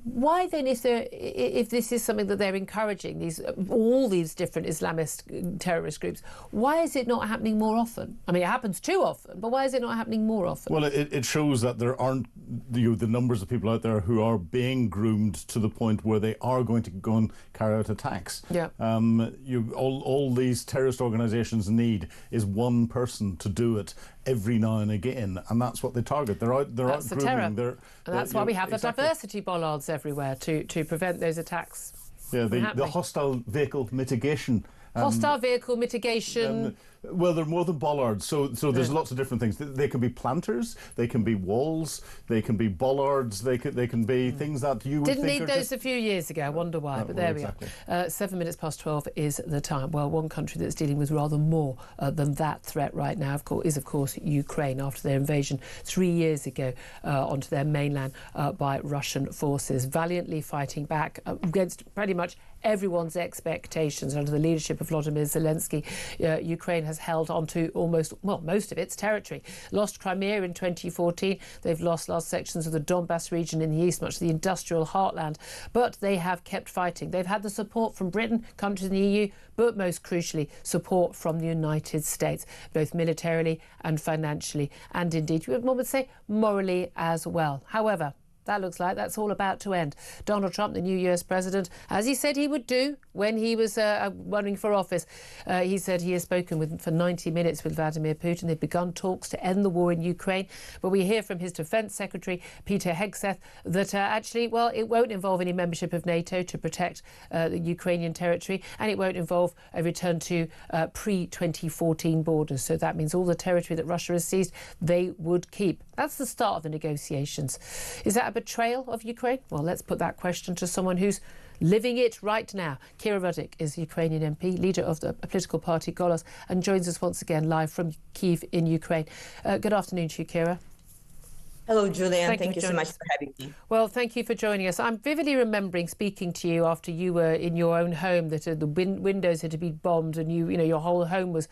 Why then, if this is something that they're encouraging, all these different Islamist terrorist groups, why is it not happening more often? I mean, it happens too often, but why is it not happening more often? Well, it shows that there aren't the numbers of people out there who are being groomed to the point where they are going to go and carry out attacks. Yeah. All these terrorist organisations need is one person to do it every now and again, and that's what they target. They're out grooming. Terror. And that's why we have the diversity bollards everywhere to prevent those attacks. Yeah, the hostile vehicle mitigation. Hostile vehicle mitigation. Well, they're more than bollards, so there's lots of different things. They can be planters, they can be walls, they can be bollards, they can be things that you would Didn't think need those a few years ago. I wonder why, but there we are. 7 minutes past 12 is the time. Well, one country that's dealing with rather more than that threat right now, is of course Ukraine, after their invasion 3 years ago onto their mainland by Russian forces, valiantly fighting back against pretty much everyone's expectations. Under the leadership of Volodymyr Zelensky, Ukraine has held on to most of its territory. Lost Crimea in 2014. They've lost large sections of the Donbass region in the east, much of the industrial heartland. But they have kept fighting. They've had the support from Britain, countries in the EU, but most crucially, support from the United States, both militarily and financially, and indeed, one would say, morally as well. However, that looks like that's all about to end. Donald Trump, the new US president, as he said he would do when he was running for office, he said he has spoken for 90 minutes with Vladimir Putin. They've begun talks to end the war in Ukraine. But we hear from his defence secretary, Peter Hegseth, that it won't involve any membership of NATO to protect the Ukrainian territory, and it won't involve a return to pre-2014 borders. So that means all the territory that Russia has seized, they would keep. That's the start of the negotiations. Is that a betrayal of Ukraine? Well, let's put that question to someone who's living it right now. Kira Rudik is Ukrainian MP, leader of the political party Golos, and joins us once again live from Kyiv in Ukraine. Good afternoon to you, Kira. Hello, Julia, and thank you so much for having me. Well, thank you for joining us. I'm vividly remembering speaking to you after you were in your own home, that the windows had been bombed and your whole home was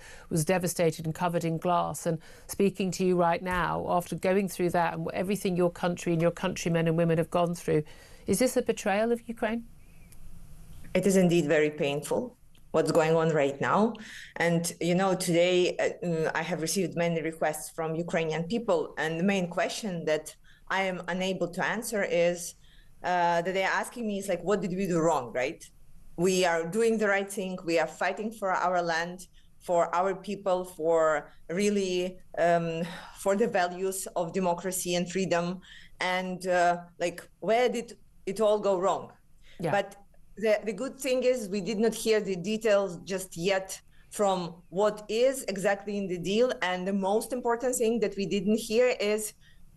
devastated and covered in glass. And speaking to you right now, after going through that and everything your country and your countrymen and women have gone through, is this a betrayal of Ukraine? It is indeed very painful. what's going on right now. And, you know, today I have received many requests from Ukrainian people. And the main question that I am unable to answer is that they're asking me is like, what did we do wrong, right? We are doing the right thing. We are fighting for our land, for our people, for really for the values of democracy and freedom. And like, where did it all go wrong? Yeah. But the good thing is we did not hear the details just yet from what is exactly in the deal. And the most important thing that we didn't hear is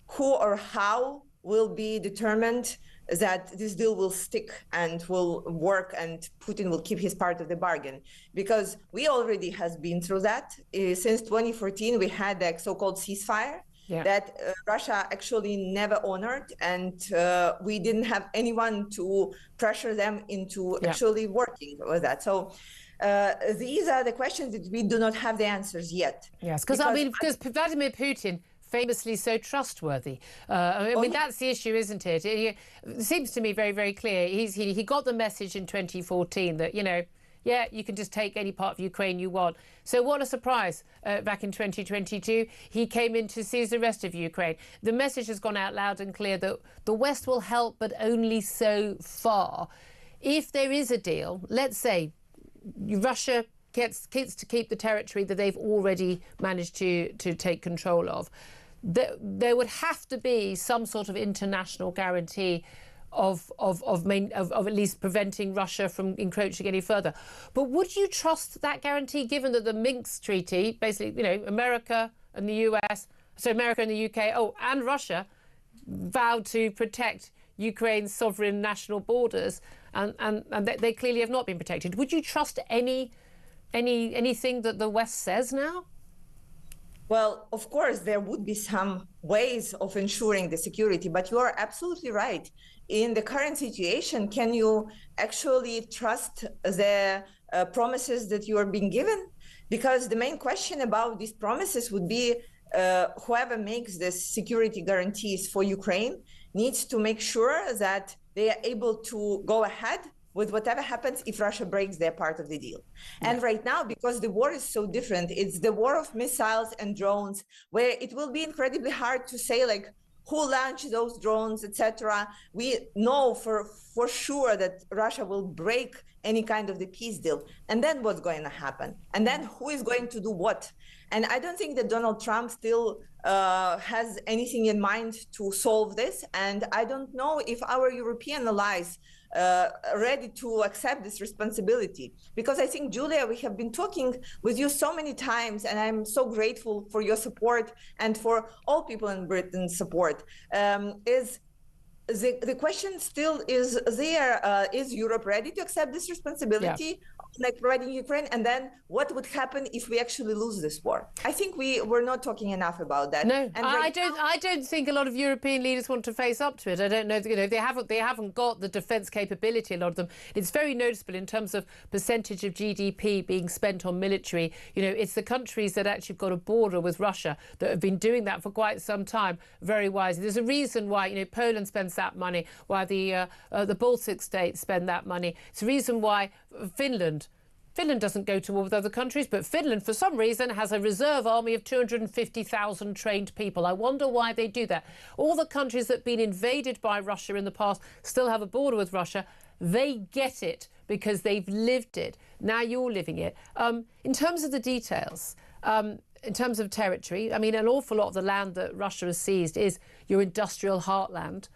who or how will be determined that this deal will stick and will work and Putin will keep his part of the bargain. Because we already has been through that. Since 2014, we had the so-called ceasefire that Russia actually never honored, and we didn't have anyone to pressure them into actually working with that. So these are the questions that we do not have the answers yet. Yes, because Vladimir Putin, famously so trustworthy. I mean, that's the issue, isn't it? It seems to me very, very clear. He got the message in 2014 that, you know, yeah, you can just take any part of Ukraine you want. So what a surprise. Back in 2022, he came in to seize the rest of Ukraine. The message has gone out loud and clear that the West will help, but only so far. If there is a deal, let's say Russia gets to keep the territory that they've already managed to take control of, there would have to be some sort of international guarantee of at least preventing Russia from encroaching any further. But would you trust that guarantee, given that the Minsk Treaty, basically, you know, America and the US, so America and the UK, and Russia, vowed to protect Ukraine's sovereign national borders, and they clearly have not been protected. Would you trust anything that the West says now? Well, of course, there would be some ways of ensuring the security, but you are absolutely right. In the current situation, can you actually trust the promises that you are being given? Because the main question about these promises would be whoever makes the security guarantees for Ukraine needs to make sure that they are able to go ahead with whatever happens if Russia breaks their part of the deal. And right now, because the war is so different, it's the war of missiles and drones, where it will be incredibly hard to say, like, who launched those drones, etc. We know for sure that Russia will break any kind of the peace deal. And then what's going to happen? And then who is going to do what? And I don't think that Donald Trump still has anything in mind to solve this. And I don't know if our European allies ready to accept this responsibility. Because I think, Julia, we have been talking with you so many times, and I'm so grateful for your support and for all people in Britain's support. The question still is there, is Europe ready to accept this responsibility, like providing Ukraine? And then what would happen if we actually lose this war? I think we're not talking enough about that. No, and I don't think a lot of European leaders want to face up to it. I don't know, you know, they haven't got the defence capability, a lot of them. It's very noticeable in terms of percentage of GDP being spent on military. You know, it's the countries that actually got a border with Russia that have been doing that for quite some time, very wisely. There's a reason why, you know, Poland spends that money, why the Baltic states spend that money. It's a reason why Finland doesn't go to war with other countries, but Finland, for some reason, has a reserve army of 250,000 trained people. I wonder why they do that. All the countries that have been invaded by Russia in the past still have a border with Russia. They get it because they've lived it. Now you're living it. In terms of the details, in terms of territory, I mean, an awful lot of the land that Russia has seized is your industrial heartland.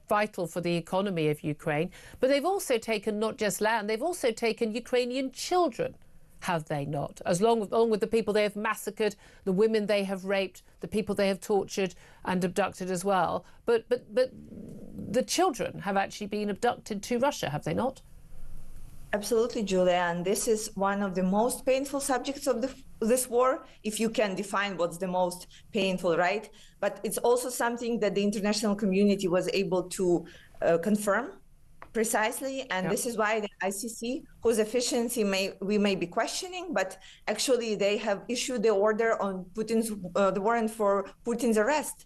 Vital for the economy of Ukraine. But they've also taken not just land, they've also taken Ukrainian children, have they not? Along with the people they have massacred, the women they have raped, the people they have tortured and abducted as well. But the children have actually been abducted to Russia, have they not? Absolutely, Julia, and this is one of the most painful subjects of this war, if you can define what's the most painful, right? But it's also something that the international community was able to confirm precisely, and this is why the ICC, whose efficiency we may be questioning, but actually they have issued the order on the warrant for Putin's arrest,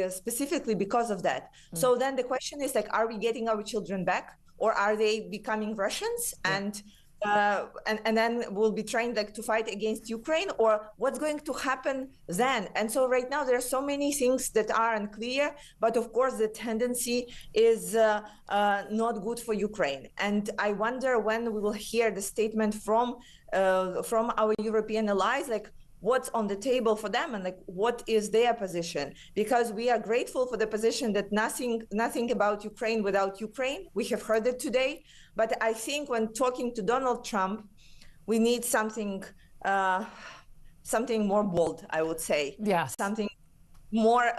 specifically because of that. So then the question is, like, are we getting our children back? Or are they becoming Russians? And and then we'll be trained like to fight against Ukraine, or what's going to happen then? And so right now there are so many things that are unclear, but of course the tendency is not good for Ukraine. And I wonder when we will hear the statement from our European allies, like what's on the table for them and like what is their position, because we are grateful for the position that nothing about Ukraine without Ukraine. We have heard it today, but I think when talking to Donald Trump, we need something more bold, I would say. Yeah, something more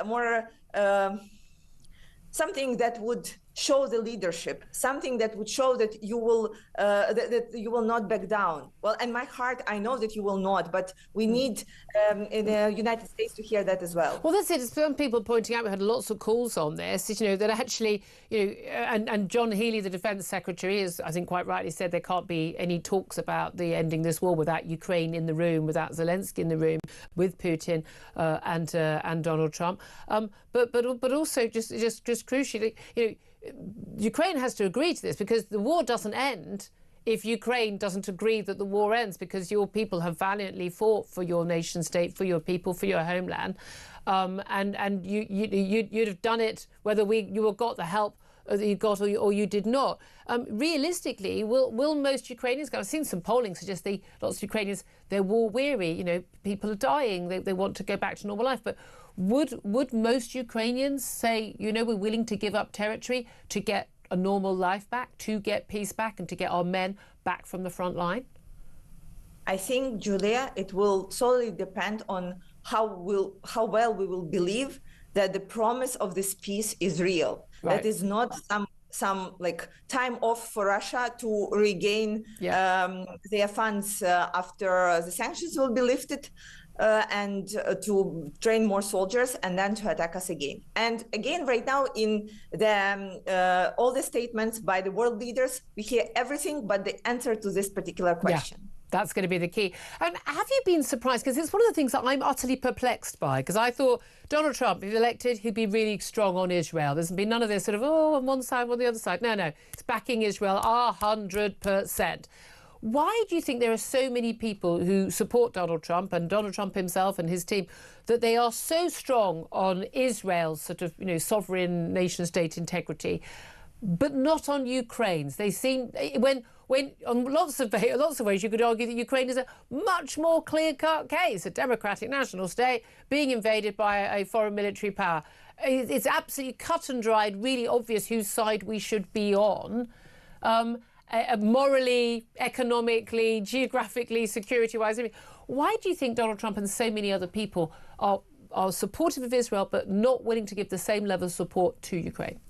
something that would show the leadership, something that would show that you will that you will not back down. Well, in my heart, I know that you will not, but we need in the United States to hear that as well. Well, that's it. Some people pointing out, we had lots of calls on this, that actually, and John Healey, the Defence Secretary, has, I think, quite rightly said there can't be any talks about the ending this war without Ukraine in the room, without Zelensky in the room, with Putin and Donald Trump. But also just crucially, Ukraine has to agree to this, because the war doesn't end if Ukraine doesn't agree that the war ends, because your people have valiantly fought for your nation state, for your people, for your homeland, and you'd have done it whether you got the help that you got or you did not. Realistically, will most Ukrainians go? I've seen some polling suggest lots of Ukrainians, they're war weary. People are dying. They want to go back to normal life, but would most Ukrainians say, we're willing to give up territory to get a normal life back, to get peace back, and to get our men back from the front line? I think, Julia, it will solely depend on how well we will believe that the promise of this peace is real. Right. That is not some like time off for Russia to regain their funds after the sanctions will be lifted. And to train more soldiers and then to attack us again. And again, right now in all the statements by the world leaders, we hear everything but the answer to this particular question. Yeah. That's going to be the key. And have you been surprised? Because it's one of the things that I'm utterly perplexed by, because I thought Donald Trump, if elected, he'd be really strong on Israel. There's been none of this sort of, on one side or on the other side. No, it's backing Israel 100%. Why do you think there are so many people who support Donald Trump and Donald Trump himself and his team, that they are so strong on Israel's sort of, sovereign nation state integrity, but not on Ukraine's? They seem, when on lots of ways you could argue that Ukraine is a much more clear-cut case, a democratic national state being invaded by a foreign military power. It's absolutely cut and dried, really obvious whose side we should be on. Morally, economically, geographically, security-wise. Why do you think Donald Trump and so many other people are supportive of Israel but not willing to give the same level of support to Ukraine?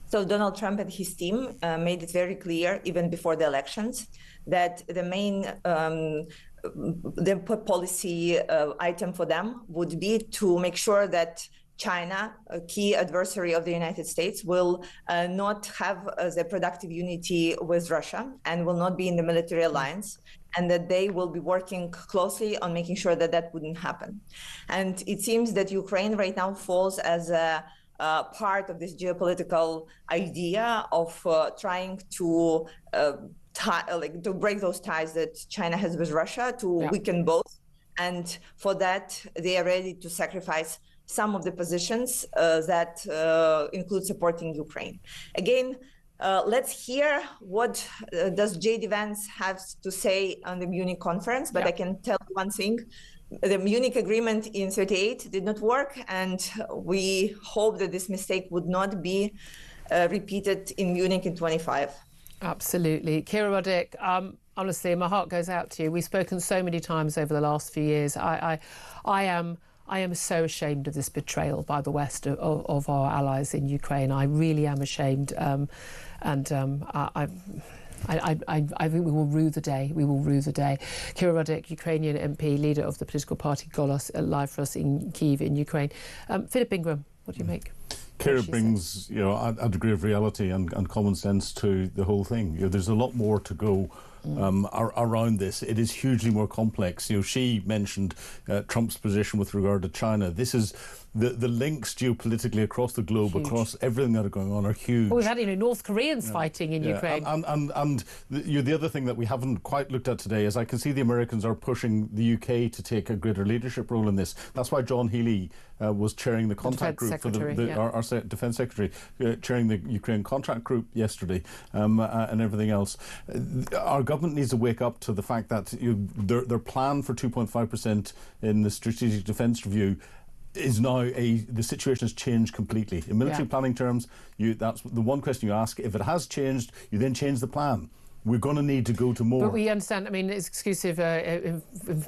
So Donald Trump and his team made it very clear, even before the elections, that the main policy item for them would be to make sure that China, a key adversary of the United States, will not have the productive unity with Russia and will not be in the military alliance, and that they will be working closely on making sure that that wouldn't happen. And it seems that Ukraine right now falls as a part of this geopolitical idea of trying to break those ties that China has with Russia, to weaken both. And for that, they are ready to sacrifice some of the positions that include supporting Ukraine. Again, let's hear what does J.D. Vance have to say on the Munich conference, but I can tell one thing. The Munich agreement in 1938 did not work, and we hope that this mistake would not be repeated in Munich in 1925. Absolutely. Kira Roddick, honestly, my heart goes out to you. We've spoken so many times over the last few years. I am so ashamed of this betrayal by the West of our allies in Ukraine. I really am ashamed. I think we will rue the day. We will rue the day. Kira Roddick, Ukrainian MP, leader of the political party Golos, live for us in Kyiv in Ukraine. Philip Ingram, what do you make? Kira brings, a degree of reality and common sense to the whole thing. There's a lot more to go around this. It is hugely more complex. You know, she mentioned Trump's position with regard to China. This is the links geopolitically across the globe, across everything that are going on, are huge. Well, we've had North Koreans fighting in Ukraine. And the other thing that we haven't quite looked at today is I can see the Americans are pushing the UK to take a greater leadership role in this. That's why John Healey was chairing the contact group for our Defence Secretary, chairing the Ukraine contact group yesterday, and everything else. Our government needs to wake up to the fact that their plan for 2.5% in the Strategic Defence Review is now the situation has changed completely. In military planning terms, that's the one question you ask. If it has changed, you then change the plan. We're going to need to go to more. But we understand, I mean, it's exclusive a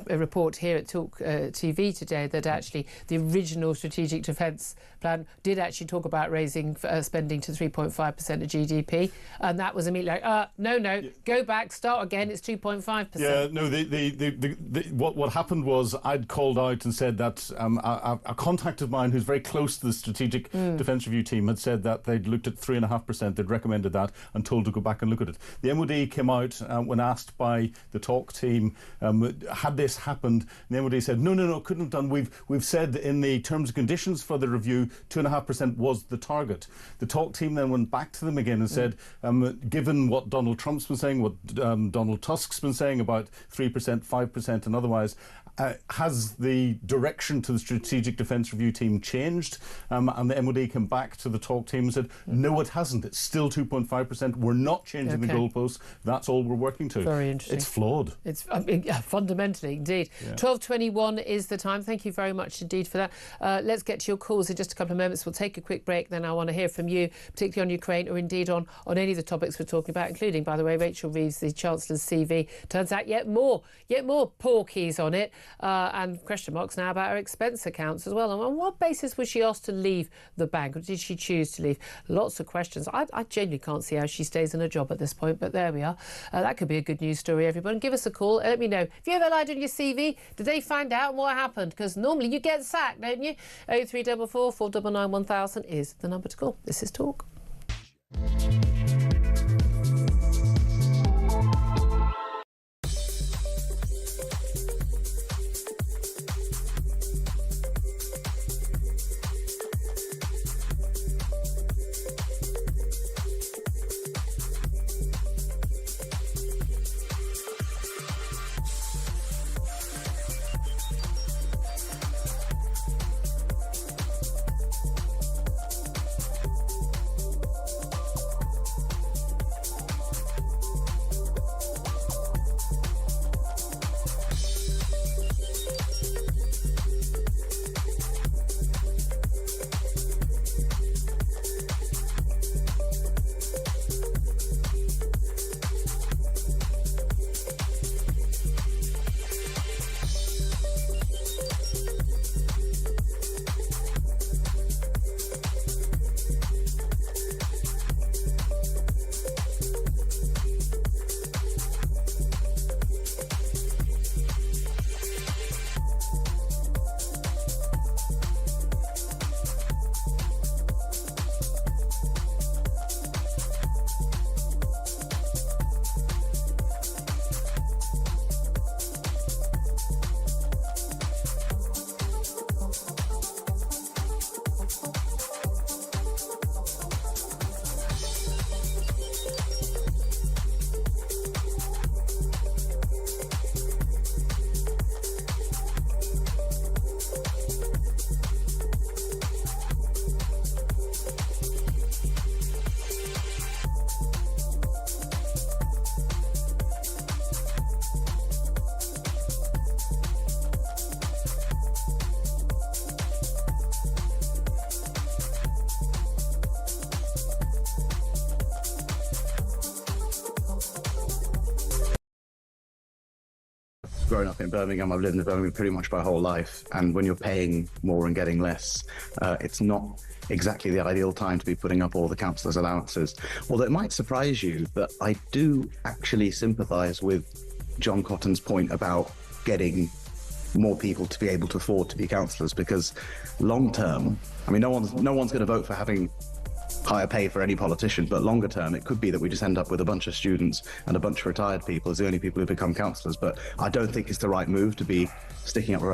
report here at talkTV today that actually the original Strategic Defence Plan did actually talk about raising spending to 3.5% of GDP, and that was immediately like, no, go back, start again, it's 2.5%. Yeah, no, what happened was I'd called out and said that a contact of mine who's very close to the Strategic Defence Review team had said that they'd looked at 3.5%, they'd recommended that and told to go back and look at it. The MOD came out when asked by the talk team, had this happened, and the MOD said, no, couldn't have done. We've said in the terms and conditions for the review, 2.5% was the target. The talk team then went back to them again and said, given what Donald Trump's been saying, what Donald Tusk's been saying about 3%, 5% and otherwise, has the direction to the Strategic Defence Review team changed? And the MOD came back to the talk team and said, no, it hasn't. It's still 2.5%. We're not changing the goalposts. That's all we're working to. Very interesting. It's flawed. It's fundamentally, indeed. 12:21 is the time. Thank you very much indeed for that. Let's get to your calls in just a couple of moments. We'll take a quick break. Then I want to hear from you, particularly on Ukraine or indeed on any of the topics we're talking about, including, by the way, Rachel Reeves, the Chancellor's CV. Turns out yet more porkies on it. And question marks now about her expense accounts as well. And on what basis was she asked to leave the bank, or did she choose to leave? Lots of questions. I genuinely can't see how she stays in a job at this point, but there we are. That could be a good news story, everyone. Give us a call. Let me know. Have you ever lied on your CV? Did they find out what happened? Because normally you get sacked, don't you? 0344 499 1000 is the number to call. This is Talk. Grown up in Birmingham, I've lived in Birmingham pretty much my whole life, and when you're paying more and getting less, it's not exactly the ideal time to be putting up all the councillors' allowances. Although it might surprise you that I do actually sympathise with John Cotton's point about getting more people to be able to afford to be councillors, because long term, I mean, no one's going to vote for having higher pay for any politician, but longer term, it could be that we just end up with a bunch of students and a bunch of retired people as the only people who become councillors. But I don't think it's the right move to be sticking up your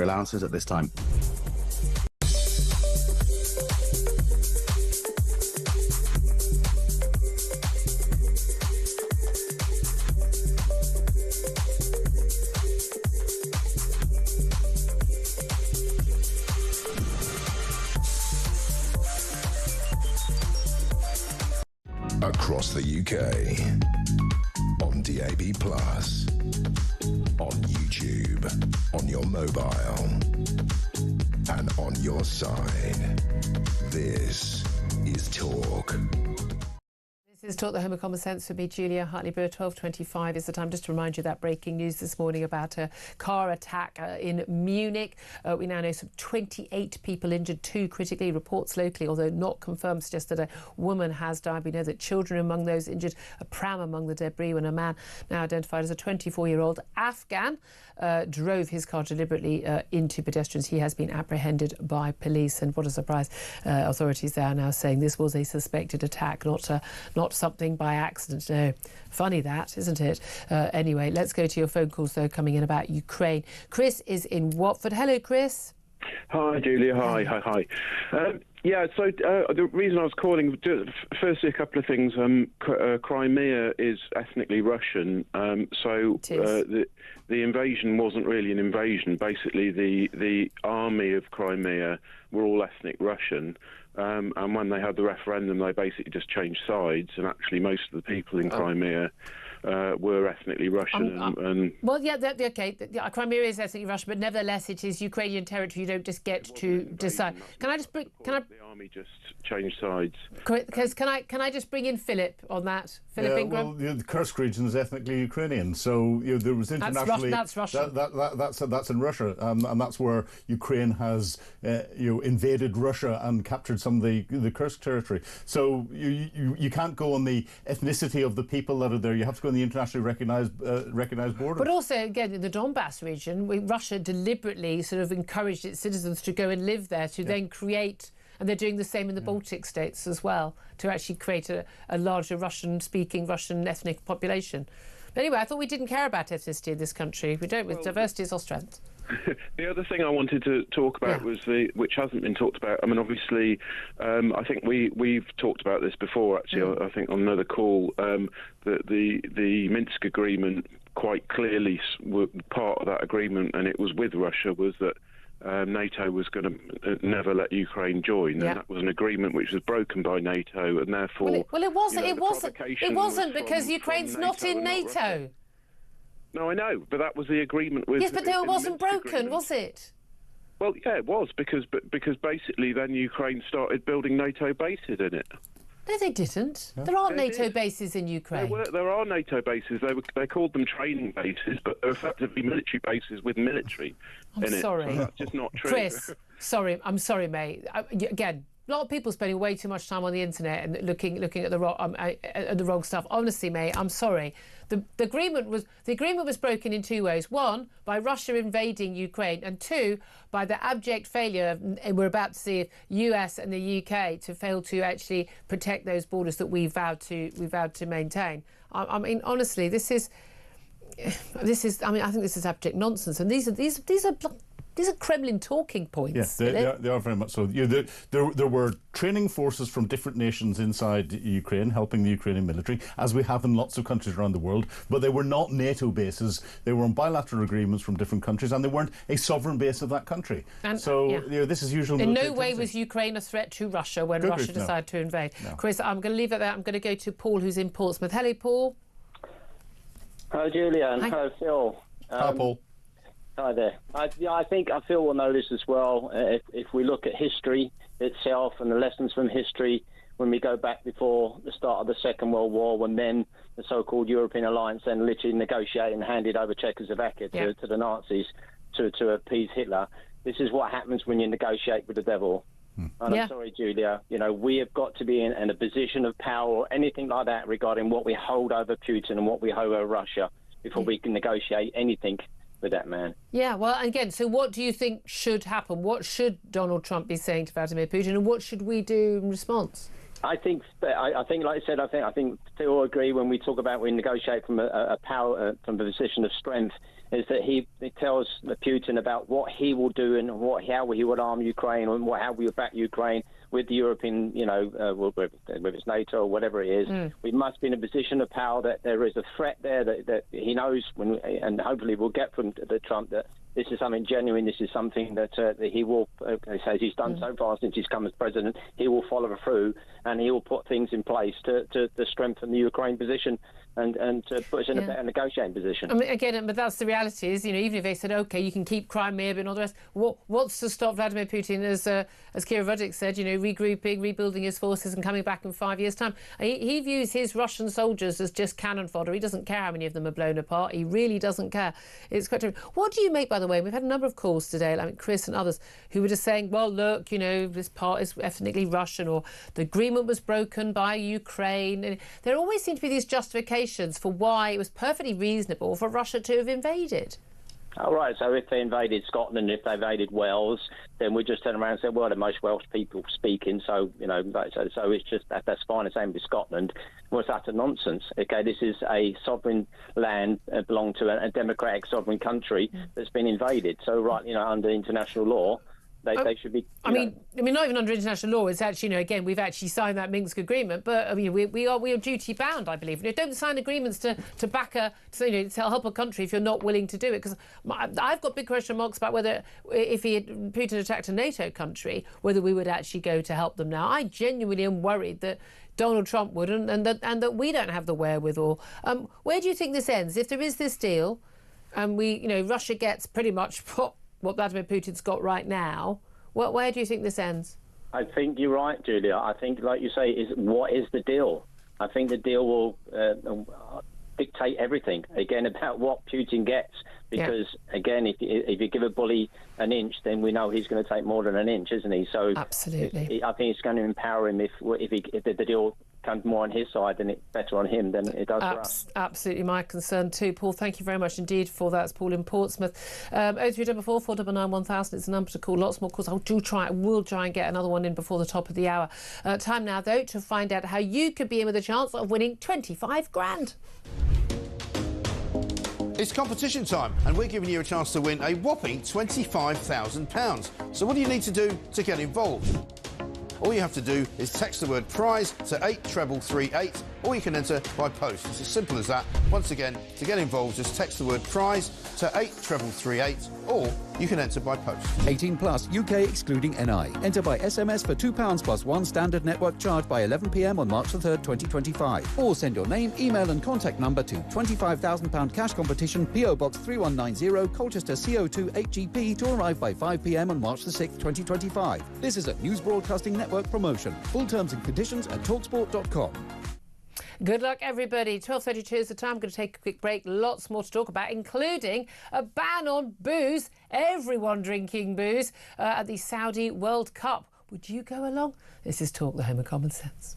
allowances at this time. Across the UK, on DAB+, on YouTube, on your mobile, and on your side. This is Talk. This is Talk, the Home of Common Sense with me, Julia Hartley-Brewer. 12:25 is the time. Just to remind you that breaking news this morning about a car attack in Munich. We now know some 28 people injured, 2 critically. Reports locally, although not confirmed, suggest that a woman has died. We know that children among those injured, a pram among the debris, when a man now identified as a 24-year-old Afghan drove his car deliberately into pedestrians. He has been apprehended by police, and what a surprise. Authorities there are now saying this was a suspected attack, not something by accident. No, funny that, isn't it? Anyway, let's go to your phone calls, though, coming in about Ukraine. Chris is in Watford. Hello, Chris. Hi, Julia. Hi. Yeah, so the reason I was calling, firstly, a couple of things. Crimea is ethnically Russian, so the invasion wasn't really an invasion. Basically, the army of Crimea were all ethnic Russian, and when they had the referendum, they basically just changed sides, and actually most of the people in Crimea were ethnically Russian. Well, yeah, okay. Crimea is ethnically Russian, but nevertheless, it is Ukrainian territory. You don't just get to decide. Can I just bring? The army just changed sides. Because can I just bring in Philip on that? Philip Ingram. Well, the Kursk region is ethnically Ukrainian, so there was internationally that's Russian. That's in Russia, and that's where Ukraine has invaded Russia and captured some of the Kursk territory. So you can't go on the ethnicity of the people that are there. You have to go on the internationally recognised border. But also, again, in the Donbass region, Russia deliberately sort of encouraged its citizens to go and live there to then create. And they're doing the same in the Baltic states as well, to actually create a larger Russian-speaking, Russian ethnic population. But anyway, I thought we didn't care about ethnicity in this country. We don't, with diversity is our strength. The other thing I wanted to talk about was which hasn't been talked about. I mean, obviously, I think we've talked about this before, actually, I think on another call, that the Minsk agreement quite clearly, part of that agreement, and it was with Russia, was that NATO was going to never let Ukraine join, and that was an agreement which was broken by NATO, and therefore. Well, it wasn't. It wasn't because Ukraine's not in NATO. No, I know, but that was the agreement with. Yes, but it wasn't broken, was it? Well, yeah, it was because basically then Ukraine started building NATO bases in it. No, they didn't. There aren't NATO bases in Ukraine. There are NATO bases. They called them training bases, but they're effectively military bases with military in it. Sorry. So that's just not true. Chris, I'm sorry, mate. Again, a lot of people spending way too much time on the internet and looking at the wrong stuff. Honestly, mate, I'm sorry. The agreement was broken in 2 ways. One, by Russia invading Ukraine, and 2, by the abject failure, and we're about to see US and the UK to fail to actually protect those borders that we vowed to maintain. I mean, honestly, this is. I mean, I think this is abject nonsense, and these are Kremlin talking points. Yes, they are very much so. There were training forces from different nations inside Ukraine helping the Ukrainian military, as we have in lots of countries around the world, but they were not NATO bases. They were on bilateral agreements from different countries, and they weren't a sovereign base of that country. And, this is usual. In no way was Ukraine a threat to Russia when Russia decided to invade. No. Chris, I'm going to leave it there. I'm going to go to Paul, who's in Portsmouth. Hello, Paul. Hello, Julia, and hello, Phil. Hi, Paul. Hi there. I think Phil will know this as well. If we look at history itself and the lessons from history, when we go back before the start of the Second World War, when then the so-called European alliance then literally negotiated and handed over Czechoslovakia to the Nazis to appease Hitler. This is what happens when you negotiate with the devil. And I'm sorry, Julia, we have got to be in a position of power or anything like that regarding what we hold over Putin and what we hold over Russia before we can negotiate anything with that man. Yeah, well, again, so what do you think should happen? What should Donald Trump be saying to Vladimir Putin, and what should we do in response? I think, like I said, I think they all agree when we talk about we negotiate from a power, from a position of strength, is that he tells Putin about what he will do and how he would arm Ukraine and how we will back Ukraine with the European, whether it's NATO or whatever it is. We must be in a position of power that there is a threat there that he knows, and hopefully we'll get from the Trump that this is something genuine. This is something that he will, as he's done so far since he's come as president, he will follow through and he will put things in place to strengthen the Ukraine position and to put us in a better negotiating position. I mean, again, but that's the reality is, even if they said, OK, you can keep Crimea and all the rest, what's to stop Vladimir Putin, as Kira Rudik said, regrouping, rebuilding his forces and coming back in 5 years' time? He views his Russian soldiers as just cannon fodder. He doesn't care how many of them are blown apart. He really doesn't care. It's quite true. What do you make, by the way? We've had a number of calls today, like Chris and others, who were just saying, well, look, this part is ethnically Russian, or the agreement was broken by Ukraine. And there always seem to be these justifications for why it was perfectly reasonable for Russia to have invaded. All right, so if they invaded Scotland, if they invaded Wales, then we just turn around and say, well, the most Welsh people speaking, so it's just that's fine. The same with Scotland. Well, it's utter nonsense. Okay, this is a sovereign land, belong to a democratic sovereign country that's been invaded. So, under international law, they should be. I mean, not even under international law. It's actually, again, we've actually signed that Minsk agreement, but we are duty bound, I believe. Don't sign agreements to back to help a country if you're not willing to do it. Because I've got big question marks about whether, if Putin attacked a NATO country, whether we would actually go to help them now. I genuinely am worried that Donald Trump wouldn't, and that we don't have the wherewithal. Where do you think this ends? If there is this deal, and Russia gets pretty much what Vladimir Putin's got right now, where do you think this ends? I think you're right, Julia. I think, like you say, what is the deal? I think the deal will dictate everything, again, about what Putin gets. Because, again, if you give a bully an inch, then we know he's going to take more than an inch, isn't he? So absolutely, I think it's going to empower him if the deal comes more on his side, then it's better on him than it does for us. Absolutely, my concern too. Paul, thank you very much indeed for that. It's Paul in Portsmouth. 0344 499 1000. It's a number to call. Lots more calls. We'll try and get another one in before the top of the hour. Time now, though, to find out how you could be in with a chance of winning 25 grand. It's competition time, and we're giving you a chance to win a whopping £25,000. So what do you need to do to get involved? All you have to do is text the word prize to 83338, or you can enter by post. It's as simple as that. Once again, to get involved, just text the word prize to 83338, or you can enter by post. 18 plus, UK excluding NI. Enter by SMS for £2 plus one standard network charge by 11 p.m. on March the 3rd, 2025. Or send your name, email and contact number to £25,000 cash competition, PO Box 3190, Colchester CO2 8GP, to arrive by 5 p.m. on March the 6th, 2025. This is a News Broadcasting Network promotion. Full terms and conditions at talksport.com. Good luck, everybody. 12:32 is the time. I'm going to take a quick break. Lots more to talk about, including a ban on booze. Everyone drinking booze at the Saudi World Cup. Would you go along? This is Talk, the home of common sense.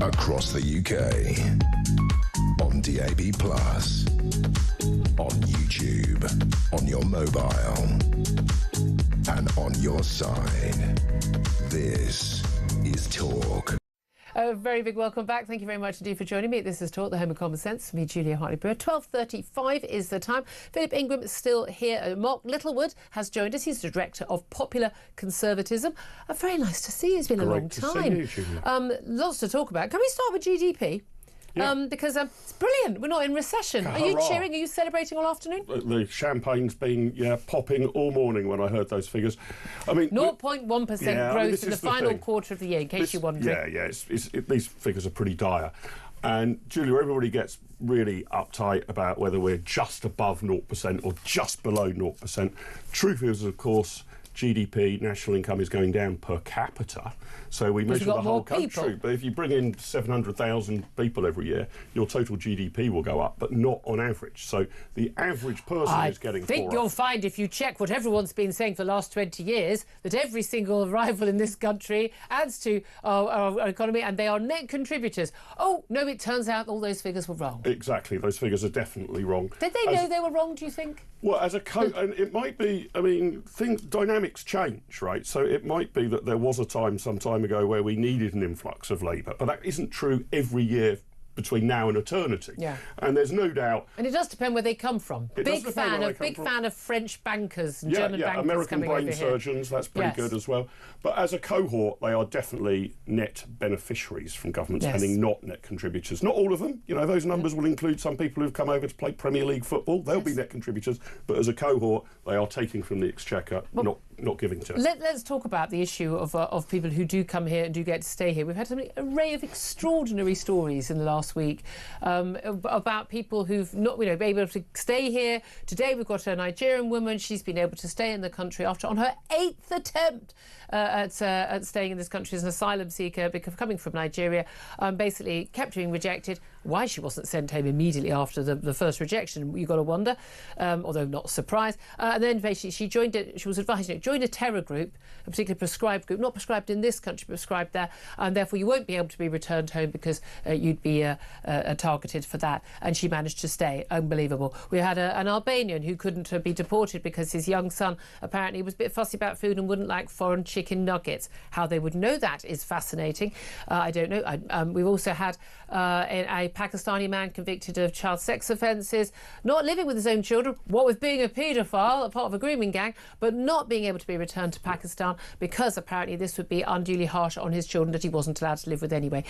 Across the UK. On DAB+. On YouTube. On your mobile. And on your side. This is Talk. A very big welcome back. Thank you very much indeed for joining me. This is Talk, the home of common sense. Me, Julia Hartley-Brewer. 12:35 is the time. Philip Ingram is still here. Mark Littlewood has joined us. He's the Director of Popular Conservatism. Very nice to see you. It's been a long time. Great to see you, Julia. Lots to talk about. Can we start with GDP? Yeah. Because it's brilliant. We're not in recession. Are you cheering? Are you celebrating all afternoon? The champagne's been popping all morning when I heard those figures. I mean, 0.1% growth in the final quarter of the year, in case you're wondering. These figures are pretty dire. And, Julia, everybody gets really uptight about whether we're just above 0% or just below 0%. Truth is, of course, GDP, national income, is going down per capita. So we measure the whole country. But if you bring in 700,000 people every year, your total GDP will go up, but not on average. So the average person is getting I think you'll find, if you check what everyone's been saying for the last 20 years, that every single arrival in this country adds to our economy, and they are net contributors. Oh, no, it turns out all those figures were wrong. Exactly. Those figures are definitely wrong. Did they know they were wrong, do you think? Well, and it might be, dynamics change, right? So it might be that there was a time some time ago where we needed an influx of labour, but that isn't true every year between now and eternity. Yeah. And there's no doubt. And it does depend where they come from. Big fan of French bankers and German bankers American coming brain over surgeons, that's pretty good as well. But as a cohort, they are definitely net beneficiaries from government spending, not net contributors. Not all of them. Those numbers will include some people who've come over to play Premier League football. They'll be net contributors. But as a cohort, they are taking from the exchequer, not giving to us. Let's talk about the issue of people who do come here and do get to stay here. We've had an array of extraordinary stories in the last week about people who've not been able to stay here. Today we've got a Nigerian woman. She's been able to stay in the country on her 8th attempt at staying in this country as an asylum seeker, because coming from Nigeria, basically kept being rejected. Why she wasn't sent home immediately after the first rejection, you've got to wonder, although not surprised. And then basically she was advised, join a terror group, a particularly prescribed group, not prescribed in this country, prescribed there, and therefore you won't be able to be returned home because you'd be targeted for that. And she managed to stay. Unbelievable. We had an Albanian who couldn't be deported because his young son apparently was a bit fussy about food and wouldn't like foreign chicken nuggets. How they would know that is fascinating. I don't know. We've also had a Pakistani man convicted of child sex offences, not living with his own children, what with being a paedophile, a part of a grooming gang, but not being able to be returned to Pakistan because apparently this would be unduly harsh on his children that he wasn't allowed to live with anyway.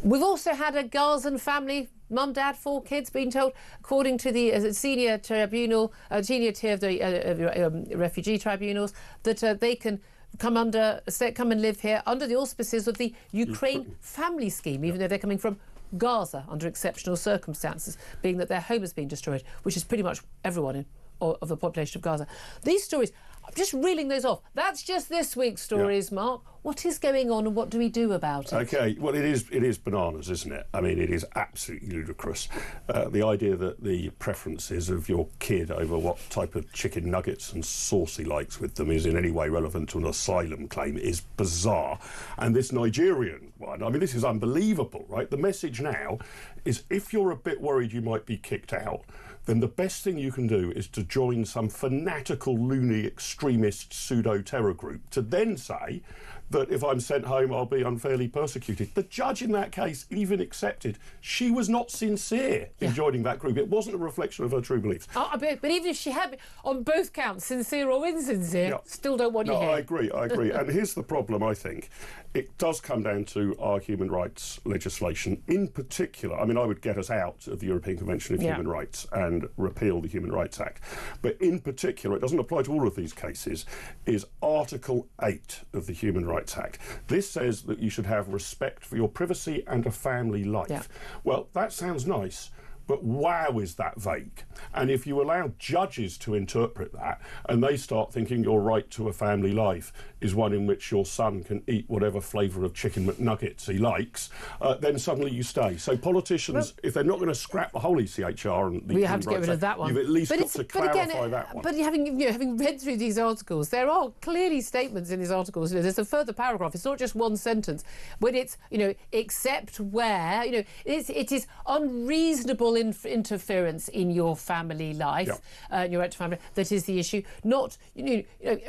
We've also had a Gazan family, mum, dad, 4 kids, being told, according to the senior tribunal, senior tier of the refugee tribunals, that they can come and live here under the auspices of the Ukraine family scheme, even though they're coming from Gaza under exceptional circumstances, being that their home has been destroyed, which is pretty much everyone of the population of Gaza. These stories, I'm just reeling those off. That's just this week's stories, Mark. What is going on and what do we do about it? OK, well, it is bananas, isn't it? I mean, it is absolutely ludicrous. The idea that the preferences of your kid over what type of chicken nuggets and sauce he likes with them is in any way relevant to an asylum claim is bizarre. And this Nigerian one, I mean, this is unbelievable, right? The message now is if you're a bit worried you might be kicked out, then the best thing you can do is to join some fanatical, loony, extremist pseudo-terror group to then say that if I'm sent home, I'll be unfairly persecuted. The judge in that case even accepted she was not sincere in joining that group. It wasn't a reflection of her true beliefs. But even if she had been, on both counts, sincere or insincere, still don't want you here. I agree. And here's the problem, I think. It does come down to our human rights legislation. In particular, I mean, I would get us out of the European Convention of Human Rights and repeal the Human Rights Act. But in particular, it doesn't apply to all of these cases, is Article 8 of the Human Rights Act. This says that you should have respect for your privacy and a family life. Well, that sounds nice, But wow, is that vague. And if you allow judges to interpret that and they start thinking your right to a family life is one in which your son can eat whatever flavour of chicken McNuggets he likes, then suddenly you stay. So politicians, if they're not going to scrap the whole ECHR and the we have to get rid of that one. You've at least got to clarify that one. But having read through these articles, there are clearly statements in these articles. There's a further paragraph. It's not just one sentence. When it's except where it is unreasonable interference in your family life, your right to family. That is the issue. Not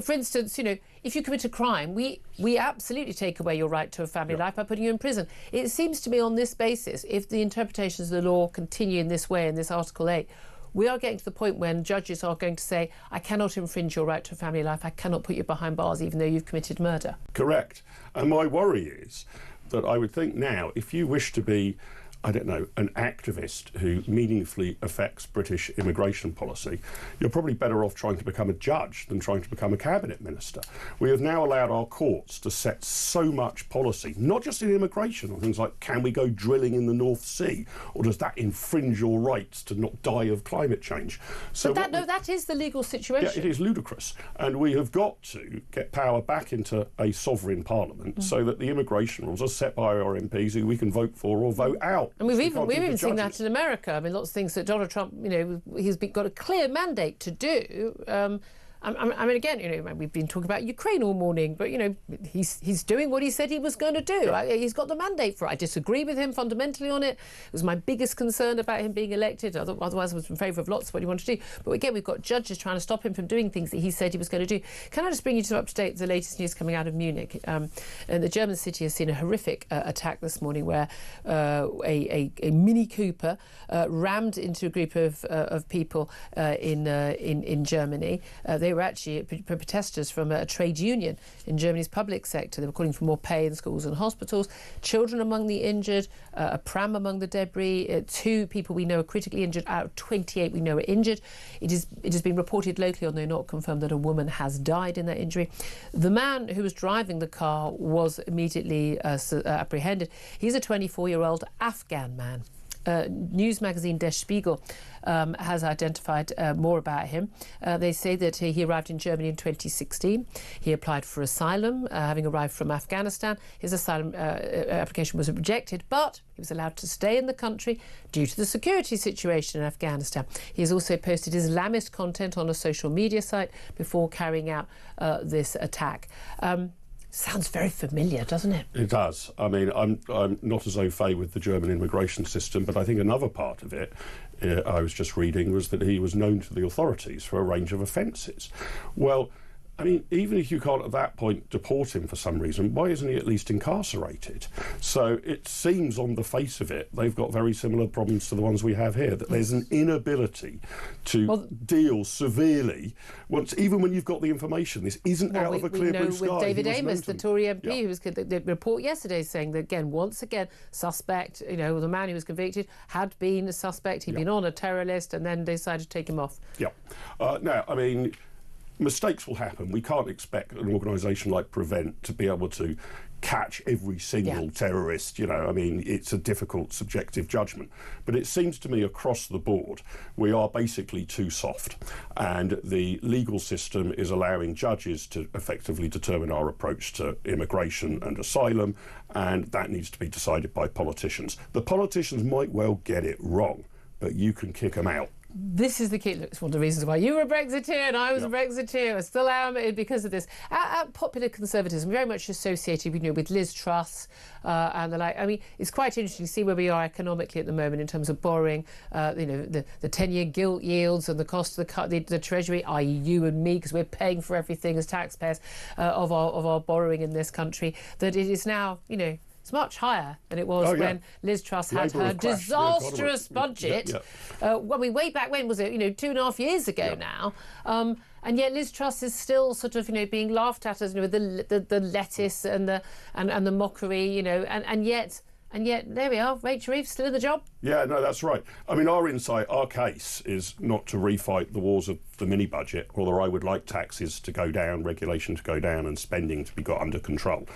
for instance, if you commit a crime, we absolutely take away your right to a family life by putting you in prison. It seems to me on this basis, if the interpretations of the law continue in this way, in this Article 8, we are getting to the point when judges are going to say, I cannot infringe your right to a family life, I cannot put you behind bars even though you've committed murder. Correct. And my worry is that I would think now, if you wish to be, I don't know, an activist who meaningfully affects British immigration policy, you're probably better off trying to become a judge than trying to become a cabinet minister. We have now allowed our courts to set so much policy, not just in immigration, on things like, can we go drilling in the North Sea, or does that infringe your rights to not die of climate change? So but that is the legal situation. Yeah, it is ludicrous. And we have got to get power back into a sovereign parliament so that the immigration rules are set by our MPs who we can vote for or vote out. And we've even seen that in America. I mean, lots of things that Donald Trump, he's got a clear mandate to do. I mean, again, we've been talking about Ukraine all morning, but he's doing what he said he was going to do. He's got the mandate for it. I disagree with him fundamentally on it. It was my biggest concern about him being elected. Otherwise, I was in favour of lots of what he wanted to do. But again, we've got judges trying to stop him from doing things that he said he was going to do. Can I just bring you up to date the latest news coming out of Munich? And the German city has seen a horrific attack this morning where a Mini Cooper rammed into a group of people in Germany. They were actually protesters from a trade union in Germany's public sector. They were calling for more pay in schools and hospitals. Children among the injured, a pram among the debris. 2 people we know are critically injured out of 28 we know are injured. It has been reported locally, although not confirmed, that a woman has died in that injury. The man who was driving the car was immediately apprehended. He's a 24-year-old Afghan man. News magazine Der Spiegel has identified more about him. They say that he arrived in Germany in 2016. He applied for asylum, having arrived from Afghanistan. His asylum application was rejected, but he was allowed to stay in the country due to the security situation in Afghanistan. He has also posted Islamist content on a social media site before carrying out this attack. Sounds very familiar, doesn't it? It does. I mean, I'm not as au fait with the German immigration system, but I think another part of it, I was just reading, was that he was known to the authorities for a range of offences. Well, I mean, even if you can't at that point deport him for some reason, why isn't he at least incarcerated? So it seems on the face of it, they've got very similar problems to the ones we have here, that there's an inability to deal severely, even when you've got the information. This isn't out of a clear blue sky. With David Amos, the Tory MP, who was the report yesterday saying that, once again, suspect, the man who was convicted had been a suspect, he'd been on a terror list, and then they decided to take him off. Yeah. Now, I mean, mistakes will happen. We can't expect an organisation like Prevent to be able to catch every single terrorist. I mean, it's a difficult subjective judgment. But it seems to me across the board, we are basically too soft. And the legal system is allowing judges to effectively determine our approach to immigration and asylum, and that needs to be decided by politicians. The politicians might well get it wrong, but you can kick them out. This is the key. Look, it's one of the reasons why you were a Brexiteer and I was a Brexiteer. I still am because of this. Our popular conservatism, very much associated with Liz Truss and the like. I mean, it's quite interesting to see where we are economically at the moment in terms of borrowing. The 10-year gilt yields and the cost of the Treasury, i.e. you and me, because we're paying for everything as taxpayers of our borrowing in this country. That it is now, it's much higher than it was when Liz Truss had her disastrous budget. Way back when, was it, 2.5 years ago now? And yet Liz Truss is still sort of, being laughed at as, with the lettuce and the mockery, and yet there we are, Rachel Reeves still in the job. Yeah, no, that's right. I mean, our case is not to refight the wars of the mini budget, although I would like taxes to go down, regulation to go down, and spending to be got under control.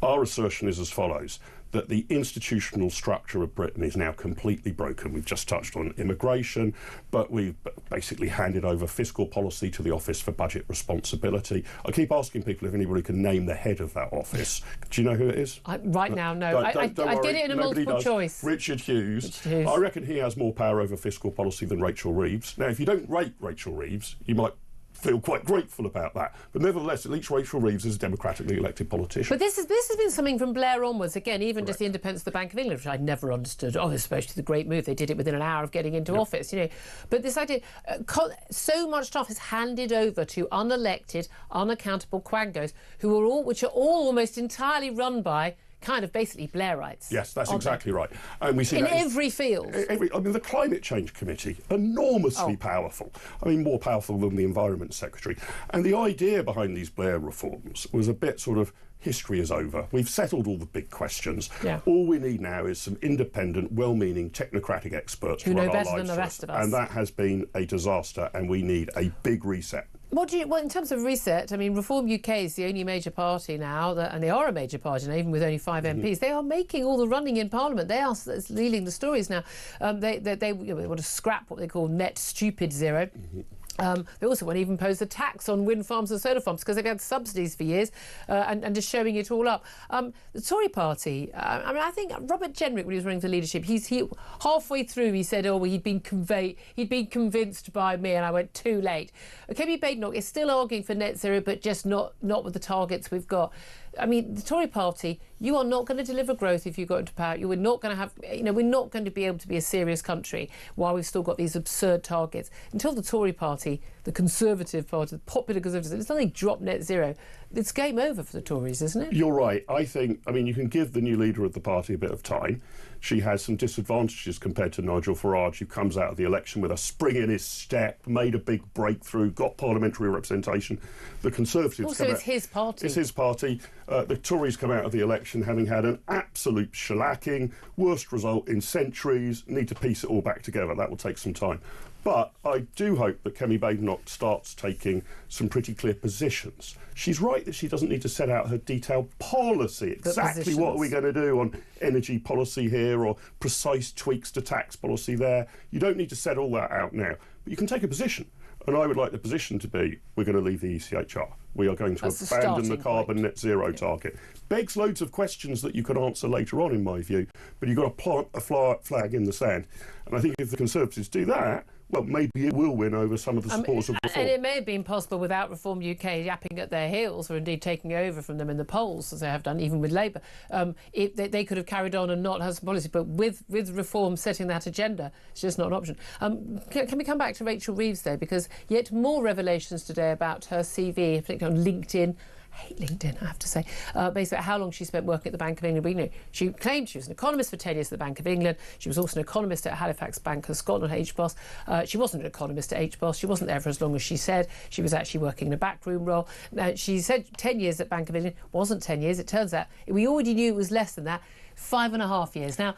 Our assertion is as follows. that the institutional structure of Britain is now completely broken. We've just touched on immigration, but we've basically handed over fiscal policy to the Office for Budget Responsibility. I keep asking people if anybody can name the head of that office. Do you know who it is? Right now, no. I get it in a multiple choice. Richard Hughes. I reckon he has more power over fiscal policy than Rachel Reeves. Now, if you don't rate Rachel Reeves, you might feel quite grateful about that. But nevertheless, at least Rachel Reeves is a democratically elected politician. But this has been something from Blair onwards, again, even just the independence of the Bank of England, which I never understood. Oh, especially the great move. They did it within an hour of getting into office, you know. But this idea, so much stuff is handed over to unelected, unaccountable quangos which are all almost entirely run by kind of basically Blairites. Yes, that's exactly right. And we see in every field. I mean, the Climate Change Committee, enormously powerful. I mean, more powerful than the Environment Secretary. And the idea behind these Blair reforms was a bit sort of, history is over. We've settled all the big questions. Yeah. All we need now is some independent, well-meaning, technocratic experts who know better than the rest of us. And that has been a disaster, and we need a big reset. Well, in terms of reset, I mean, Reform UK is the only major party now, and they are a major party now, even with only 5 MPs. They are making all the running in Parliament. They are leading the stories now. They want to scrap what they call net stupid zero. They also won't even impose a tax on wind farms and solar farms because they've had subsidies for years and just showing it all up. The Tory party, I mean, I think Robert Jenrick, when he was running for leadership, he halfway through he said, oh, well, he'd been convinced by me, and I went too late. Kemi Badenoch is still arguing for net zero, but just not with the targets we've got. I mean, the Tory party, you are not going to deliver growth if you got into power. You are not going to have, we're not going to be able to be a serious country while we've still got these absurd targets. Until the Tory party, the Conservative party, the popular Conservatives, until they drop net zero, it's game over for the Tories, isn't it? You're right. I mean, you can give the new leader of the party a bit of time. She has some disadvantages compared to Nigel Farage, who comes out of the election with a spring in his step, made a big breakthrough, got parliamentary representation. The Conservatives also, it's his party. It's his party. The Tories come out of the election having had an absolute shellacking, worst result in centuries, need to piece it all back together. That will take some time. But I do hope that Kemi Badenoch starts taking some pretty clear positions. She's right that she doesn't need to set out her detailed policy. Exactly what are we going to do on energy policy here or precise tweaks to tax policy there. You don't need to set all that out now. But you can take a position. And I would like the position to be, we're going to leave the ECHR. We are going to abandon the carbon net zero target. Begs loads of questions that you could answer later on, in my view. But you've got to plant a flag in the sand. And I think if the Conservatives do that, well, maybe it will win over some of the supporters of Reform. And it may have been possible without Reform UK yapping at their heels, or indeed taking over from them in the polls, as they have done, even with Labour. They could have carried on and not had some policy, but with Reform setting that agenda, it's just not an option. Can we come back to Rachel Reeves, though, because yet more revelations today about her CV, particularly on LinkedIn. I hate LinkedIn, I have to say. Basically, how long she spent working at the Bank of England. We she claimed she was an economist for 10 years at the Bank of England. She was also an economist at Halifax Bank of Scotland, HBOS. She wasn't an economist at HBOS. She wasn't there for as long as she said. She was actually working in a backroom role. She said 10 years at Bank of England. Wasn't 10 years. It turns out we already knew it was less than that. 5.5 years. Now,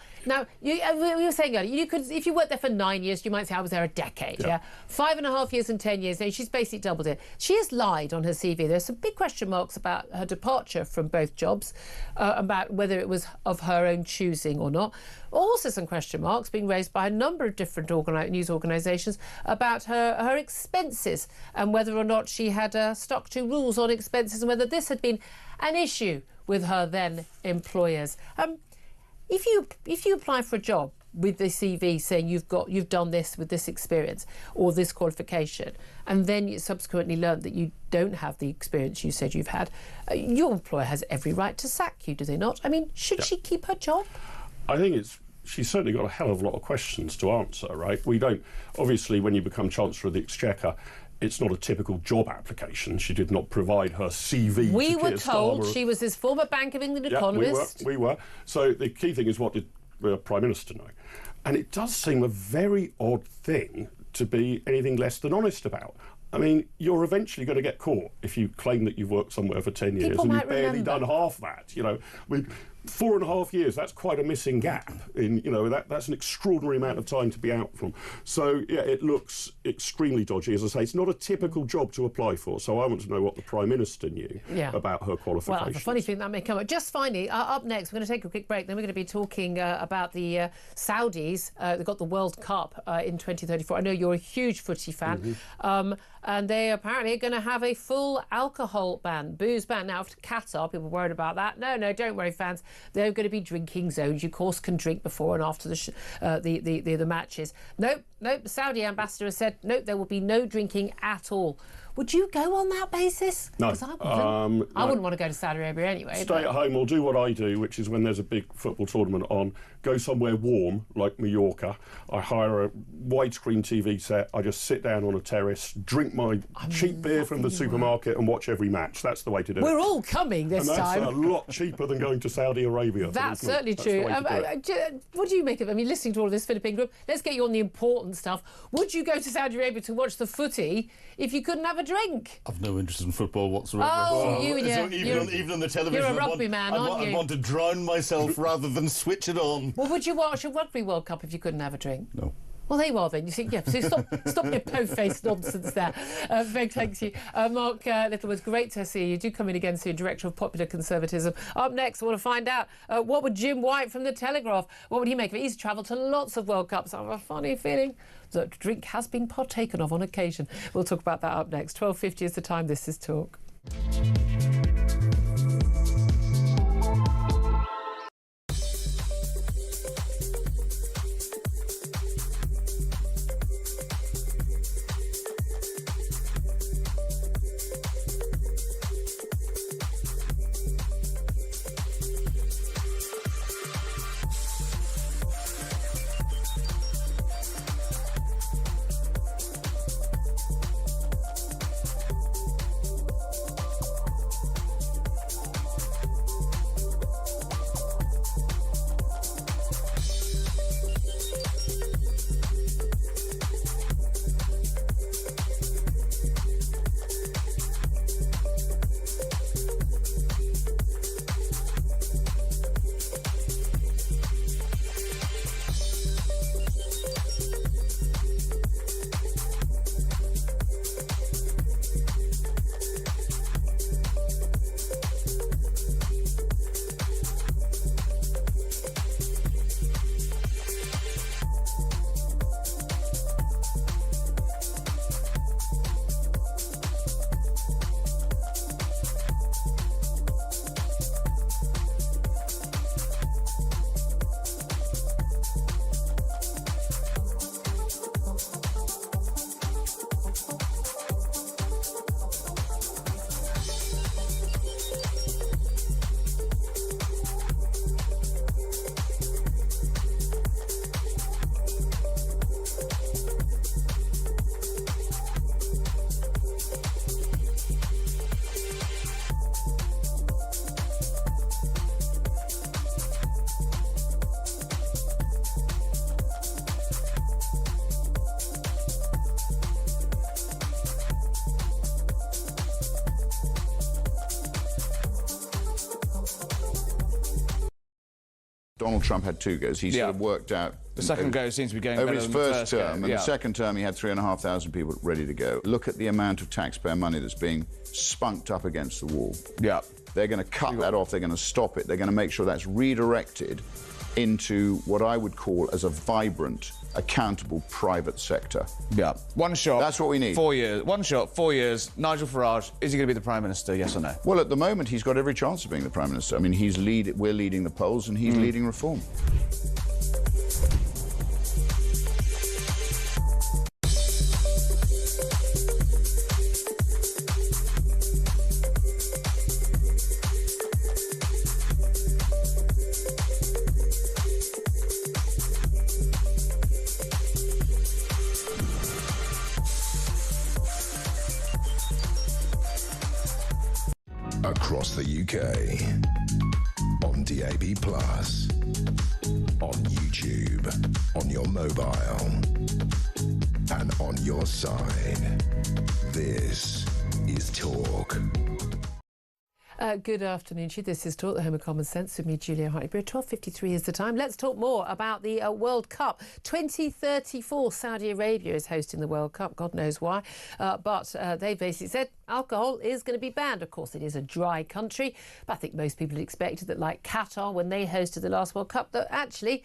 we were saying earlier, you could, if you worked there for 9 years, you might say I was there a decade. Yeah. 5.5 years and 10 years. Now, she's basically doubled it. She has lied on her CV. There's some big question marks about her departure from both jobs, about whether it was of her own choosing or not. Also, some question marks being raised by a number of different news organisations about her expenses and whether or not she had stuck to rules on expenses and whether this had been an issue with her then employers. If you apply for a job with the CV saying you've done this with this experience or this qualification, and then you subsequently learn that you don't have the experience you said you've had, your employer has every right to sack you, do they not? I mean, should she keep her job? I think she's certainly got a hell of a lot of questions to answer, right? We don't, obviously, when you become Chancellor of the Exchequer, it's not a typical job application. She did not provide her CV. We were told she was his former Bank of England economist. We were. So the key thing is, what did the Prime Minister know? And it does seem a very odd thing to be anything less than honest about. I mean, you're eventually going to get caught if you claim that you've worked somewhere for 10 years and you've barely done half that. 4.5 years, that's quite a missing gap. That's an extraordinary amount of time to be out from. So, yeah, it looks extremely dodgy. As I say, it's not a typical job to apply for, so I want to know what the Prime Minister knew about her qualifications. Well, I have a funny feeling that may come up. Just finally, up next, we're going to take a quick break, then we're going to be talking about the Saudis. They've got the World Cup in 2034. I know you're a huge footy fan. And they apparently are going to have a full alcohol ban, booze ban. Now, after Qatar, people worried about that. No, don't worry, fans. There are going to be drinking zones. You, of course, can drink before and after the matches. Nope. The Saudi ambassador has said, nope, there will be no drinking at all. Would you go on that basis? No. I wouldn't want to go to Saudi Arabia anyway. Stay at home or do what I do, which is when there's a big football tournament on, go somewhere warm, like Mallorca. I hire a widescreen TV set. I just sit down on a terrace, drink my cheap beer from the supermarket and watch every match. That's the way to do it. We're all coming this time. And that's a lot cheaper than going to Saudi Arabia. That's certainly true. What do you make of it? I mean, listening to all of this Philippine group, let's get you on the important stuff. Would you go to Saudi Arabia to watch the footy if you couldn't have a drink? I've no interest in football whatsoever. Oh, you and even on the television. You're a rugby man, aren't you? I want to drown myself rather than switch it on. Well, would you watch a Rugby World Cup if you couldn't have a drink? No. Well, there you are then. You see, yeah. So stop your po-faced nonsense there. Meg, thanks you. Mark Littlewood, great to see you. Do come in again soon, Director of Popular Conservatism. Up next, I want to find out what would Jim White from the Telegraph, what would he make of it? He's travelled to lots of World Cups. I have a funny feeling that drink has been partaken of on occasion. We'll talk about that up next. 12:50 is the time. This is Talk. Donald Trump had 2 goes. He sort of worked out... The second go seems to be going over better his than the first term. And the second term, he had 3,500 people ready to go. Look at the amount of taxpayer money that's being spunked up against the wall. Yeah. They're going to cut that off. They're going to stop it. They're going to make sure that's redirected into what I would call as a vibrant, accountable private sector. Yeah. One shot. That's what we need. 4 years. One shot, 4 years. Nigel Farage, is he going to be the Prime Minister, yes or no? Well, at the moment, he's got every chance of being the Prime Minister. I mean, we're leading the polls and he's leading reform. Across the UK, on DAB+, on YouTube, on your mobile, and on your side. This is Talk. Good afternoon to you. This is Talk, the Home of Common Sense with me, Julia Hartley-Brewer. 12:53 is the time. Let's talk more about the World Cup. 2034, Saudi Arabia is hosting the World Cup. God knows why. But they basically said alcohol is going to be banned. Of course, it is a dry country. But I think most people had expected that, like Qatar, when they hosted the last World Cup, that actually,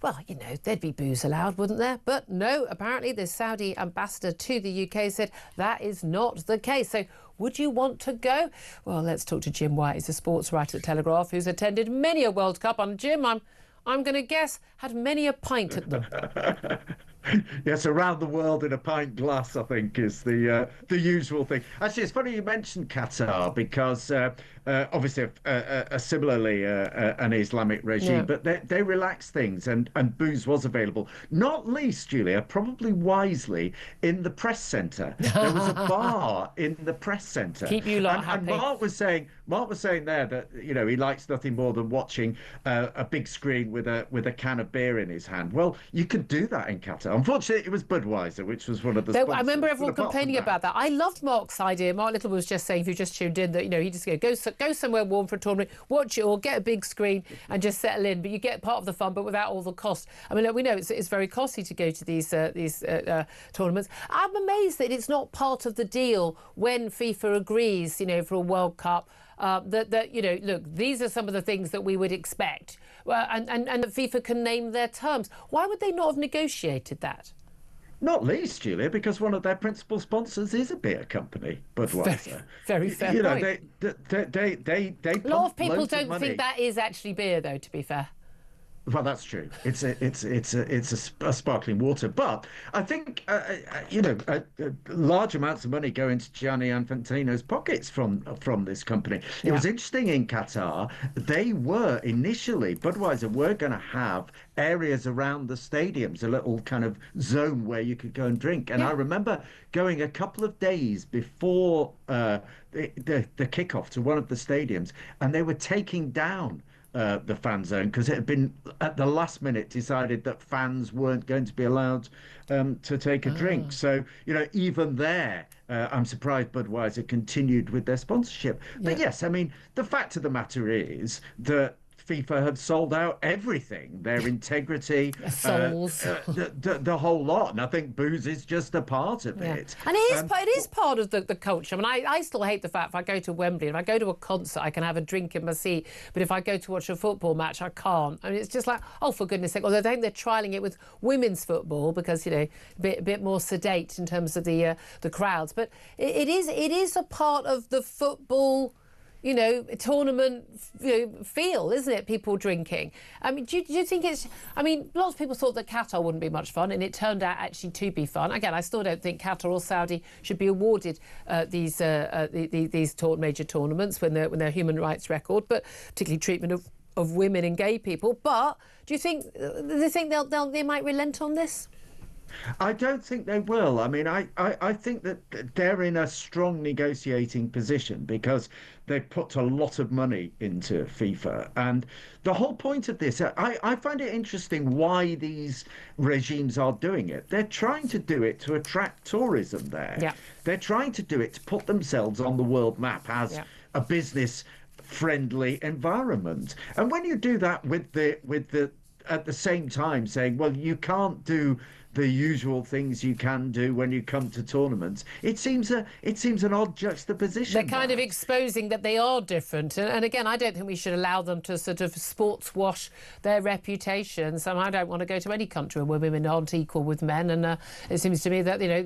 well, you know, there'd be booze allowed, wouldn't there? But no, apparently the Saudi ambassador to the UK said that is not the case. So would you want to go? Well, let's talk to Jim White. He's a sports writer at The Telegraph who's attended many a World Cup. And Jim, I'm going to guess, had many a pint at them. Yes, around the world in a pint glass, I think, is the usual thing. Actually, it's funny you mentioned Qatar because obviously similarly an Islamic regime, but they relaxed things and booze was available. Not least, Julia, probably wisely, in the press centre. There was a bar in the press centre. Keep you lot And happy. Mark was saying there that, you know, he likes nothing more than watching a big screen with a can of beer in his hand. Well, you could do that in Qatar. Unfortunately, it was Budweiser, which was one of the sponsors. I remember everyone complaining about that. I loved Mark's idea. Mark Little was just saying, if you just tuned in, that, you know, he just go somewhere warm for a tournament, watch it all, get a big screen and just settle in. But you get part of the fun, but without all the cost. I mean, we know it's very costly to go to these tournaments. I'm amazed that it's not part of the deal when FIFA agrees, you know, for a World Cup. That you know, look, these are some of the things that we would expect, and that FIFA can name their terms. Why would they not have negotiated that? Not least, Julia, because one of their principal sponsors is a beer company, Budweiser. Very fair you know, point. They a lot of people don't think that is actually beer, though, to be fair. Well, that's true. It's a sparkling water, but I think you know, large amounts of money go into Gianni Infantino's pockets from this company. It was interesting in Qatar. They were initially, Budweiser were going to have areas around the stadiums, a little kind of zone where you could go and drink. And I remember going a couple of days before the kickoff to one of the stadiums, and they were taking down the fan zone because it had been at the last minute decided that fans weren't going to be allowed to take a drink. So, you know, even there, I'm surprised Budweiser continued with their sponsorship. But yes, I mean, the fact of the matter is that FIFA have sold out everything, their integrity, souls, the whole lot. And I think booze is just a part of it. And it is part of the culture. I mean, I still hate the fact if I go to Wembley, if I go to a concert, I can have a drink in my seat. But if I go to watch a football match, I can't. I mean, it's just like, oh, for goodness sake. Although I think they're trialling it with women's football because, you know, a bit more sedate in terms of the crowds. But it is a part of the football, you know, tournament feel, isn't it? People drinking. I mean, do you think it's... I mean, lots of people thought that Qatar wouldn't be much fun, and it turned out actually to be fun. Again, I still don't think Qatar or Saudi should be awarded these major tournaments when they're human rights record, but particularly treatment of women and gay people. But do you think they might relent on this? I don't think they will. I mean, I think that they're in a strong negotiating position because they put a lot of money into FIFA. And the whole point of this, I find it interesting why these regimes are doing it. They're trying to do it to attract tourism there. Yeah. They're trying to do it to put themselves on the world map as a business-friendly environment. And when you do that with the at the same time saying, well, you can't do the usual things you can do when you come to tournaments, it seems an odd juxtaposition. They're kind of exposing that they are different, and again, I don't think we should allow them to sort of sports wash their reputations. I don't want to go to any country where women aren't equal with men, and it seems to me that, you know,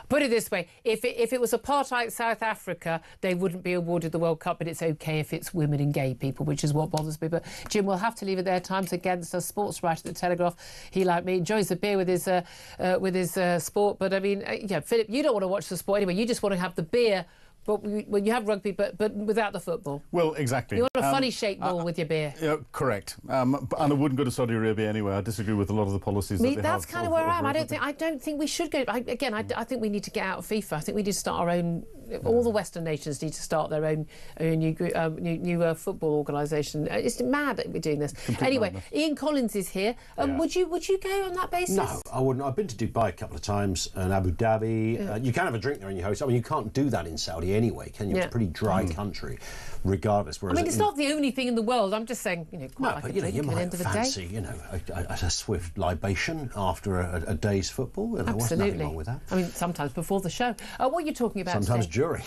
put it this way: if it was apartheid South Africa, they wouldn't be awarded the World Cup, but it's okay if it's women and gay people, which is what bothers me. But Jim, we'll have to leave it there. Times against a sports writer at The Telegraph. He, like me, enjoys a beer with his sport, but I mean, Philip, you don't want to watch the sport anyway. You just want to have the beer, but when you have rugby, but without the football. Well, exactly. You want a funny shaped ball with your beer. Yeah, correct. And I wouldn't go to Saudi Arabia anyway. I disagree with a lot of the policies that they have. That's kind of where I am. I don't think we should go. I think we need to get out of FIFA. I think we need to start our own All the Western nations need to start their own new football organisation. It's mad that we're doing this. Anyway, Ian Collins is here. Would you go on that basis? No, I wouldn't. I've been to Dubai a couple of times and Abu Dhabi. You can have a drink there in your hotel. I mean, you can't do that in Saudi anyway, can you? It's a pretty dry country, regardless. Whereas it's not the only thing in the world. I'm just saying, quite like a drink you at the might end of the fancy, day. a swift libation after a day's football. There's nothing wrong with that. I mean, sometimes before the show. What are you talking about Sometimes today? during.